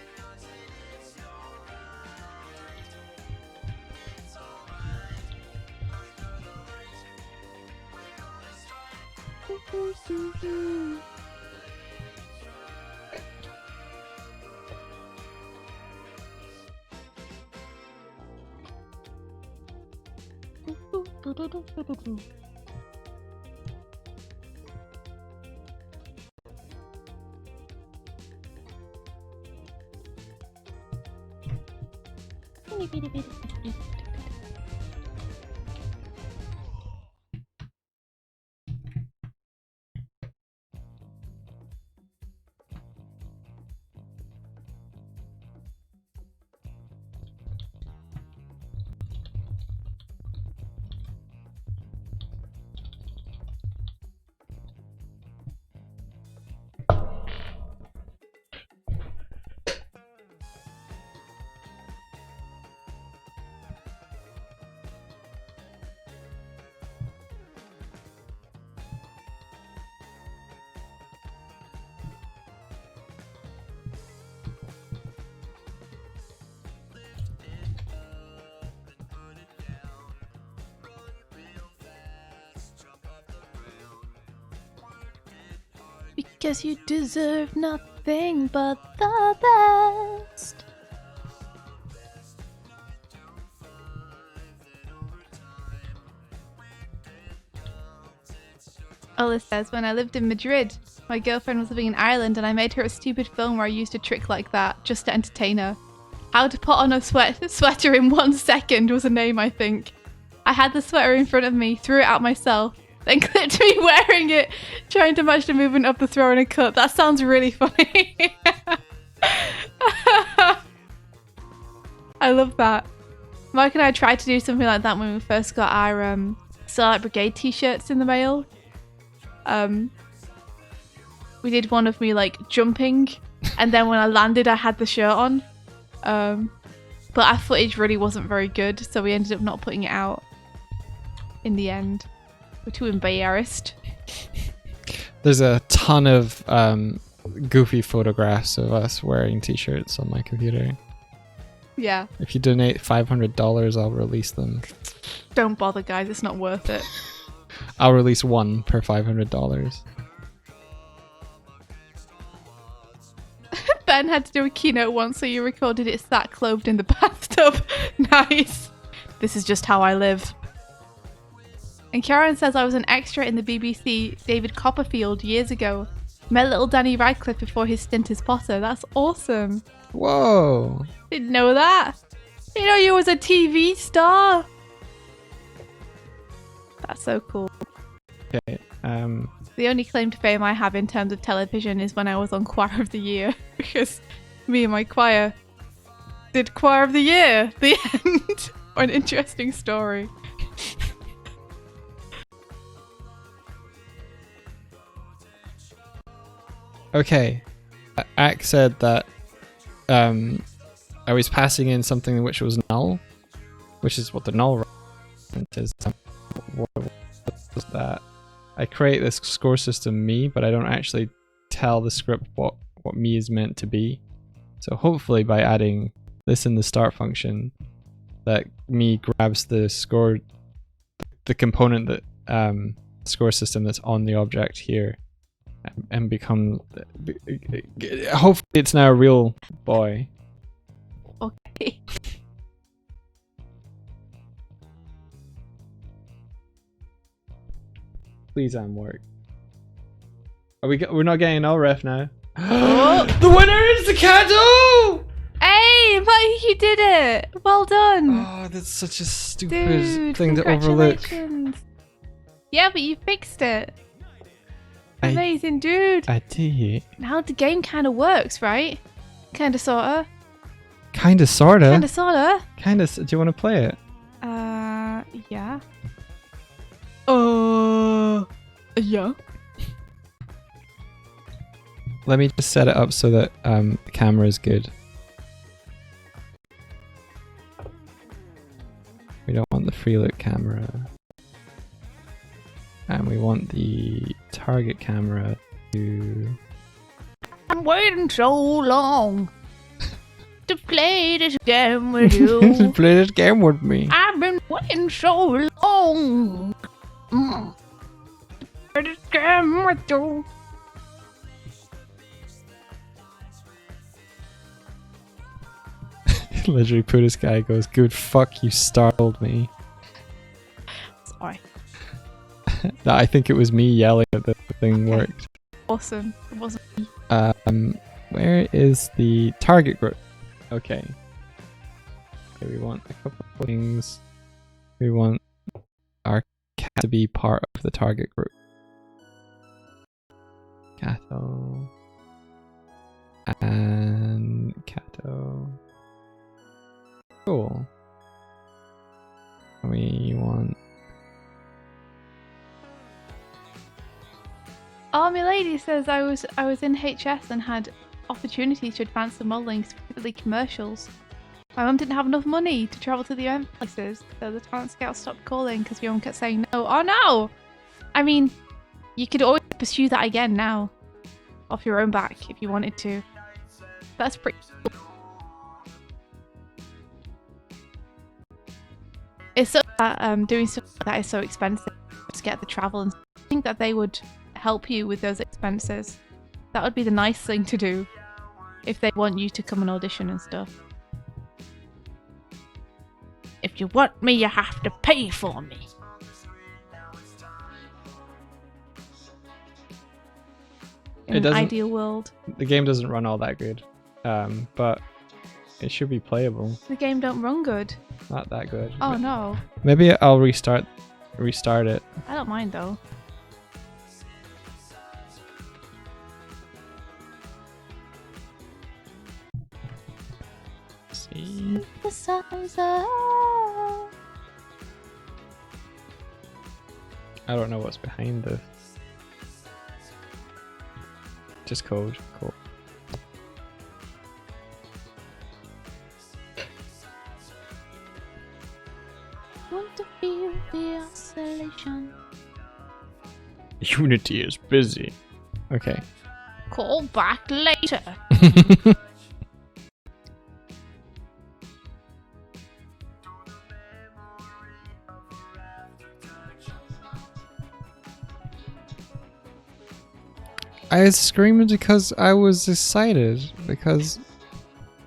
Because you deserve nothing but the best. Ola says, when I lived in Madrid, my girlfriend was living in Ireland and I made her a stupid film where I used a trick like that just to entertain her. How to put on a sweater in 1 second was a name, I think. I had the sweater in front of me, threw it out myself, then clipped me wearing it, trying to match the movement of the throw and a cut. That sounds really funny. I love that. Mike and I tried to do something like that when we first got our Starlight Brigade t-shirts in the mail. We did one of me like jumping, and then when I landed I had the shirt on. But our footage really wasn't very good, so we ended up not putting it out in the end. We're too embarrassed. There's a ton of goofy photographs of us wearing t-shirts on my computer. Yeah. If you donate $500, I'll release them. Don't bother, guys. It's not worth it. I'll release one per $500. Ben had to do a keynote once, so you recorded it sat clothed in the bathtub. Nice. This is just how I live. And Karen says I was an extra in the BBC David Copperfield years ago. Met little Danny Radcliffe before his stint as Potter. That's awesome. Whoa. Didn't know that. Didn't know you was a TV star. That's so cool. Okay. The only claim to fame I have in terms of television is when I was on Choir of the Year, because me and my choir did Choir of the Year. The end. An interesting story. Okay. Ack said that I was passing in something which was null, which is what the null is. What was that? I create this score system me, but I don't actually tell the script what me is meant to be. So hopefully by adding this in the start function, that me grabs the score, the component that score system that's on the object here, and become. Hopefully it's now a real boy. Okay. Please, work. Are we're not getting an LREF now. Oh. The winner is the Kato! Hey, Mike, you did it! Well done. Oh, that's such a stupid Dude, thing to overlook. congratulations. Yeah, but you fixed it. I- Amazing, dude. I did. Now the game kind of works, right? Kinda, sorta. Kinda, sorta. Kinda, sorta. Kinda. Do you want to play it? Yeah. Yeah. Let me just set it up so that the camera is good. We don't want the free look camera. And we want the target camera to... I'm waiting so long to play this game with you. Play this game with me. I've been waiting so long to play this game with you. Literally, Putis guy goes, "Good fuck, you startled me." Sorry. No, I think it was me yelling at the thing worked. Awesome. It wasn't me. Where is the target group? Okay. Okay, we want a couple of things. We want our cat to be part of the target group. Kato. And Kato. Cool. We want... Oh, my lady says I was in HS and had opportunities to advance the modelling, specifically commercials. My mum didn't have enough money to travel to the event places, so the talent scout stopped calling because my mum kept saying no. Oh no! I mean, you could always pursue that again now, off your own back if you wanted to. That's pretty cool. It's so that doing stuff like that is so expensive to get the travel, and I think that they would help you with those expenses. That would be the nice thing to do if they want you to come and audition and stuff. If you want me, you have to pay for me. in It an doesn't- ideal world. The game doesn't run all that good, but it should be playable. The game don't run good. Not that good. Oh but no, maybe I'll restart it. I don't mind though. See. The sun's up. I don't know what's behind this. Just code. Cool. Want to feel the oscillation. Unity is busy. Okay. Call back later. I screamed because I was excited because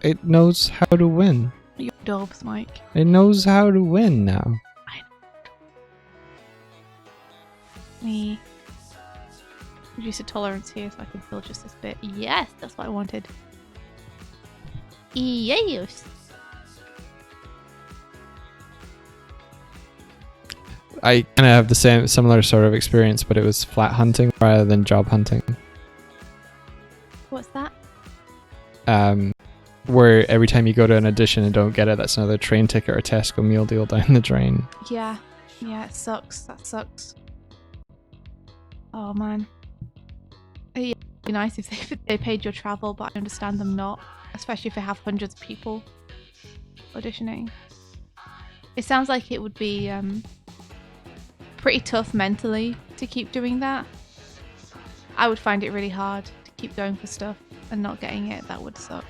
it knows how to win. You're dopes, Mike. It knows how to win now. Me. Reduce the tolerance here so I can feel just this bit. Yes, that's what I wanted. Yes. I kind of have the similar sort of experience, but it was flat hunting rather than job hunting. What's that? Where every time you go to an audition and don't get it, that's another train ticket or Tesco meal deal down the drain. Yeah. Yeah, it sucks. That sucks. Oh man. Yeah, it'd be nice if they paid your travel, but I understand them not. Especially if they have hundreds of people auditioning. It sounds like it would be pretty tough mentally to keep doing that. I would find it really hard to keep going for stuff and not getting it. That would suck.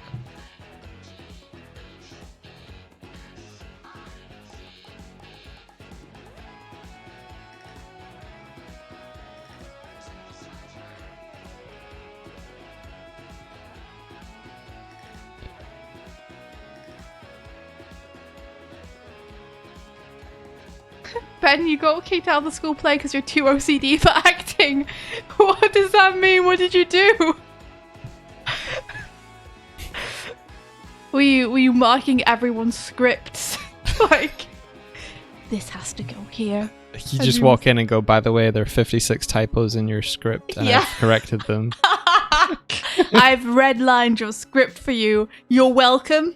Ben, you got kicked out of the school play because you're too OCD for acting. What does that mean? What did you do? Were you marking everyone's scripts? Like, this has to go here. You just walk in and go, by the way, there are 56 typos in your script, and Yeah. I've corrected them. I've redlined your script for you. You're welcome.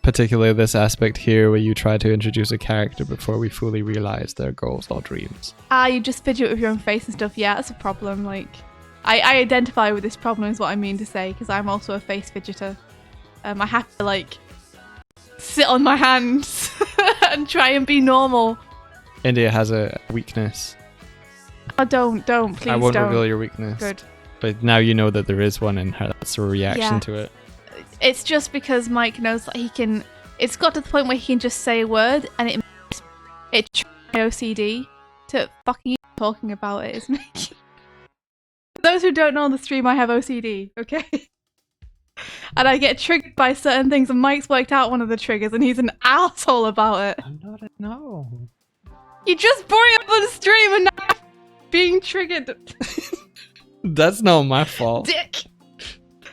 Particularly this aspect here where you try to introduce a character before we fully realize their goals or dreams. You just fidget with your own face and stuff. Yeah, that's a problem. Like, I identify with this problem is what I mean to say, because I'm also a face fidgeter. I have to, like, sit on my hands and try and be normal. India has a weakness. Oh, don't, please I won't don't. reveal your weakness. Good. But now you know that there is one, and that's a reaction Yeah. to it. It's just because Mike knows that he can. It's got to the point where he can just say a word and it triggers my OCD to fucking talking about it is making. For those who don't know on the stream, I have OCD, okay? And I get triggered by certain things, and Mike's worked out one of the triggers, and he's an asshole about it. I'm not a no. You just brought it up on the stream, and now I'm being triggered. That's not my fault. Dick.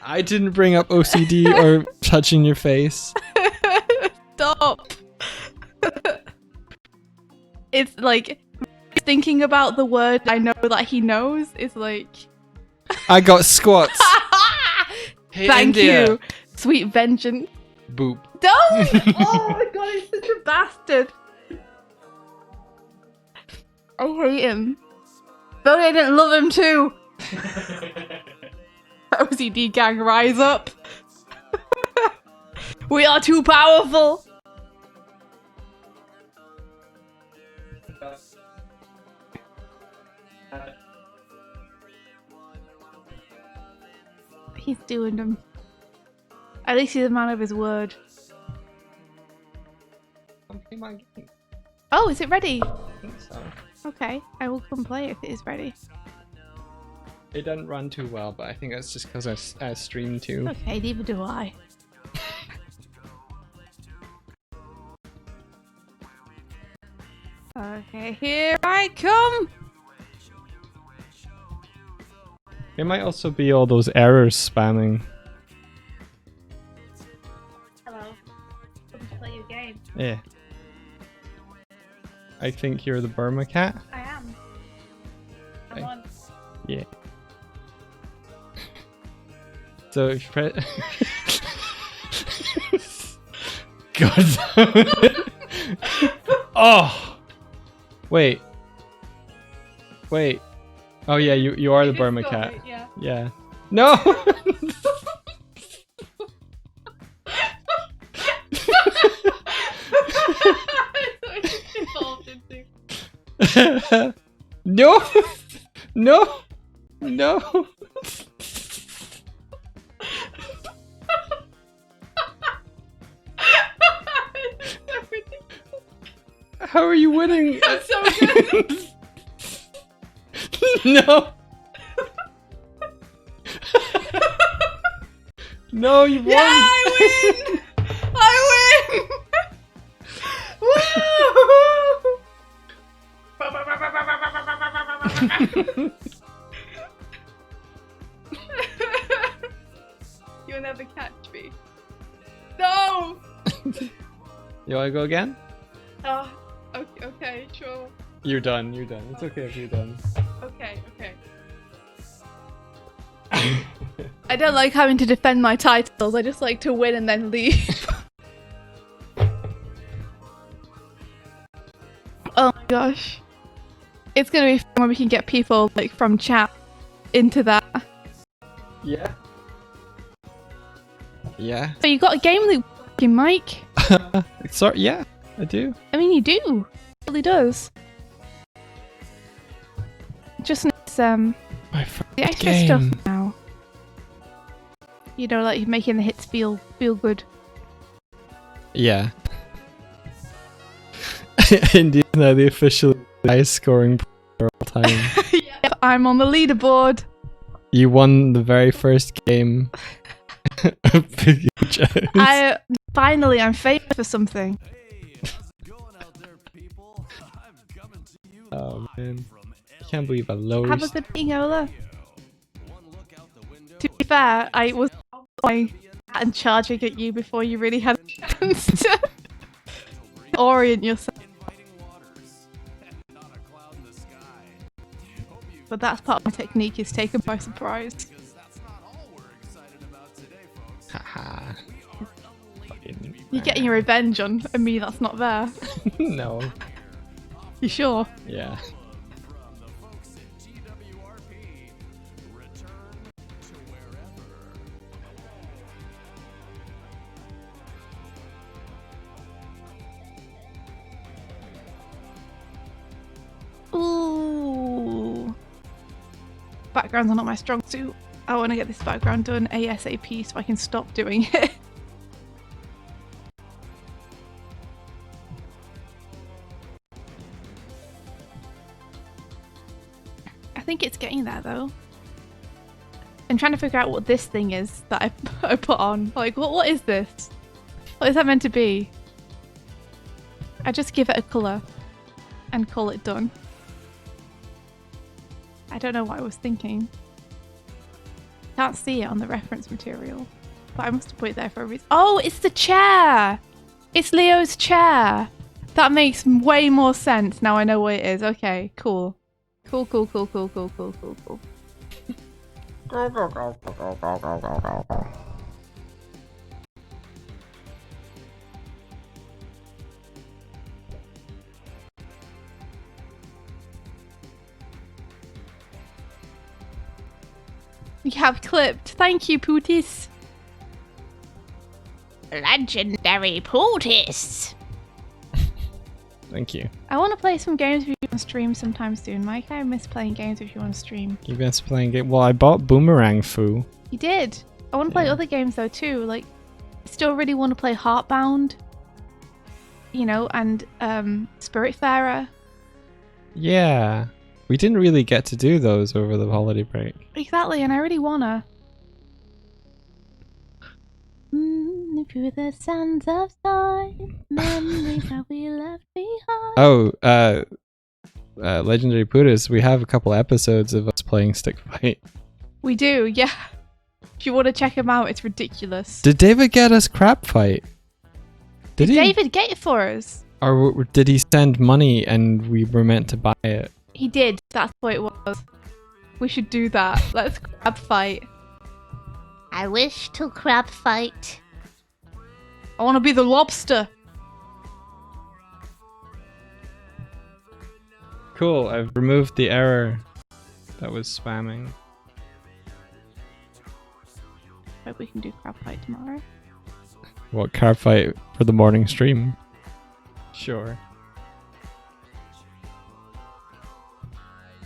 I didn't bring up OCD or touching your face. Stop. It's like thinking about the word I know that he knows is like. I got squats. Hey, Thank India. you, sweet vengeance. Boop. Don't! Oh my god, he's such a bastard. I hate him. But I didn't love him too. OCD gang, rise up. We are too powerful. He's doing them. At least he's a man of his word. Oh, is it ready? I think so. Okay, I will come play if it is ready. It doesn't run too well, but I think that's just because I stream too. Okay, neither do I. Okay, here I come! It might also be all those errors spamming. Hello. Welcome to play your game. Yeah. I think you're the Burma cat. I am. I'm Hey. on. Yeah. So if you press... God damn it. Oh! Wait. Wait. Oh yeah, you are the Burma cat. Right, yeah. Yeah. No! Evolved into. No! No! No! How are you winning? That's so good. No! No, you won! Yeah, I win! I win! Woo! You'll never catch me. No! You wanna go again? Oh, okay, sure. You're done, you're done. It's okay if you're done. Okay. I don't like having to defend my titles. I just like to win and then leave. Oh my gosh. It's gonna be fun when we can get people like from chat into that. Yeah. Yeah. So you got a game loop working, Mike? Sorry, yeah, I do. I mean, you do. It really does. Just needs My the first extra game. stuff now. You know, like making the hits feel good. Yeah. Indeed, now the official highest scoring player of all time. Yep, I'm on the leaderboard. You won the very first game. of Video Jones. Finally, I'm famous for something. Oh man, I can't believe I lowered. Have a good thing, Ola. To be fair, I was going and charging at you before you really had a chance to orient yourself. But that's part of my technique, is taken by surprise. Haha. You're getting your revenge on me that's not there. No. You sure? Yeah. Ooh. Backgrounds are not my strong suit. I want to get this background done ASAP so I can stop doing it. I think it's getting there though. I'm trying to figure out what this thing is that I put on. Like, what is this? What is that meant to be? I just give it a colour and call it done. I don't know what I was thinking. Can't see it on the reference material, but I must have put it there for a reason. Oh, it's the chair! It's Leo's chair! That makes way more sense now I know what it is. Okay, cool. Cool. You have clipped. Thank you, Pootis. Legendary Pootis. Thank you. I want to play some games with you on stream sometime soon, Mike. I miss playing games with you on stream. You guys playing game? Well, I bought Boomerang Foo. You did. I want to play Yeah. other games though too. Like, I still really want to play Heartbound. You know, and Spiritfarer. Yeah. We didn't really get to do those over the holiday break. Exactly, and I really wanna. Through the sands of time, memories that we left behind. Oh, Legendary Pudas, we have a couple episodes of us playing Stick Fight. We do, yeah. If you want to check him out, it's ridiculous. Did David get us crab fight? Did he? David get it for us? Or did he send money and we were meant to buy it? He did. That's what it was. We should do that. Let's crab fight. I wish to crab fight. I want to be the lobster. Cool, I've removed the error that was spamming. Hope we can do crab fight tomorrow. What, crab fight for the morning stream? Sure.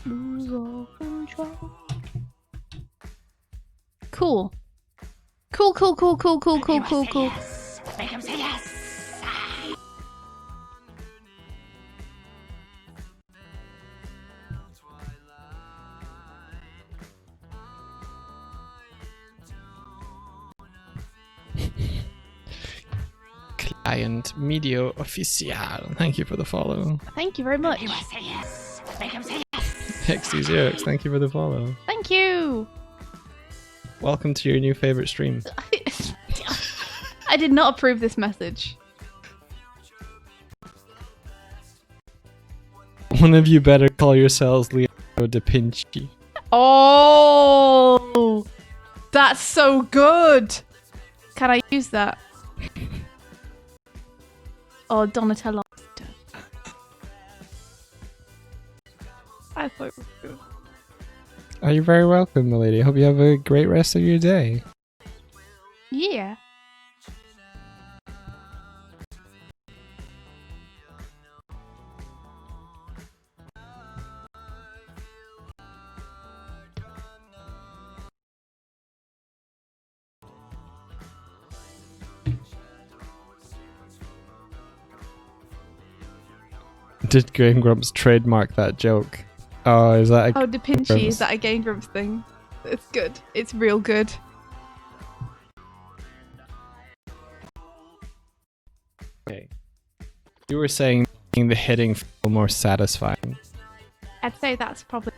Lose all control. Cool. Cool. Yes. Make him say yes. Client Medio Oficial. Thank you for the follow. Thank you very much. He must say yes. Make him say yes. XD0X, thank you for the follow. Thank you. Welcome to your new favorite stream. I did not approve this message. One of you better call yourselves Leonardo da Vinci. Oh, that's so good. Can I use that? Oh, Donatello. I thought it was good. Oh, you're very welcome, my lady. Hope you have a great rest of your day. Yeah. Did Game Grumps trademark that joke? Oh, is that a Oh, Da Vinci, is that a Game Grumps thing? It's good. It's real good. Okay. You were saying making the hitting feel more satisfying. I'd say that's probably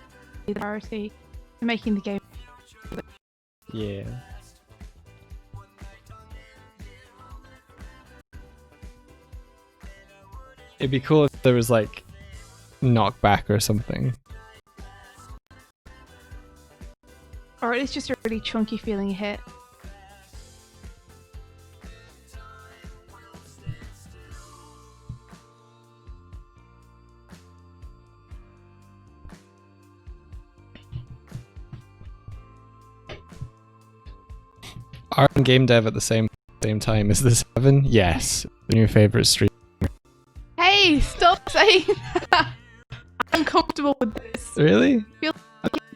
the priority to making the game. Yeah. It'd be cool if there was like knockback or something. Or it's just a really chunky feeling hit. Art and game dev at the same time. Is this Heaven? Yes. Your favorite stream. Hey, stop saying that! I'm comfortable with this. Really? It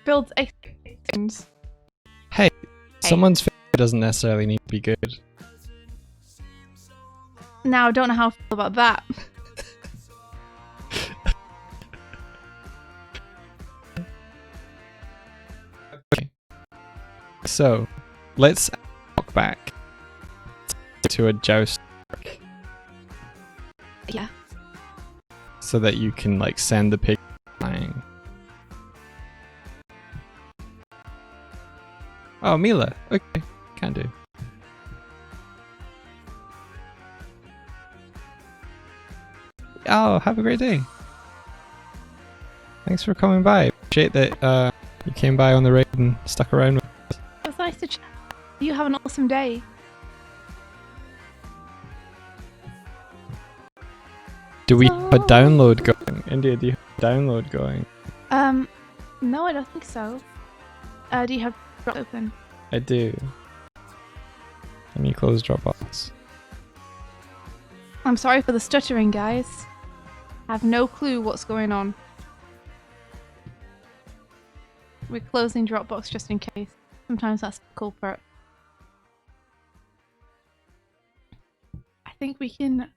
builds expectations. Hey, someone's favorite doesn't necessarily need to be good. Now, I don't know how I feel about that. Okay. So, let's walk back to a joust Yeah. so that you can like send the pig flying. Oh, Mila. Okay, can do. Oh, have a great day. Thanks for coming by. Appreciate that you came by on the raid and stuck around with us. It was nice to chat. You have an awesome day. Do we have a download going? India, do you have a download going? No, I don't think so. Do you have Dropbox open? I do. Let me close Dropbox. I'm sorry for the stuttering, guys. I have no clue what's going on. We're closing Dropbox just in case. Sometimes that's the culprit. I think we can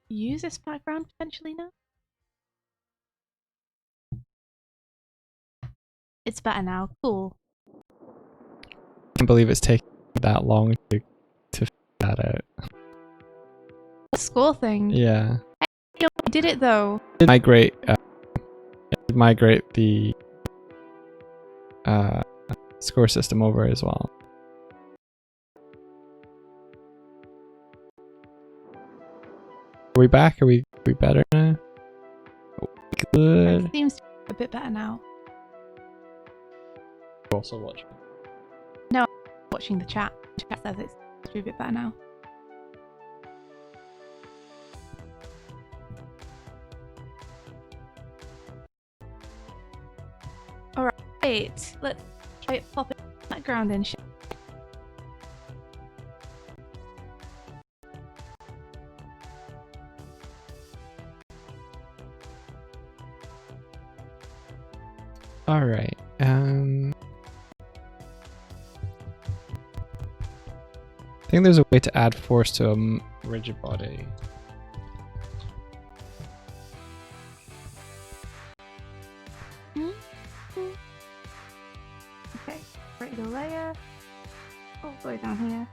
use this background potentially now. It's better now. Cool. I can't believe it's taking that long to figure that out. The score thing. Yeah. We did it though. Migrate the score system over as well. Are we back? Are we better now? Good. It seems a bit better now. Also watch. Watching the chat. Chat says it's a bit better now. Alright, let's try it pop it background in. Alright, I think there's a way to add force to a rigid body. Okay, regular layer. All the way down here.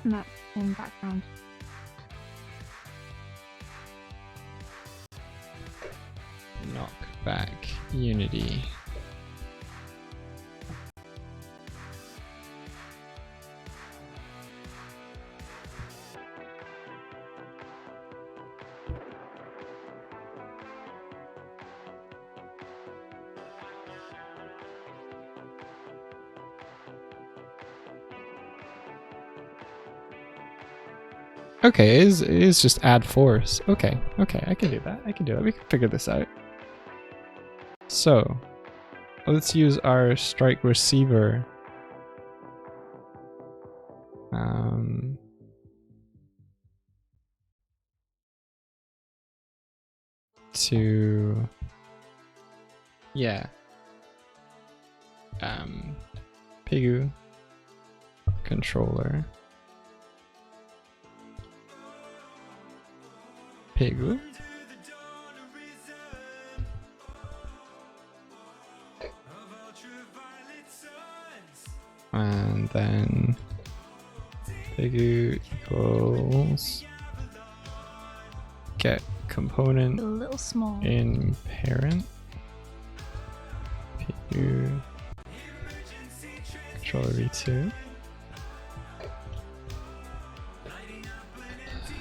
And that's in background. Knockback unity. Okay, it is just add force. Okay, I can do that. We can figure this out. So, let's use our strike receiver. To Pigu controller. Pigu. And then Pigu equals get component A little small. in parent. Pigu controller v2.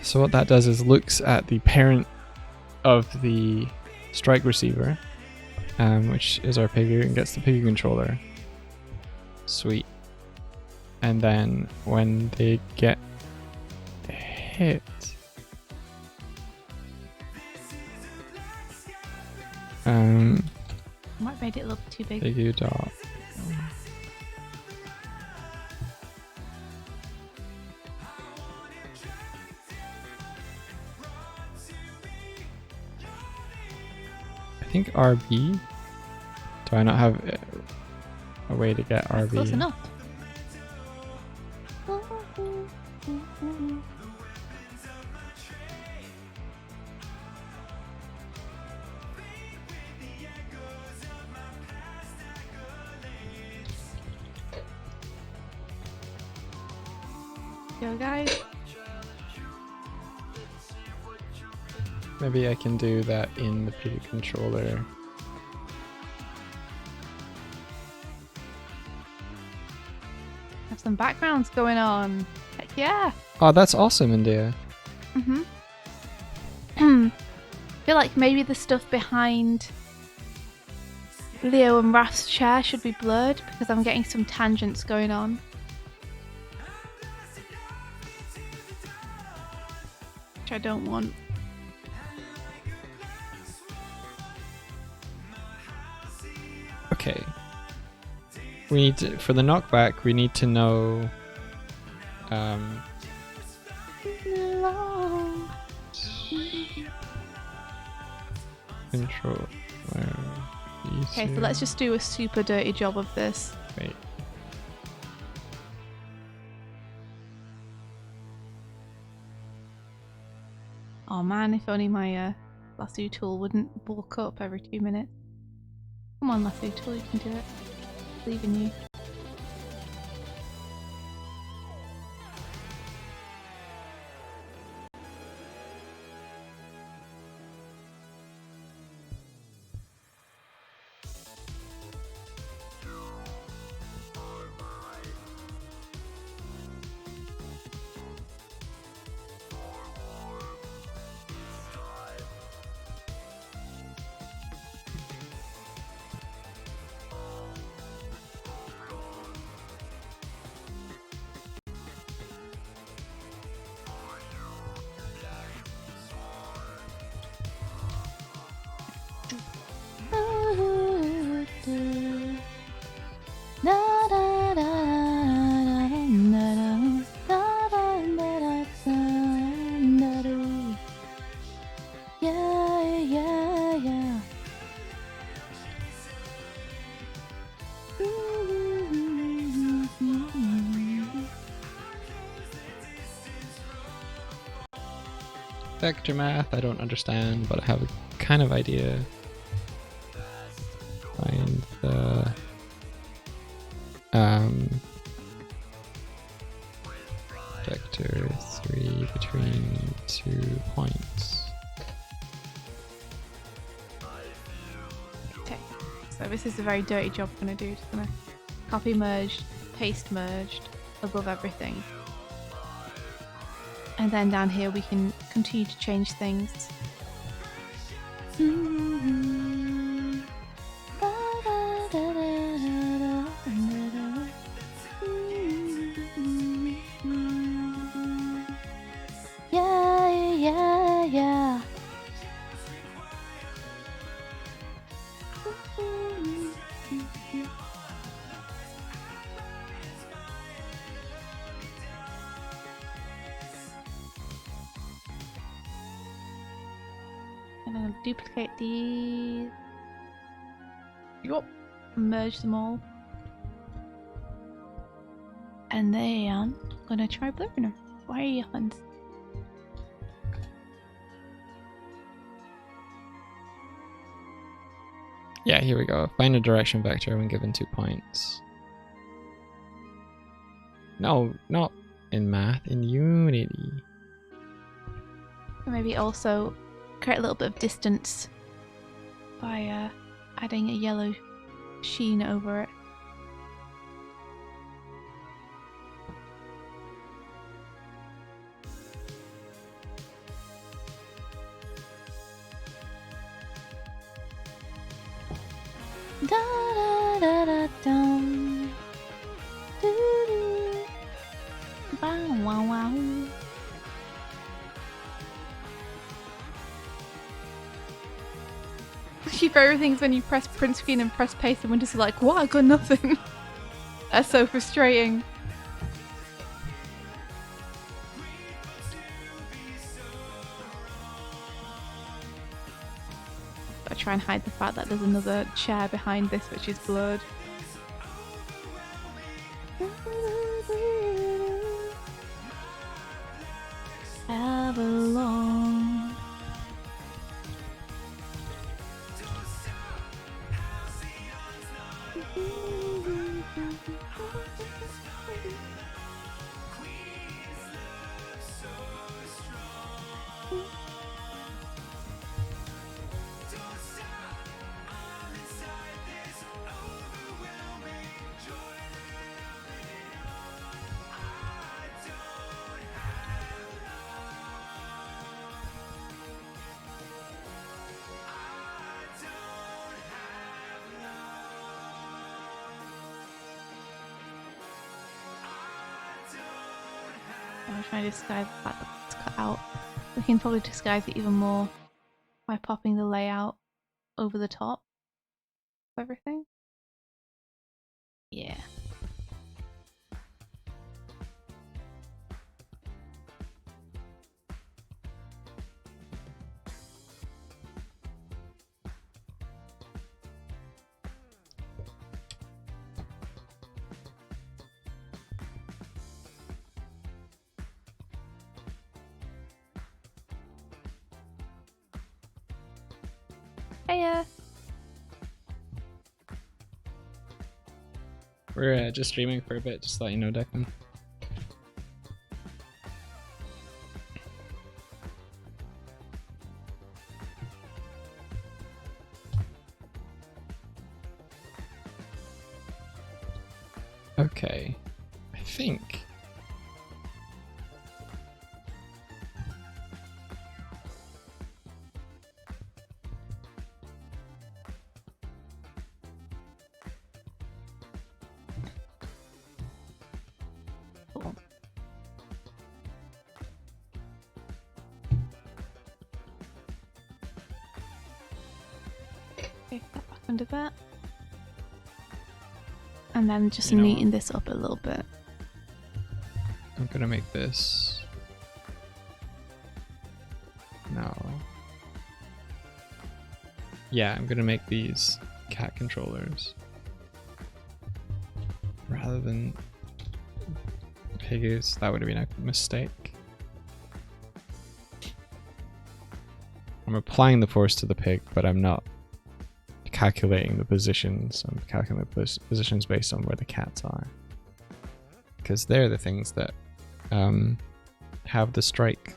So what that does is looks at the parent of the strike receiver, which is our Pigu, and gets the Pigu controller. Sweet. And then when they get hit, Might have made it look too big. Pigu dot. I think RB. Do I not have a way to get RB? Close enough. Go, guys. Maybe I can do that in the Pigu controller. Have some backgrounds going on. Heck yeah. Oh, that's awesome, India. I feel like maybe the stuff behind Leo and Raf's chair should be blurred because I'm getting some tangents going on. Which I don't want. Okay. We need to, for the knockback, we need to know control. Okay, so let's just do a super dirty job of this. Wait. Oh man, if only my lasso tool wouldn't bulk up every 2 minutes. Come on, lasso tool, you can do it. I believe in you. vector math I don't understand, but I have a kind of idea. Find the vector 3 between 2 points. Okay, so this is a very dirty job I'm gonna do. Just gonna copy merged, paste merged above everything. And then down here we can continue to change things. Yeah. And I'm gonna duplicate these. Yup. Merge them all. And then I'm gonna try blurring them. Why are you hands? Yeah, here we go. Find a direction vector when given 2 points. No, not in math, in Unity. Maybe also create a little bit of distance by adding a yellow sheen over it. Da da da da dum. Doo doo. Wow wow wow. Your favorite things when you press print screen and press paste and Windows are like, what? I got nothing. That's so frustrating. I try and hide the fact that there's another chair behind this which is blurred. Avalon. I'm trying to disguise the fact that it's cut out. We can probably disguise it even more by popping the layout over the top of everything. Yeah. Hiya! We're just streaming for a bit, just to let you know, Declan. Okay, I think. Cool. Okay, that back under that. And then just You know neaten this up a little bit. I'm gonna make this. No. Yeah, I'm gonna make these cat controllers rather than piggies. That would have been a mistake. I'm applying the force to the pig, but I'm not calculating the positions. I'm calculating the positions based on where the cats are, because they're the things that have the strike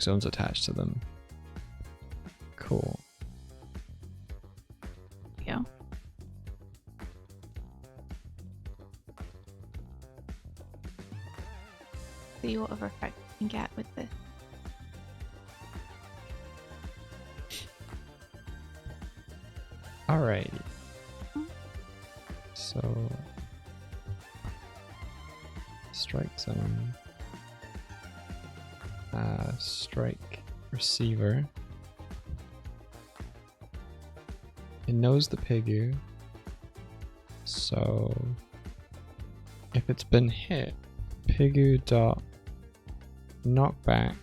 zones attached to them. Cool. Yeah. See what other effect we can get with this. Alright. So strike zone. Strike receiver. It knows the Pigu. So if it's been hit, Pigu dot knockback.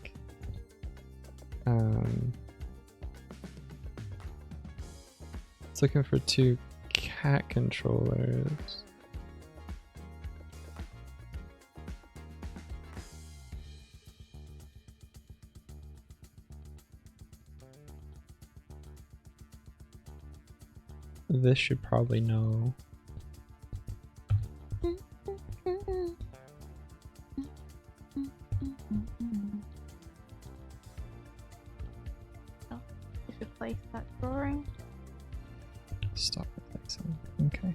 It's looking for 2 cat controllers. This should probably know. Oh, just replace that drawing. Stop replacing. Okay.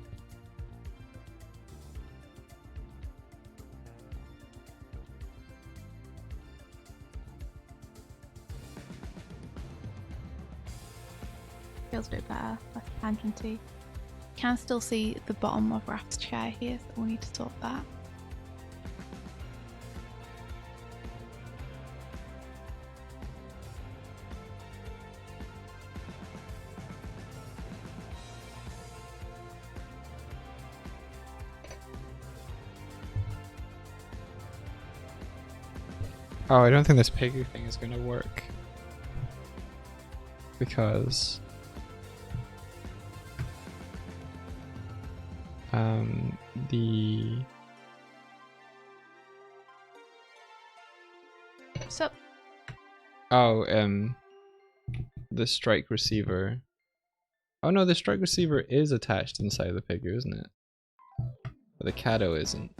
Feels a bit better, less tangenty. Can still see the bottom of Raph's chair here, so we'll need to sort that. Oh, I don't think this Pigu thing is gonna work. Because the So the strike receiver. Oh no, the strike receiver is attached inside of the Pigu, isn't it? But the Cato isn't.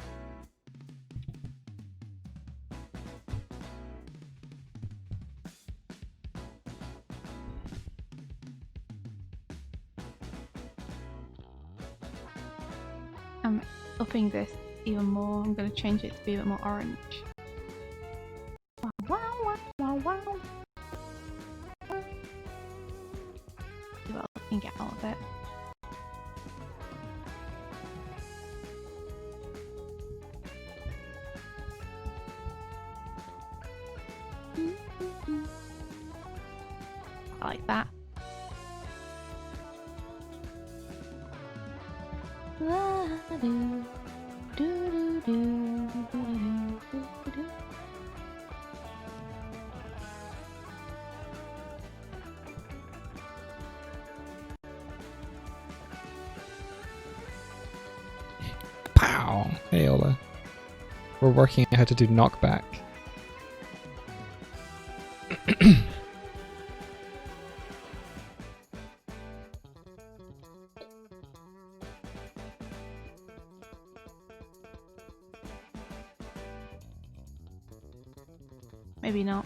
I'm upping this even more. I'm going to change it to be a bit more orange. Wow, wow, wow, wow, wow. See what else I can get out of it. I like that. Pow! Hey Ola. We're working out how to do knockback. Maybe not.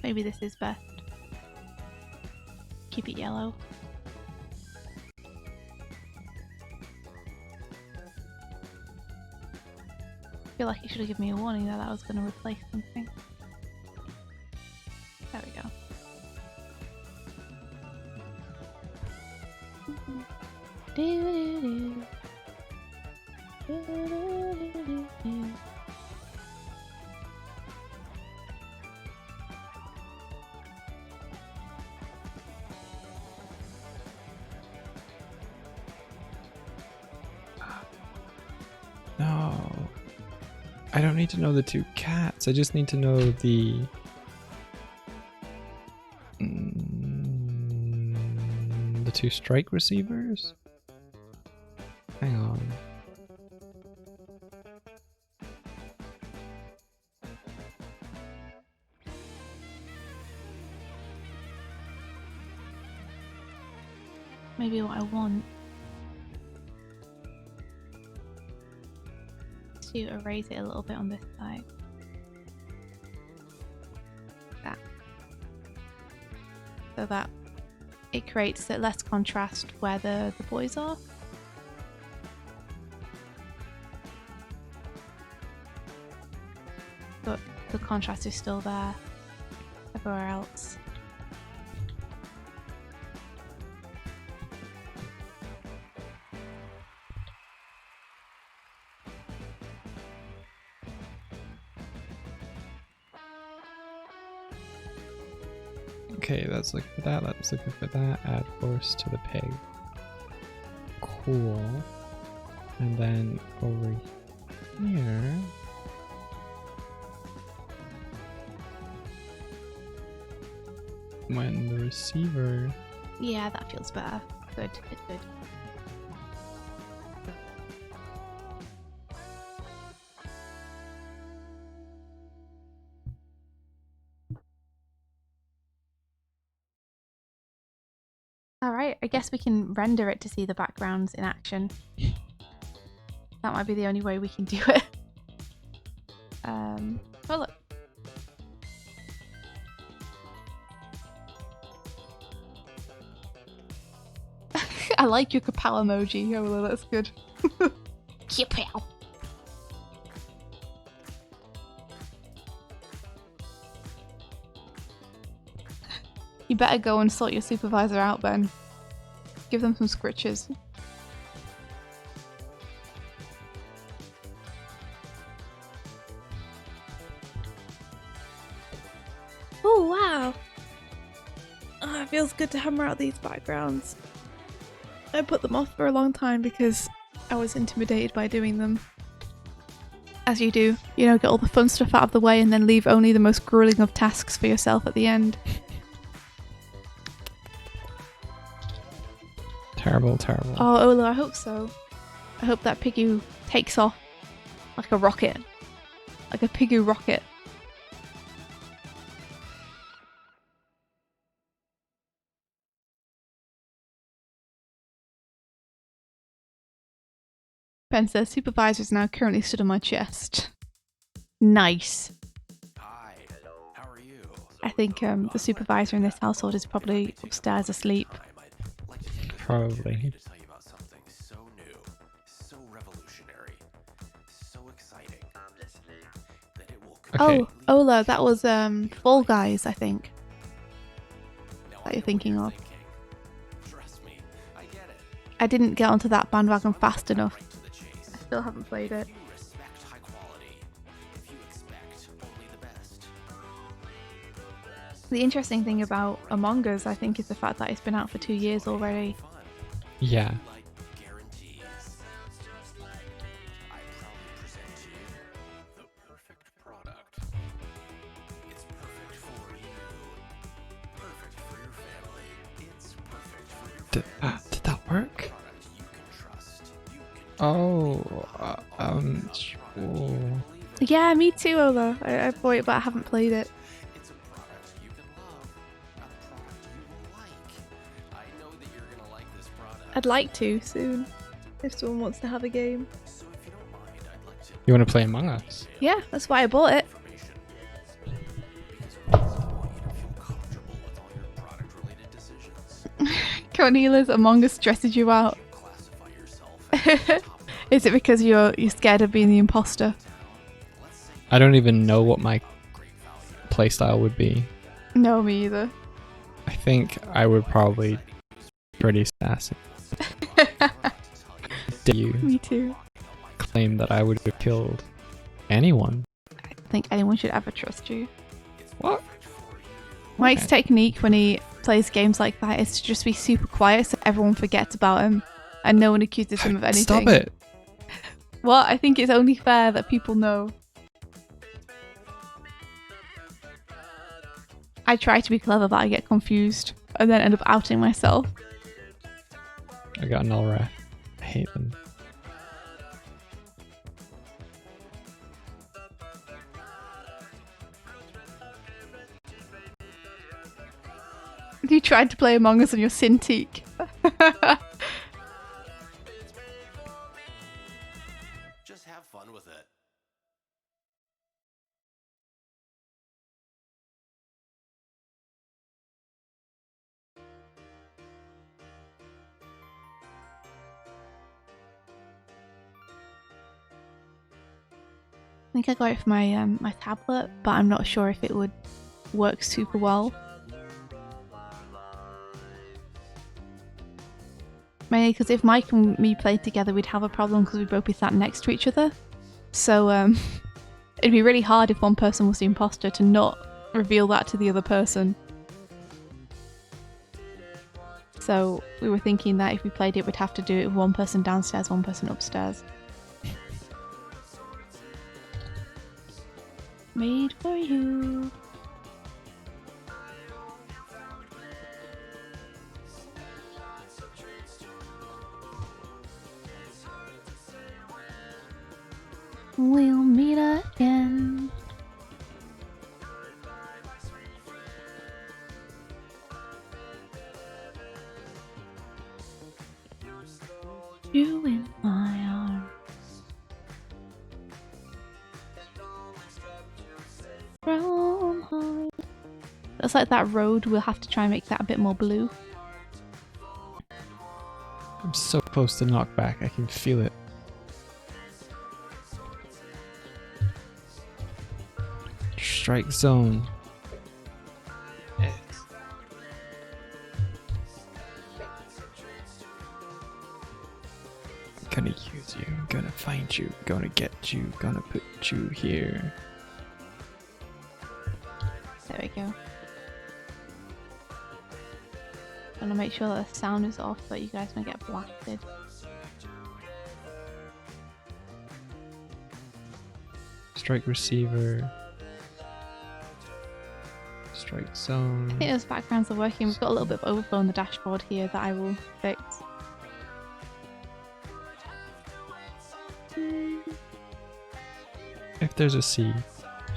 Maybe this is best. Keep it yellow. I feel like you should have given me a warning that I was going to replace something. There we go. No. I don't need to know the 2 cats. I just need to know the... 2 strike receivers? Hang on. Maybe what I want is to erase it a little bit on this side. That. So that it creates less contrast where the boys are. But the contrast is still there everywhere else. Okay, that's looking for that, that's looking for that. Add force to the pig. Cool. And then over here... when the receiver... Yeah, that feels better. Good, good, good. Alright, I guess we can render it to see the backgrounds in action. That might be the only way we can do it. Oh look. I like your kapow emoji. Oh, well, that's good. Kapow. You better go and sort your supervisor out, Ben. Give them some scritches. Oh, wow. Oh, it feels good to hammer out these backgrounds. I put them off for a long time because I was intimidated by doing them. As you do, you know, get all the fun stuff out of the way and then leave only the most grueling of tasks for yourself at the end. Terrible, terrible. Oh, Ola, I hope so. I hope that Piggy takes off like a rocket. Like a Piggy rocket. Ben says, supervisor is now currently stood on my chest. Nice. Hi, how are you? I think the supervisor in this household is probably upstairs asleep. Probably. To tell you about something so new, so revolutionary, so exciting. I'm listening. That it will Okay. Oh, Ola, that was Fall Guys, I think. That you're thinking of. Trust me, I get it. I didn't get onto that bandwagon fast enough. I still haven't played it. If you respect high quality, if you expect only the best. The interesting thing about Among Us, I think, is the fact that it's been out for 2 years already. Yeah. Like guarantees. I proudly present to you the perfect product. It's perfect for you. Perfect for your family. It's perfect for your friends. Did that work? Product you can trust. You can Oh, Yeah, me too, Ola. I bought it, but I haven't played it. It's a product you can love. A product you will like. I know that you're gonna like this product. I'd like to soon, if someone wants to have a game. So if you don't mind, I'd like to you want to play Among Us? Yeah, that's why I bought it. information. Because we also want you to feel comfortable with all your product-related decisions. Cornelius, Among Us stresses you out. You classify yourself as top Is it because you're scared of being the imposter? I don't even know what my playstyle would be. No, me either. I think I would probably be pretty sassy. Did you Me too. claim that I would have killed anyone? I don't think anyone should ever trust you. What? Mike's Okay. technique when he plays games like that is to just be super quiet so everyone forgets about him and no one accuses him of anything. Stop it! Well, I think it's only fair that people know. I try to be clever, but I get confused and then end up outing myself. I got a null ref. I hate them. You tried to play Among Us on your Cintiq. Just have fun with it. I think I got it for my my tablet, but I'm not sure if it would work super well. Mainly because if Mike and me played together, we'd have a problem because we'd both be sat next to each other. So it'd be really hard if one person was the imposter to not reveal that to the other person. So we were thinking that if we played it, we'd have to do it with one person downstairs, one person upstairs. Made for you. We'll meet again. You in my arms. From home. Looks like that road, we'll have to try and make that a bit more blue. I'm so close to knockback, I can feel it. Strike zone. I'm gonna use you, I'm gonna find you, gonna get you, gonna put you here. There we go. I'm gonna make sure that the sound is off so you guys don't get blasted. Strike receiver. Strike zone. I think those backgrounds are working. We've got a little bit of overflow on the dashboard here that I will fix. If there's a C.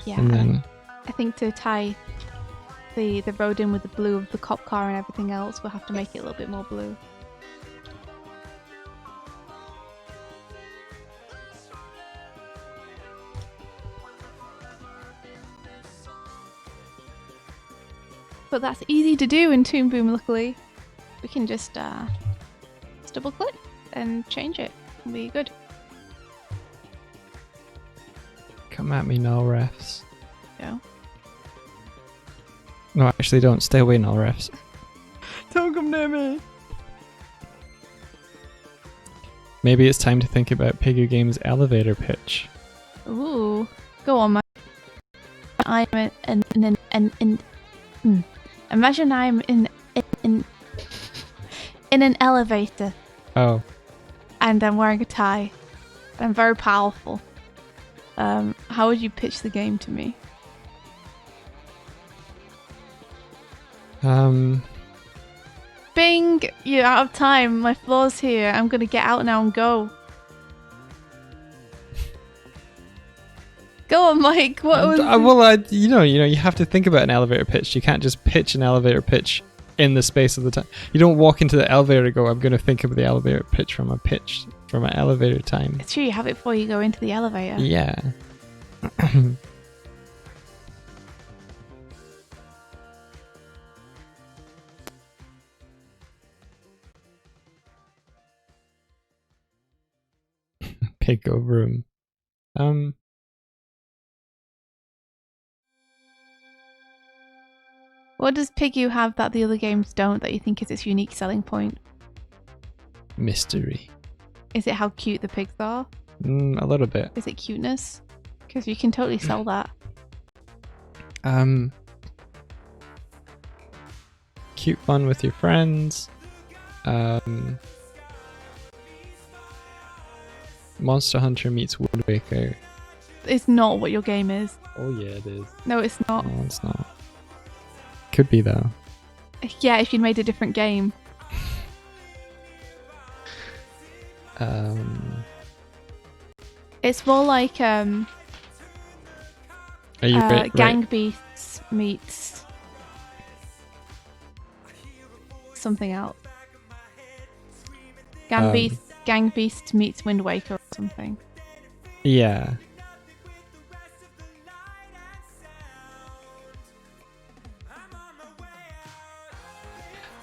Yeah. And then I think to tie the road in with the blue of the cop car and everything else, we'll have to make it a little bit more blue. But that's easy to do in Toon Boom, luckily. We can just double click and change it. It'll be good. come at me, null refs. Go. No, actually don't. Stay away, null refs. Don't come near me. Maybe it's time to think about Piggy Game's elevator pitch. Ooh. Go on, man. I'm imagine I'm in an elevator Oh. and I'm wearing a tie. I'm very powerful. How would you pitch the game to me? Bing! You're out of time. My floor's here. I'm gonna get out now and go. Go on, Mike. What was? Well, you have to think about an elevator pitch. You can't just pitch an elevator pitch in the space of the time. You don't walk into the elevator and go, I'm going to think of the elevator pitch from an elevator time. It's true. You have it before you go into the elevator. Yeah. Pig over him. What does Piggy have that the other games don't that you think is its unique selling point? Mystery. Is it how cute the pigs are? A little bit. Is it cuteness? Because you can totally sell that. Cute fun with your friends. Monster Hunter meets Wind Waker. It's not what your game is. Oh yeah, it is. No, it's not. No, it's not. Could be though. Yeah, if you'd made a different game. It's more like Are you Gang Beasts meets something else. Gang Beasts meets Wind Waker or something. Yeah.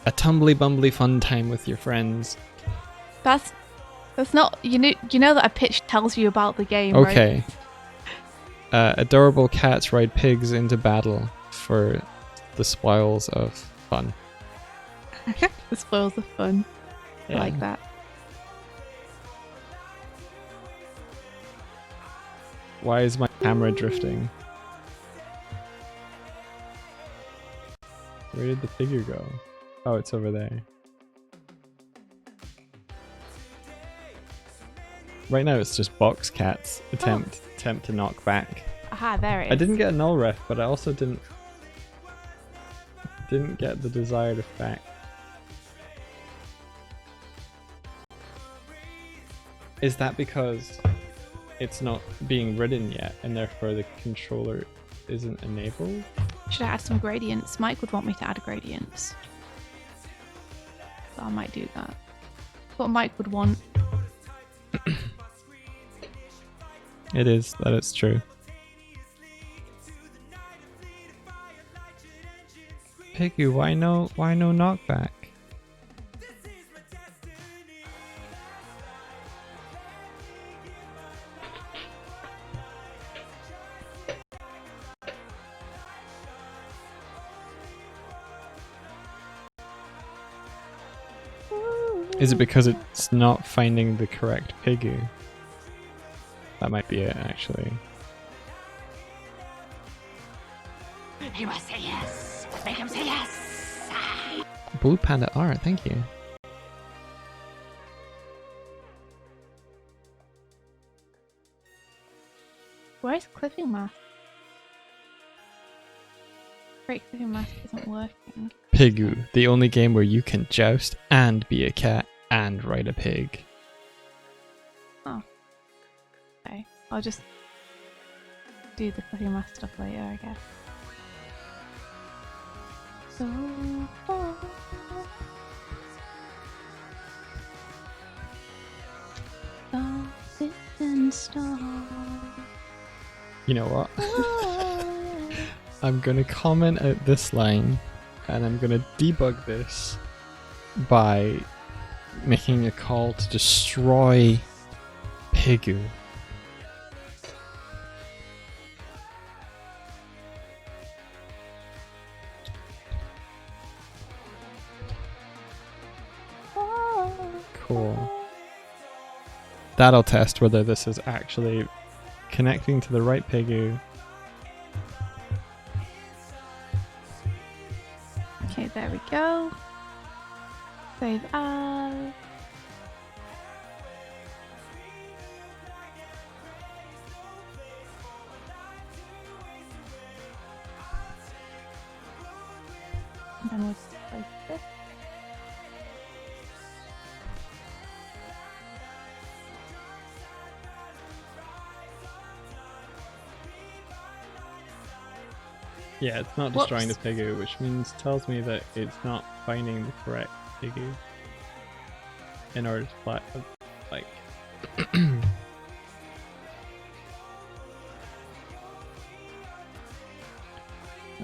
A tumbly bumbly fun time with your friends. That's not you know that a pitch tells you about the game, right? Okay. Adorable cats ride pigs into battle for the spoils of fun. The spoils of fun. I Yeah. like that. Why is my camera drifting? Where did the figure go? Oh, it's over there. Right now it's just box cats attempt to knock back. Aha, there it is. I didn't get a null ref, but I also didn't get the desired effect. Is that because it's not being ridden yet and therefore the controller isn't enabled? Should I add some gradients? Mike would want me to add gradients. So I might do that. What Mike would want. It is, that it's true. Pigu, why no knockback? Is it because it's not finding the correct Pigu? That might be it, actually. He must say yes. Make him say yes. Blue Panda art, thank you. Where's Clipping Mask? Great, Clipping Mask isn't working. Pigu, the only game where you can joust and be a cat and ride a pig. Oh. Okay. I'll just do the Clipping Mask stuff later, I guess. So far. Star. You know what? I'm gonna comment out this line and I'm gonna debug this by making a call to destroy Pigu. Cool. That'll test whether this is actually connecting to the right Pigu. Okay, there we go. Save as. And then we'll just place this. Yeah, it's not destroying the Pigu, which tells me that it's not finding the correct Pigu in order to like.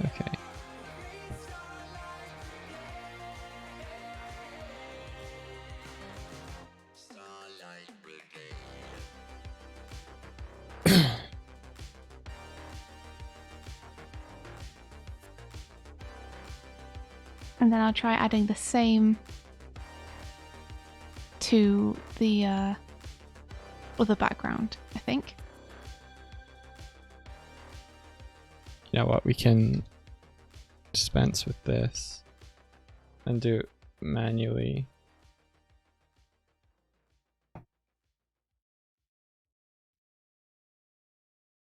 Okay. And then I'll try adding the same to the other background, I think. You know what? We can dispense with this and do it manually.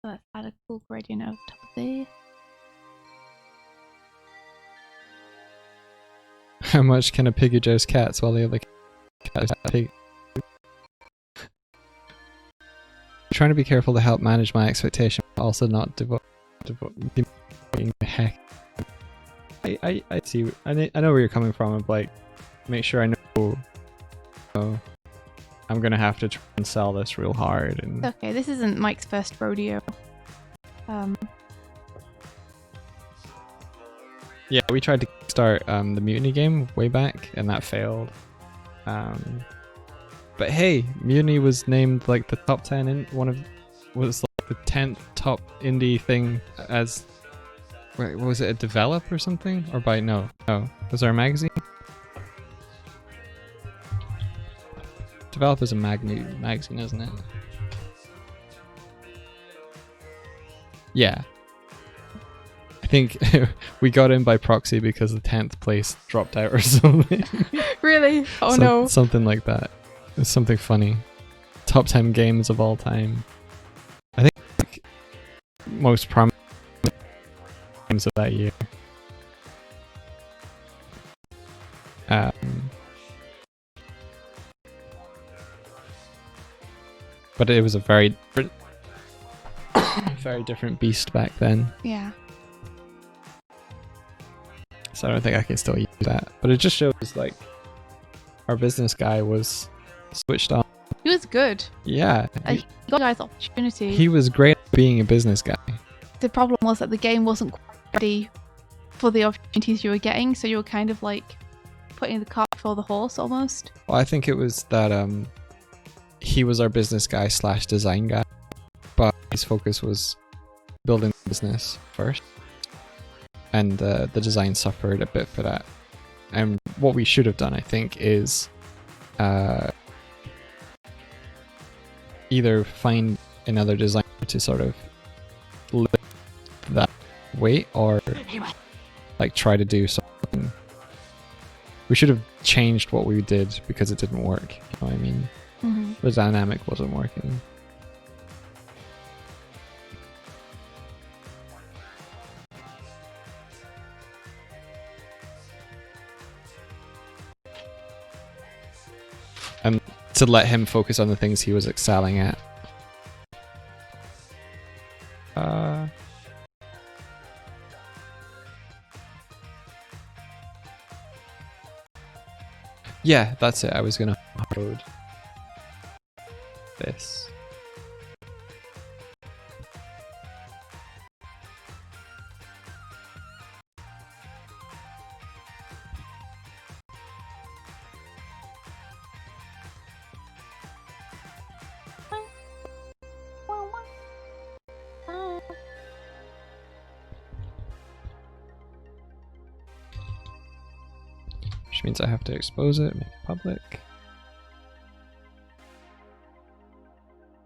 So let's add a cool gradient over top of there. How much can a Pigu joust cats while the other cat is a pig? trying to be careful to help manage my expectation, but also not devoting the heck. I see. I know where you're coming from. Of like, make sure I know. I'm gonna have to try and sell this real hard. And Okay, this isn't Mike's first rodeo. yeah, we tried to start the Mutiny game way back, and that failed. But hey, Mutiny was named like the top 10 in was like the 10th top indie thing as. Wait, was it a develop or something? Or by no. Was there a magazine? Develop is a magazine, isn't it? Yeah. I think we got in by proxy because the 10th place dropped out or something. Really? Oh no. Something like that. It's something funny. Top 10 games of all time. I think most prominent games of that year. But it was a very different beast back then. Yeah. So I don't think I can still use that. But it just shows like our business guy was switched on. He was good. Yeah. He got you guys opportunity. He was great at being a business guy. The problem was that the game wasn't quite ready for the opportunities you were getting, so you were kind of like putting the cart before the horse almost. Well, I think it was that he was our business guy / design guy, but his focus was building the business first, and the design suffered a bit for that. And what we should have done, I think, is either find another designer to sort of lift that weight, or like try to do something. We should have changed what we did because it didn't work. You know what I mean? Mm-hmm. The dynamic wasn't working. And to let him focus on the things he was excelling at. Yeah, that's it. I was gonna upload this. Which means I have to expose it, make it public.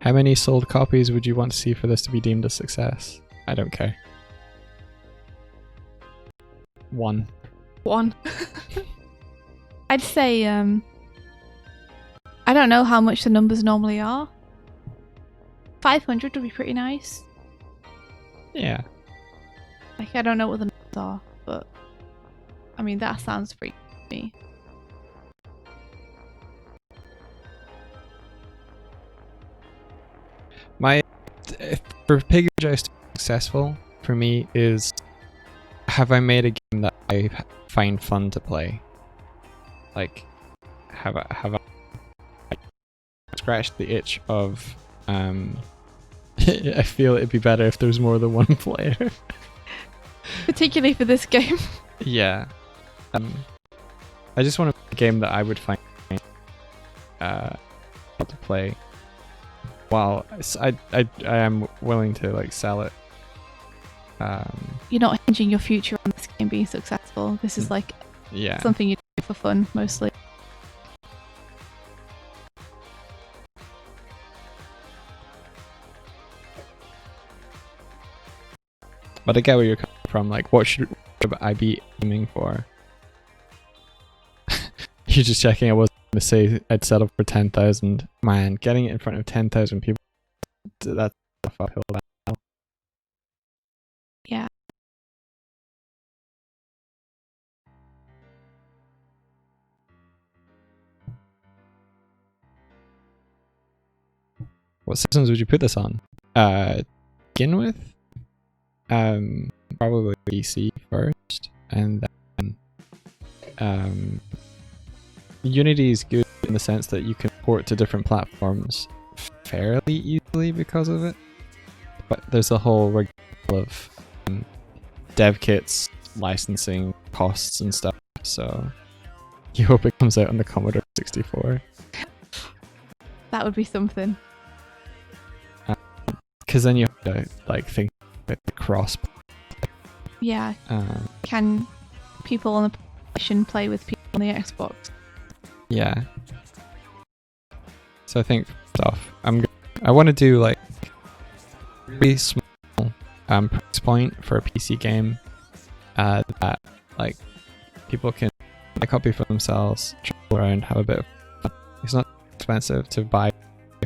How many sold copies would you want to see for this to be deemed a success? I don't care. 1. I'd say I don't know how much the numbers normally are. 500 would be pretty nice. Yeah. Like, I don't know what the numbers are, but I mean, that sounds pretty good to me. For Pig Joust to be successful for me is, have I made a game that I find fun to play? Like, have I scratched the itch of I feel it'd be better if there's more than one player. Particularly for this game. Yeah. I just want to play a game that I would find fun to play. While I am willing to like sell it. You're not hinging your future on this game being successful. This is like something you do for fun mostly. But I get where you're coming from. Like, what should I be aiming for? You're just checking. I wasn't going to say I'd settle for 10,000. Man, getting it in front of 10,000 people, that's a uphill battle. Yeah. What systems would you put this on? Begin with, probably PC first, and then Unity is good in the sense that you can port to different platforms fairly easily because of it. But there's a whole rigmarole of dev kits, licensing costs and stuff. So you hope it comes out on the Commodore 64. That would be something. Because then you have to like think about the cross. Yeah. Can people on the PlayStation play with people on the Xbox? Yeah. So I think stuff. I want to do like really small price point for a PC game that like people can buy a copy for themselves, travel around, have a bit of fun. It's not expensive to buy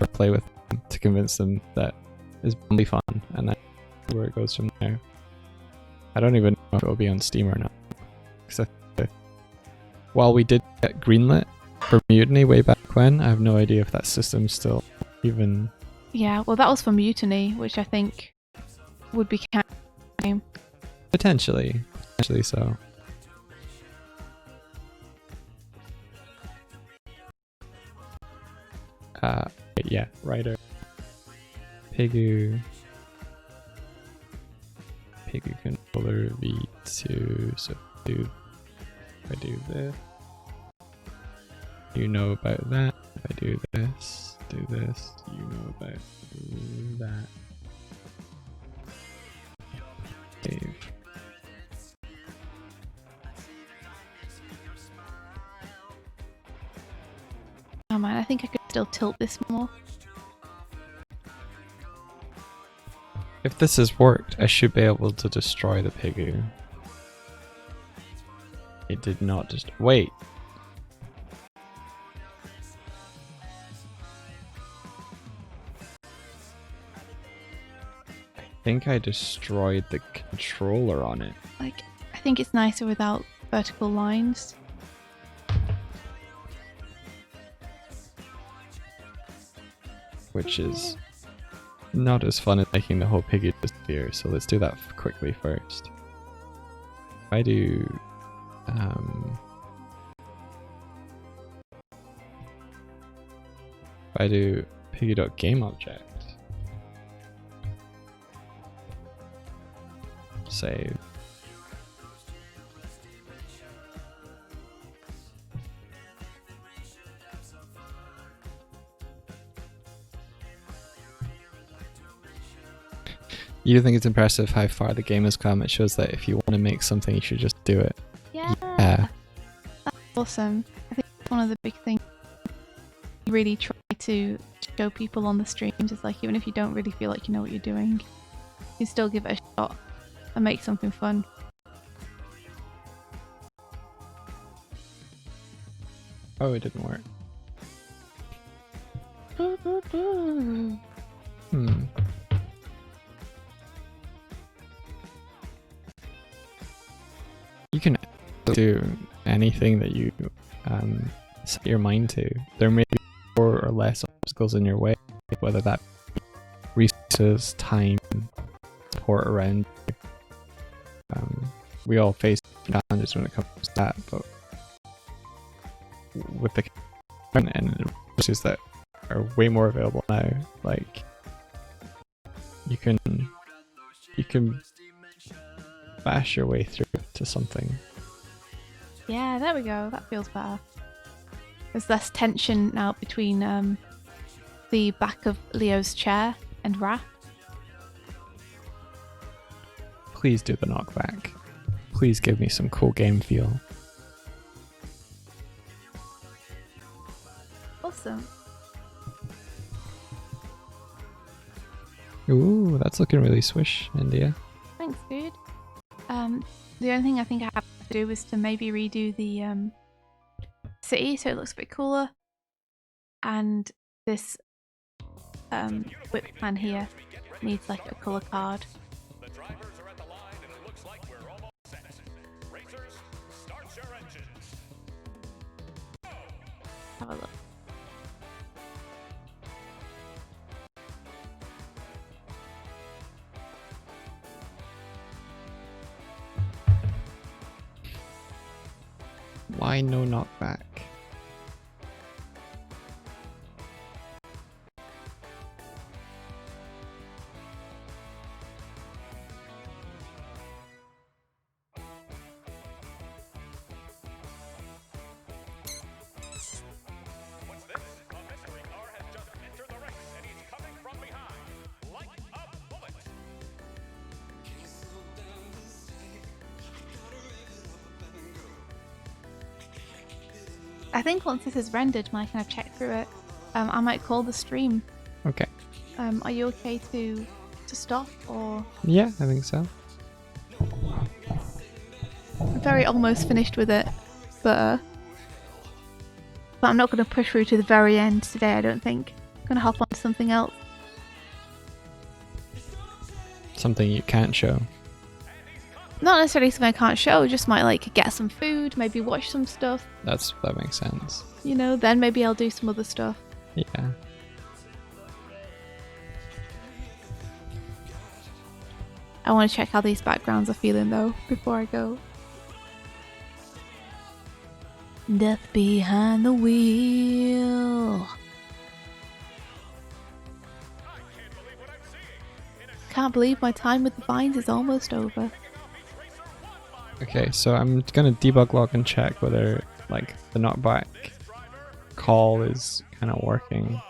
or play with them to convince them that it's only fun, and then where it goes from there. I don't even know if it will be on Steam or not. While we did get greenlit for Mutiny way back when, I have no idea if that system's still even... Yeah, well that was for Mutiny, which I think would be kind of game. Potentially so. Yeah, writer. Pegu controller V2, so if I do this, you know about that. If I do this, you know about that. Save. Oh man, I think I could still tilt this more. If this has worked, I should be able to destroy the Pegu. It did not just wait. I think I destroyed the controller on it. Like, I think it's nicer without vertical lines. Which is not as fun as making the whole Piggy disappear, so let's do that quickly first. If I do piggy.gameObject, save. You think it's impressive how far the game has come? It shows that if you want to make something, you should just do it. Yeah. Yeah. That's awesome. I think one of the big things you really try to show people on the streams is like, even if you don't really feel like you know what you're doing, you can still give it a shot and make something fun. Oh, it didn't work. You can do anything that you set your mind to. There may be more or less obstacles in your way, whether that be resources, time, support around you. We all face challenges when it comes to that, but with the and resources that are way more available now, like you can bash your way through to something. Yeah, there we go. That feels better. There's less tension now between the back of Leo's chair and Raph. Please do the knockback. Please give me some cool game feel. Awesome. Ooh, that's looking really swish, India. Thanks, dude. The only thing I think I have to do is to maybe redo the city so it looks a bit cooler. And this whip man here needs like a colour card. Have a look. Why no knockback? I think once this is rendered and I kind of check through it, I might call the stream. Okay. Are you okay to stop or? Yeah, I think so. I'm very almost finished with it, but I'm not going to push through to the very end today. I don't think. I'm going to hop on to something else. Something you can't show. Not necessarily something I can't show. Just might like get some food, maybe watch some stuff. That makes sense. You know, then maybe I'll do some other stuff. Yeah. I want to check how these backgrounds are feeling though before I go. Death behind the wheel. Can't believe my time with the vines is almost over. Okay, so I'm gonna debug log and check whether like the knockback call is kind of working.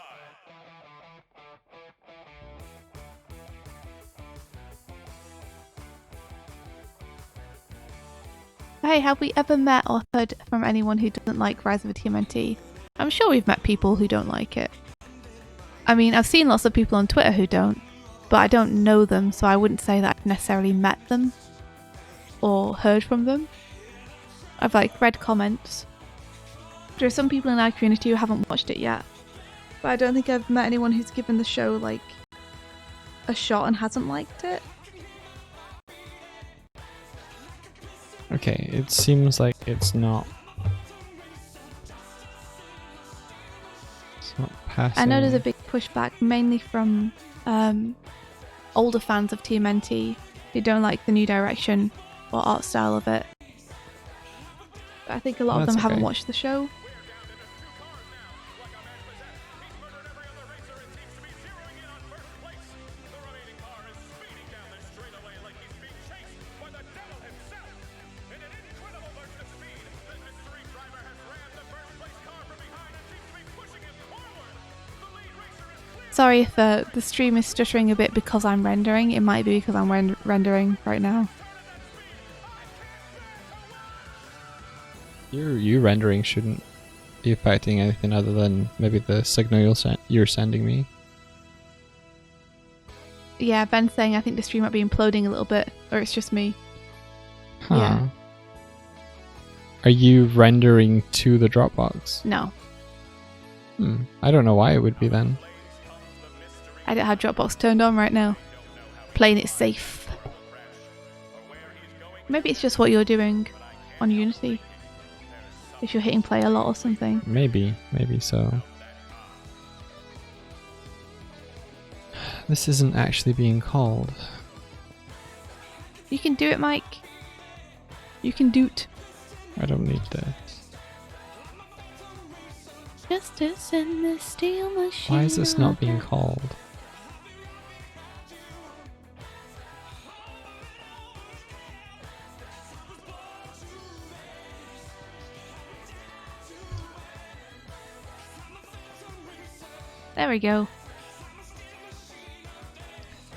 Hey, have we ever met or heard from anyone who doesn't like Rise of the TMNT? I'm sure we've met people who don't like it. I mean, I've seen lots of people on Twitter who don't, but I don't know them, so I wouldn't say that I've necessarily met them or heard from them. I've like read comments. There are some people in our community who haven't watched it yet, but I don't think I've met anyone who's given the show like a shot and hasn't liked it. Okay, it seems like it's not passing. I know there's a big pushback, mainly from older fans of TMNT who don't like the new direction or art style of it. But I think a lot of them haven't watched the show. Sorry if the stream is stuttering a bit because I'm rendering. It might be because I'm rendering right now. Your rendering shouldn't be affecting anything other than maybe the signal you're sending me. Yeah, Ben's saying I think the stream might be imploding a little bit, or it's just me. Huh. Yeah. Are you rendering to the Dropbox? No. I don't know why it would be then. I don't have Dropbox turned on right now. Playing it safe. Maybe it's just what you're doing on Unity. If you're hitting play a lot or something. Maybe so. This isn't actually being called. You can do it, Mike. You can do it. I don't need this. Justice in the steel machine. Why is this not being called? There we go.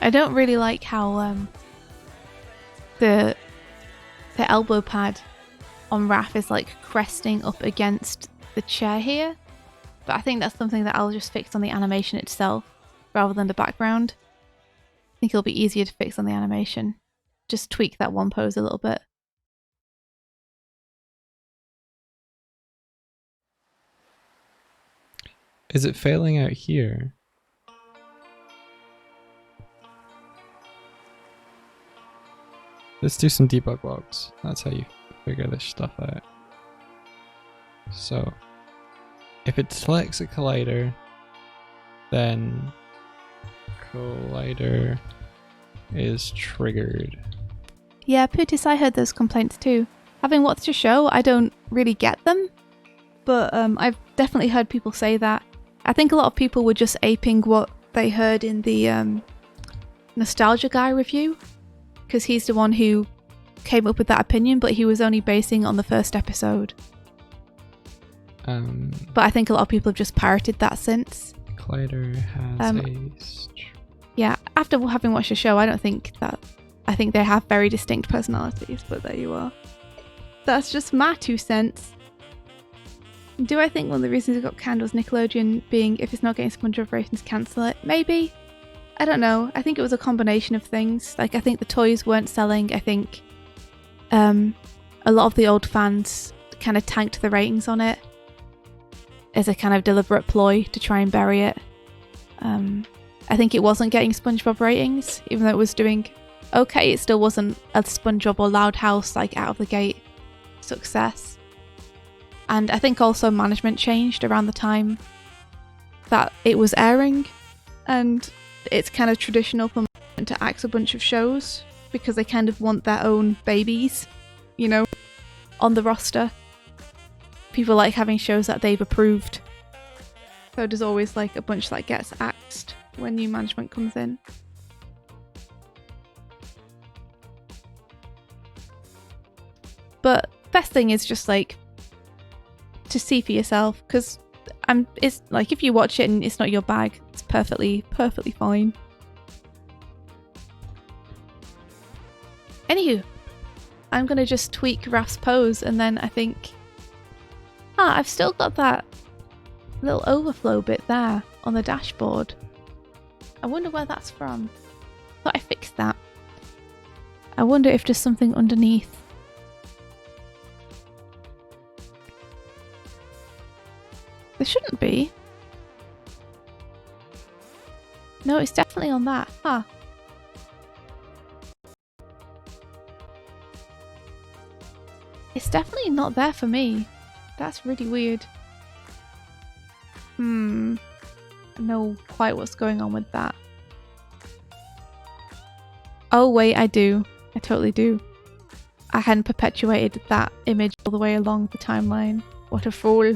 I don't really like how the elbow pad on Raph is like cresting up against the chair here, but I think that's something that I'll just fix on the animation itself rather than the background. I think it'll be easier to fix on the animation. Just tweak that one pose a little bit. Is it failing out here? Let's do some debug logs. That's how you figure this stuff out. So, if it selects a collider, then collider is triggered. Yeah, Putis, I heard those complaints too. Having watched the show, I don't really get them, but I've definitely heard people say that. I think a lot of people were just aping what they heard in the Nostalgia Guy review, because he's the one who came up with that opinion, but he was only basing it on the first episode. But I think a lot of people have just parroted that since. Collider has Yeah, after having watched the show, I think they have very distinct personalities, but there you are. That's just my 2 cents. Do I think one of the reasons it got canned was Nickelodeon being, if it's not getting SpongeBob ratings, cancel it? Maybe. I don't know. I think it was a combination of things. Like, I think the toys weren't selling. I think a lot of the old fans kind of tanked the ratings on it as a kind of deliberate ploy to try and bury it. I think it wasn't getting SpongeBob ratings, even though it was doing okay. It still wasn't a SpongeBob or Loud House like out of the gate success. And I think also management changed around the time that it was airing, and it's kind of traditional for management to axe a bunch of shows because they kind of want their own babies, you know, on the roster. People like having shows that they've approved. So there's always like a bunch that gets axed when new management comes in. But best thing is just like to see for yourself, because it's like if you watch it and it's not your bag, it's perfectly fine. Anywho, I'm gonna just tweak Raf's pose, and then I think I've still got that little overflow bit there on the dashboard. I wonder where that's from. Thought I fixed that. I wonder if there's something underneath. There shouldn't be. No, it's definitely on that. Huh. It's definitely not there for me. That's really weird. I know quite what's going on with that. Oh wait, I do. I totally do. I hadn't perpetuated that image all the way along the timeline. What a fool.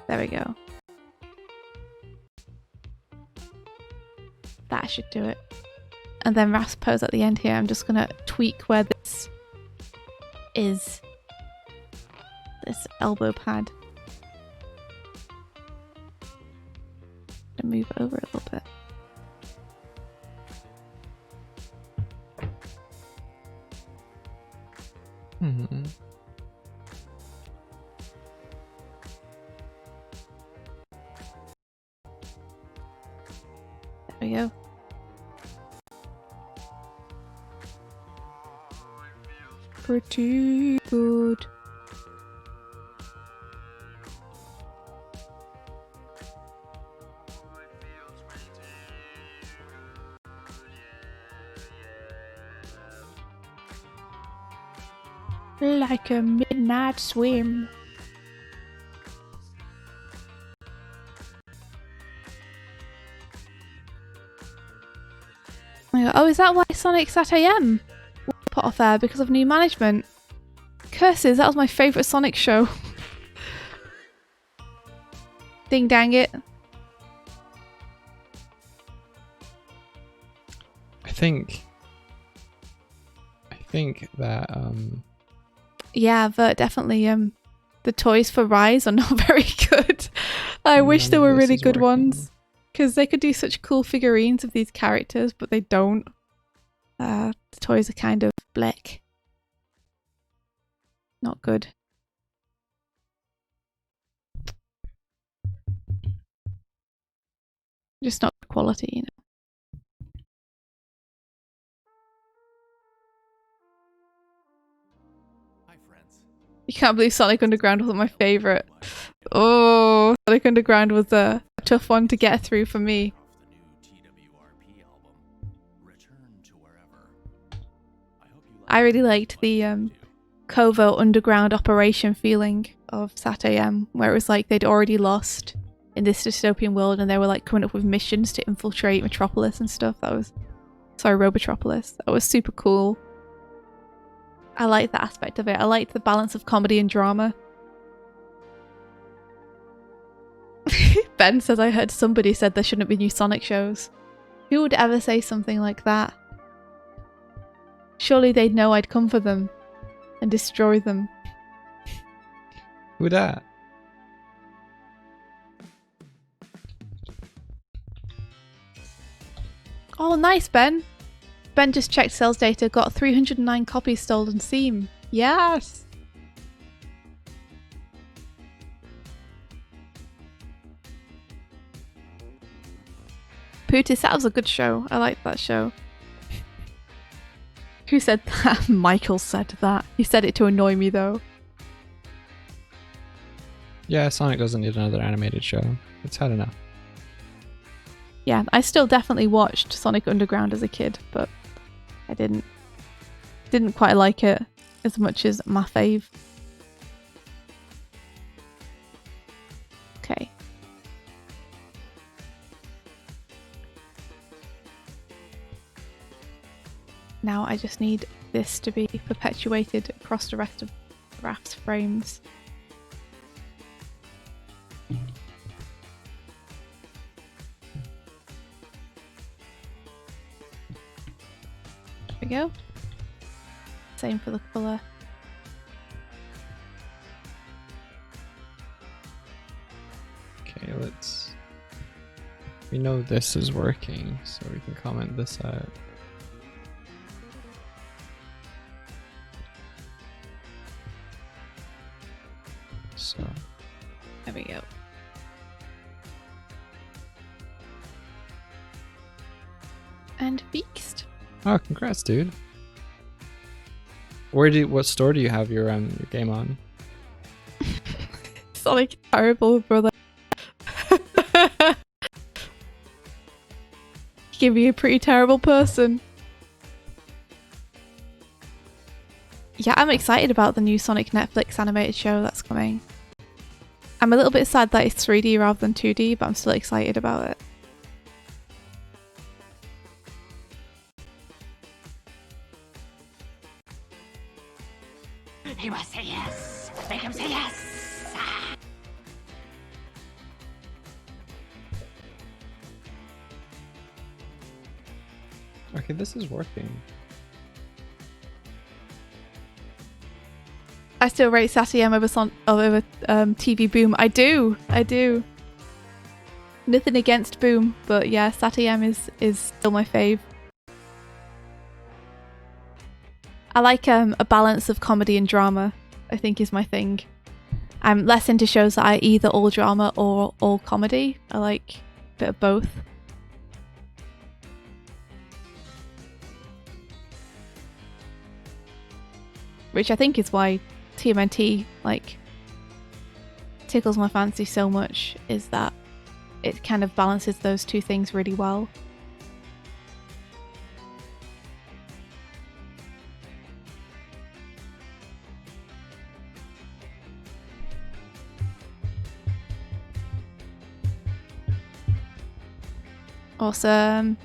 There we go. That should do it. And then Raf's pose at the end here, I'm just gonna tweak where this is. This elbow pad. And move over a little bit. There we go. Pretty good. Like a midnight swim. Oh, is that why Sonic's at AM? Put off air because of new management. Curses, that was my favourite Sonic show. Ding dang it. I think that yeah, but definitely the toys for Rise are not very good. I wish there were really good ones, because they could do such cool figurines of these characters, but they don't. The toys are kind of black. Not good. Just not quality, you know. You can't believe Sonic Underground wasn't my favourite. Oh, Sonic Underground was a tough one to get through for me. I really liked the covert underground operation feeling of SatAM, where it was like they'd already lost in this dystopian world and they were like coming up with missions to infiltrate Metropolis and stuff. That was... Sorry, Robotropolis. That was super cool. I like that aspect of it. I like the balance of comedy and drama. Ben says, I heard somebody said there shouldn't be new Sonic shows. Who would ever say something like that? Surely they'd know I'd come for them and destroy them. Who that? Oh, nice, Ben. Ben just checked sales data, got 309 copies sold on Steam. Yes! Pootis, that was a good show. I liked that show. Who said that? Michael said that. He said it to annoy me, though. Yeah, Sonic doesn't need another animated show. It's had enough. Yeah, I still definitely watched Sonic Underground as a kid, but I didn't quite like it as much as my fave. Okay. Now I just need this to be perpetuated across the rest of Raph's frames. There we go. Same for the colour. Okay, we know this is working, so we can comment this out. So There we go. And fixed. oh, congrats, dude. What store do you have your game on? Sonic terrible, brother. You can be a pretty terrible person. Yeah, I'm excited about the new Sonic Netflix animated show that's coming. I'm a little bit sad that it's 3D rather than 2D, but I'm still excited about it. He must say yes. Make him say yes. Okay, this is working. I still rate Satyam over TV Boom. I do. Nothing against Boom, but yeah, Satyam is still my fave. I like a balance of comedy and drama, I think is my thing. I'm less into shows that are either all drama or all comedy. I like a bit of both. Which I think is why TMNT tickles my fancy so much, is that it kind of balances those two things really well. Awesome.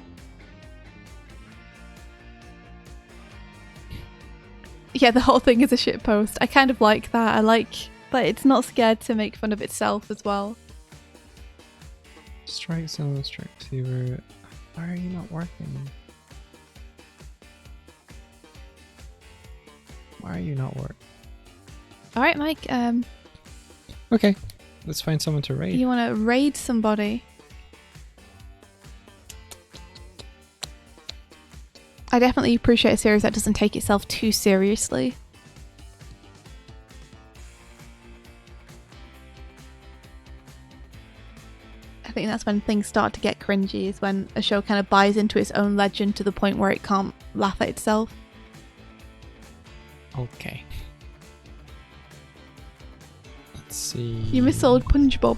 Yeah, the whole thing is a shitpost. I kind of like that. I like that it's not scared to make fun of itself as well. Strike zone, strike receiver. Why are you not working? Why are you not working? Alright, Mike, Okay, let's find someone to raid. you want to raid somebody? I definitely appreciate a series that doesn't take itself too seriously. I think that's when things start to get cringy, is when a show kind of buys into its own legend to the point where it can't laugh at itself. Okay. Let's see. You miss old SpongeBob.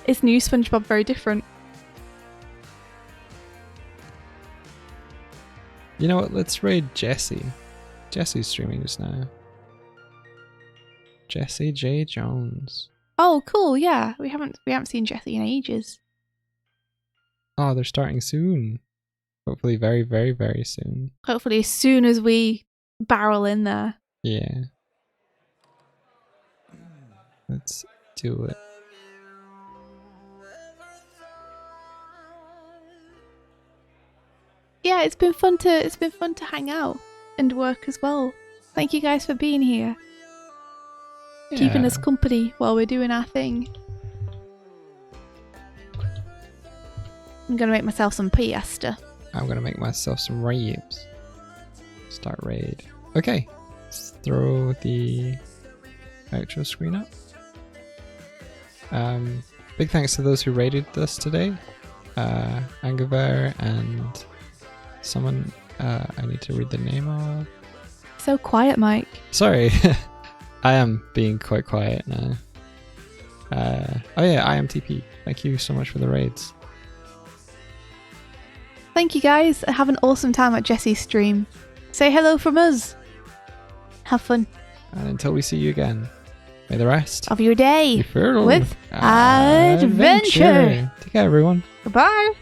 Is new SpongeBob very different? You know what? Let's raid Jesse. Jesse's streaming just now. Jesse J. Jones. Oh, cool! Yeah, we haven't seen Jesse in ages. Oh, they're starting soon. Hopefully, very, very, very soon. Hopefully, as soon as we barrel in there. Yeah. Let's do it. Yeah, it's been fun to hang out and work as well. Thank you guys for being here. Keeping us company while we're doing our thing. I'm gonna make myself some pasta. I'm gonna make myself some ribs. Start raid. Okay. Let's throw the outro screen up. Big thanks to those who raided us today. Angavar and someone I need to read the name of. So quiet, Mike. Sorry. I am being quite quiet now. Oh yeah, I am TP. Thank you so much for the raids. Thank you guys. Have an awesome time at Jesse's stream. Say hello from us. Have fun. And until we see you again, may the rest Of your day be filled with adventure. Take care, everyone. Goodbye.